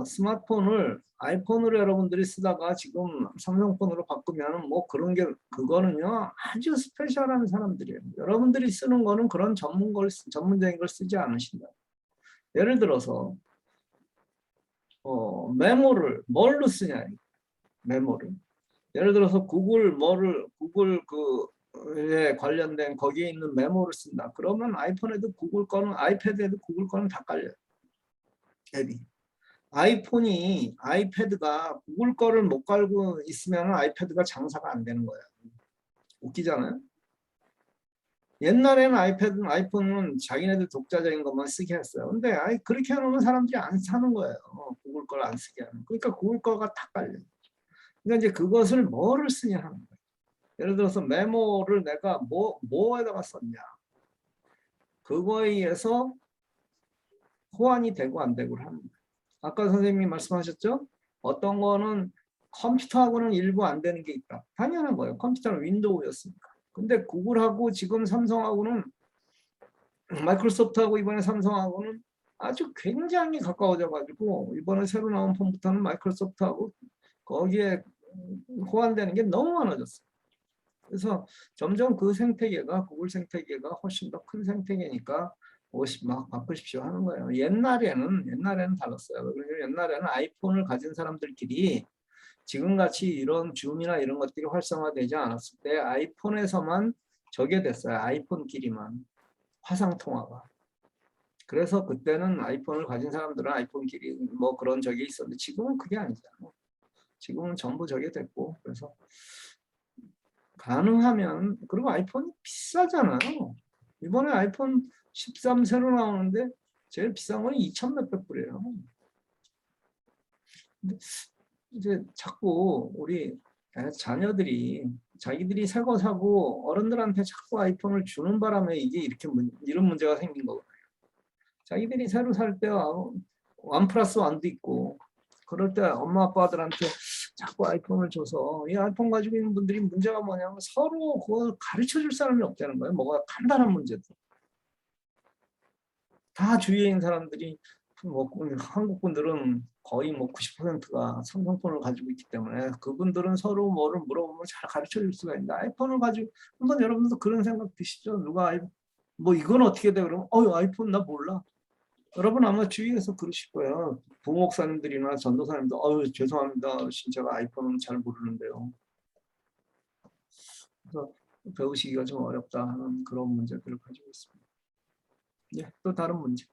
스마트폰을 아이폰으로 여러분들이 쓰다가 지금 삼성폰으로 바꾸면 뭐 그런 게 그거는요 아주 스페셜한 사람들이에요. 여러분들이 쓰는 거는 그런 전문적인 걸 쓰지 않으신다. 예를 들어서 메모를 뭘로 쓰냐 메모를 예를 들어서 구글 에 관련된 거기에 있는 메모를 쓴다. 그러면 아이폰에도 구글 거는 아이패드에도 구글 거는 다 깔려요. 앱이. 아이패드가 구글 거를 못 깔고 있으면 아이패드가 장사가 안 되는 거예요. 웃기잖아요. 옛날에는 아이폰은 자기네들 독자적인 것만 쓰게 했어요. 근데 그렇게 해놓으면 사람들이 안 사는 거예요. 구글 걸 안 쓰게 하면. 그러니까 구글 거가 다 깔려요. 그러니까 이제 그것을 뭐를 쓰냐 하는 거예요. 예를 들어서 메모를 내가 뭐에다가 썼냐. 그거에 의해서 호환이 되고 안 되고를 하는 거예요. 아까 선생님이 말씀하셨죠? 어떤 거는 컴퓨터하고는 일부 안 되는 게 있다. 당연한 거예요. 컴퓨터는 윈도우였으니까. 근데 구글하고 지금 삼성하고는 마이크로소프트하고 이번에 삼성하고는 아주 굉장히 가까워져 가지고 이번에 새로 나온 폰부터는 마이크로소프트하고 거기에 호환되는 게 너무 많아졌어요. 그래서 점점 그 생태계가 구글 생태계가 훨씬 더 큰 생태계니까 막 바꾸십시오 하는 거예요. 옛날에는 달랐어요. 옛날에는 아이폰을 가진 사람들끼리 지금같이 이런 줌이나 이런 것들이 활성화되지 않았을 때 아이폰에서만 저게 됐어요. 아이폰끼리만 화상 통화가. 그래서 그때는 아이폰을 가진 사람들은 아이폰끼리 뭐 그런 적이 있었는데 지금은 그게 아니잖아요. 지금은 전부 저게 됐고 그래서 가능하면 그리고 아이폰이 비싸잖아요. 이번에 아이폰 13 새로 나오는데 제일 비싼 건 2,000 몇백 불이에요. 근데 이제 자꾸 우리 자녀들이 자기들이 새 거 사고 어른들한테 자꾸 아이폰을 주는 바람에 이게 이런 문제가 생긴 거거든요. 자기들이 새로 살 때 1+1도 있고 그럴 때 엄마 아빠들한테 자꾸 아이폰을 줘서 이 아이폰 가지고 있는 분들이 문제가 뭐냐면 서로 그걸 가르쳐 줄 사람이 없다는 거예요. 뭐가 간단한 문제도. 다 주위에 있는 사람들이 뭐 한국 분들은 거의 뭐 90%가 삼성폰을 가지고 있기 때문에 그분들은 서로 뭐를 물어보면 잘 가르쳐 줄 수가 있는데 아이폰을 가지고 한번 여러분도 그런 생각 드시죠? 누가 뭐 이건 어떻게 돼? 그러면 아이폰 나 몰라. 여러분 아마 주위에서 그러실 거예요. 부목사님들이나 전도사님도 죄송합니다. 제가 아이폰은 잘 모르는데요. 그래서 배우시기가 좀 어렵다 하는 그런 문제들을 가지고 있습니다. 예, 또 다른 문제.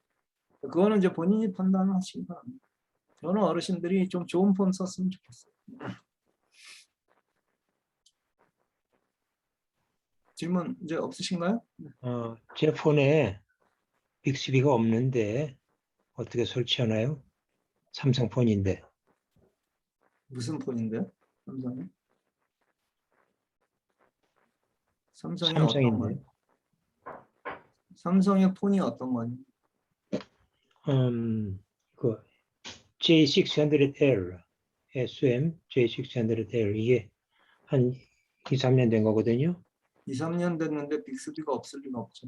그거는 이제 본인이 판단하시기 바랍니다. 저는 어르신들이 좀 좋은 폰 썼으면 좋겠어요. 질문 이제 없으신가요? 제 폰에 빅스비가 없는데 어떻게 설치하나요? 삼성폰인데. 무슨 폰인데요? 삼성이? 삼성이 삼성인데. 어떤 거예요? 삼성의 폰이 어떤 거예요? 그 J600L, SUM J600L 이게 한 2, 3년 된 거거든요. 2, 3년 됐는데 빅스비가 없을 리가 없죠.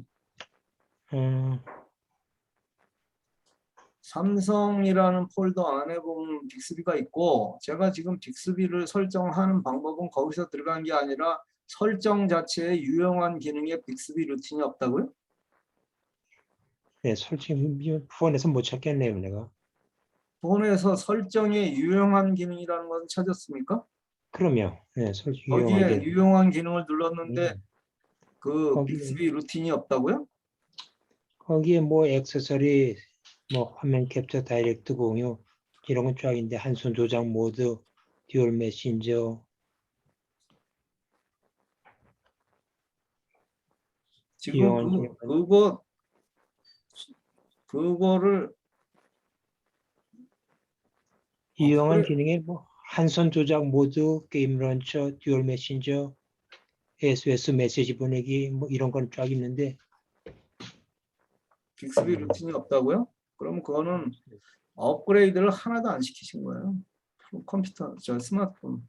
삼성이라는 폴더 안에 보면 빅스비가 있고, 제가 지금 빅스비를 설정하는 방법은 거기서 들어간 게 아니라 설정 자체에 유용한 기능에 빅스비 루틴이 없다고요? 네, 솔직히 폰에서 못 찾겠네요, 내가. 폰에서 설정에 유용한 기능이라는 건 찾았습니까? 그럼요. 네, 솔직히 거기에 유용하게. 유용한 기능을 눌렀는데 그 거기에- 빅스비 루틴이 없다고요? 거기에 뭐 액세서리, 뭐 화면 캡처 다이렉트 공유 이런 건 쫙 있는데 한손 조작 모드, 듀얼 메신저, 지금 유용한 기능. 그거를 유용한 그래. 기능에 뭐 한손 조작 모드, 게임 런처, 듀얼 메신저, SOS 메시지 보내기 뭐 이런 건 쫙 있는데 빅스비 루틴이 없다고요? 그럼 그거는 업그레이드를 하나도 안 시키신 거예요. 컴퓨터, 저 스마트폰,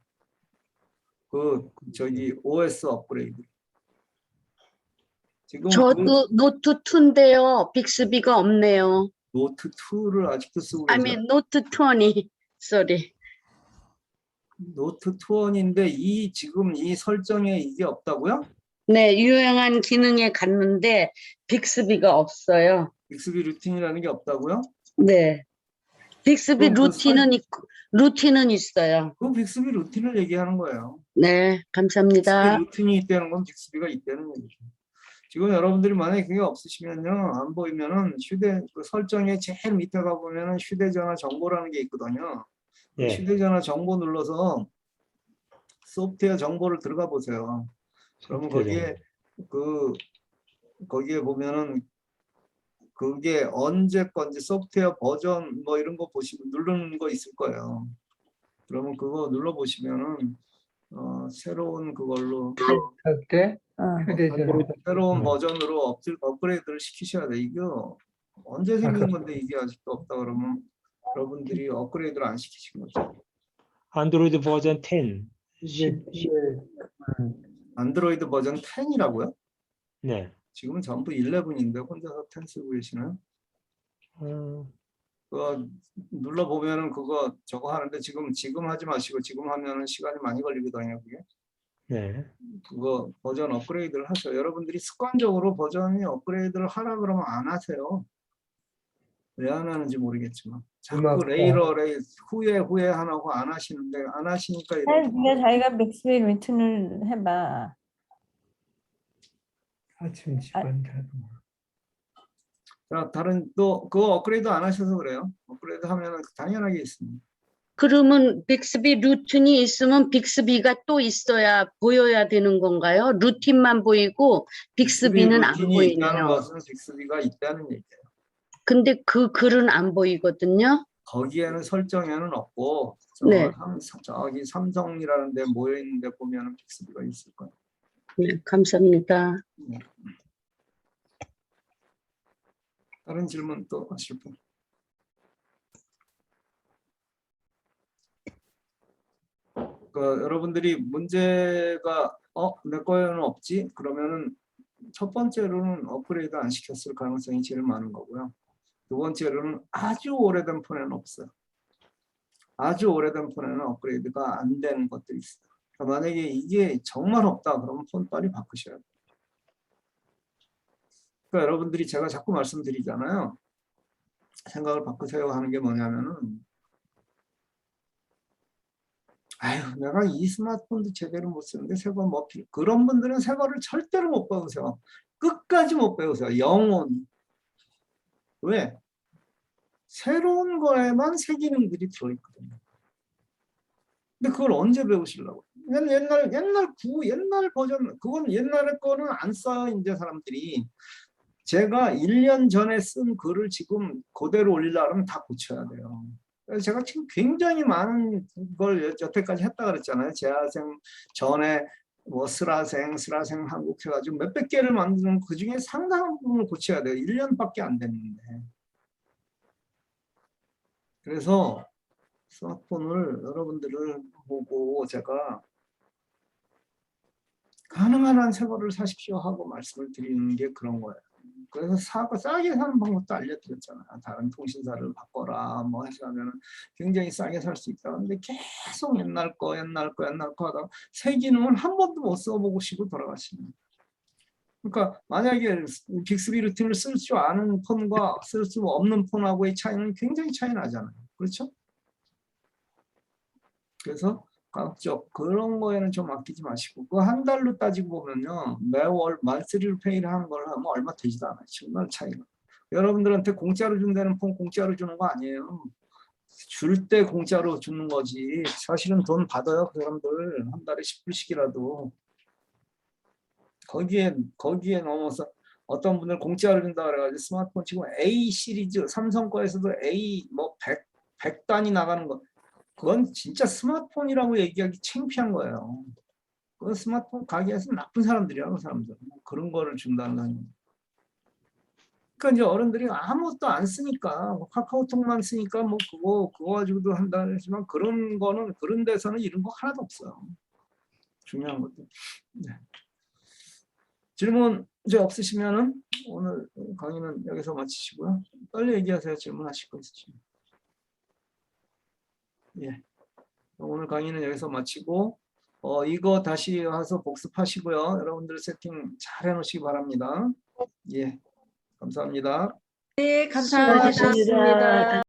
저기 OS 업그레이드. 지금 저도 노트 2인데요. 빅스비가 없네요. 노트 2를 아직도 쓰고 I 계세요? mean 노트 20. sorry. 노트 2원인데 지금 이 설정에 이게 없다고요? 네, 유용한 기능에 갔는데 빅스비가 없어요. 빅스비 루틴이라는 게 없다고요? 네. 빅스비 그럼 루틴은 있어요. 그 빅스비 루틴을 얘기하는 거예요. 네, 빅스비 감사합니다. 루틴이 있다는 건 빅스비가 있다는 얘기죠. 지금 여러분들이 만약에 그게 없으시면요, 안 보이면은 그 설정에 제일 밑에 가보면은 휴대전화 정보라는 게 있거든요. 그 네. 휴대전화 정보 눌러서 소프트웨어 정보를 들어가 보세요. 그러면 거기에 보면은 그게 언제 건지 소프트웨어 버전 뭐 이런 거 보시면 누르는 거 있을 거예요. 그러면 그거 눌러 보시면은 새로운 그걸로 그때 휴대전화 새로운 버전으로 업그레이드를 시키셔야 돼. 이게 언제 생긴 건데 이게 아직도 없다 그러면 여러분들이 업그레이드를 안 시키신 거죠. 안드로이드 버전 10. 안드로이드 버전 10이라고요? 네. 지금은 전부 11인데 혼자서 10 쓰고 계시나요? 그거 눌러 보면은 그거 저거 하는데 지금 하지 마시고 지금 하면은 시간이 많이 걸리거든요. 그게. 네. 그거 버전 업그레이드를 하셔요. 여러분들이 습관적으로 버전이 업그레이드를 하라 그러면 안 하세요. 왜 안 하는지 모르겠지만 자꾸 레이 후에 하라고 안 하시는데 안 하시니까 이렇게 네가 자기가 빅스비 루틴을 해봐. 아침 집안 다 자, 다른 또 그거 업그레이드 안 하셔서 그래요. 업그레이드 하면은 당연하게 있습니다. 그러면 빅스비 루틴이 있으면 빅스비가 또 있어야 보여야 되는 건가요? 루틴만 보이고 빅스비는 안 루틴이 있다는 보이네요. 것은 빅스비가 있다는 얘기예요. 근데 그 글은 안 보이거든요. 거기에는 설정에는 없고 네. 저기 삼성이라는 데 모여 있는데 보면은 빅스비가 있을 거예요. 네, 감사합니다. 네. 다른 질문 또 하실 분? 여러분들이 문제가 내 거에는 없지? 그러면은 첫 번째로는 업그레이드 안 시켰을 가능성이 제일 많은 거고요. 두 번째로는 아주 오래된 폰에는 없어요. 아주 오래된 폰에는 업그레이드가 안 되는 것들이 있어요. 그러니까 만약에 이게 정말 없다 그러면 폰 빨리 바꾸셔야 돼요. 그러니까 여러분들이 제가 자꾸 말씀드리잖아요. 생각을 바꾸세요 하는 게 뭐냐면은 아유 내가 이 스마트폰도 제대로 못 쓰는데 새거 뭐 그런 분들은 새거를 절대로 못 배우세요. 끝까지 못 배우세요. 영원히. 왜? 새로운 거에만 새 기능들이 들어있거든요. 근데 그걸 언제 배우시려고? 옛날 버전, 그건 옛날에 거는 안 써요, 이제 사람들이. 제가 1년 전에 쓴 글을 지금 그대로 올리려면 다 고쳐야 돼요. 그래서 제가 지금 굉장히 많은 걸 여태까지 했다 그랬잖아요. 재학생 전에 뭐 스라생 한국 해가지고 몇백 개를 만드는 그 중에 상당한 부분을 고쳐야 돼요. 1년밖에 안 됐는데. 그래서 스마트폰을 여러분들을 보고 제가 가능한 한 새 거를 사십시오 하고 말씀을 드리는 게 그런 거예요. 그래서 싸게 사는 방법도 알려드렸잖아요. 다른 통신사를 바꿔라 뭐 해서 하면 굉장히 싸게 살 수 있다. 근데 계속 옛날 거 하다가 새 기능을 한 번도 못 써보고 시고 돌아가시는 거예요. 그러니까 만약에 빅스비 루틴을 쓸 줄 아는 폰과 쓸 수 없는 폰하고의 차이는 굉장히 차이 나잖아요. 그렇죠? 그래서 가급적 그런 거에는 좀 아끼지 마시고 그 한 달로 따지고 보면요. 매월 만스리로 페이를 하는 걸 하면 얼마 되지도 않아요. 정말 차이가. 여러분들한테 공짜로 준다는 폰 공짜로 주는 거 아니에요. 줄 때 공짜로 주는 거지. 사실은 돈 받아요. 그 사람들 한 달에 10불씩이라도. 거기에 넘어서 어떤 분들 공짜로 준다 그래가지고 스마트폰 지금 A 시리즈 삼성 거에서도 A 뭐 100단이 나가는 거 그건 진짜 스마트폰이라고 얘기하기 창피한 거예요. 그 스마트폰 가게에서 나쁜 사람들이야, 그 사람들. 그런 거를 준다는 거. 그러니까 이제 어른들이 아무것도 안 쓰니까 뭐 카카오톡만 쓰니까 뭐 그거 가지고도 한다 하지만 그런 거는 그런 데서는 이런 거 하나도 없어요. 중요한 것도. 네. 질문 이제 없으시면은 오늘 강의는 여기서 마치시고요. 빨리 얘기하세요. 질문하실 거 있으시면. 예. 오늘 강의는 여기서 마치고 이거 다시 와서 복습하시고요. 여러분들 세팅 잘 해놓으시기 바랍니다. 예. 감사합니다. 네, 감사합니다. 수고하셨습니다.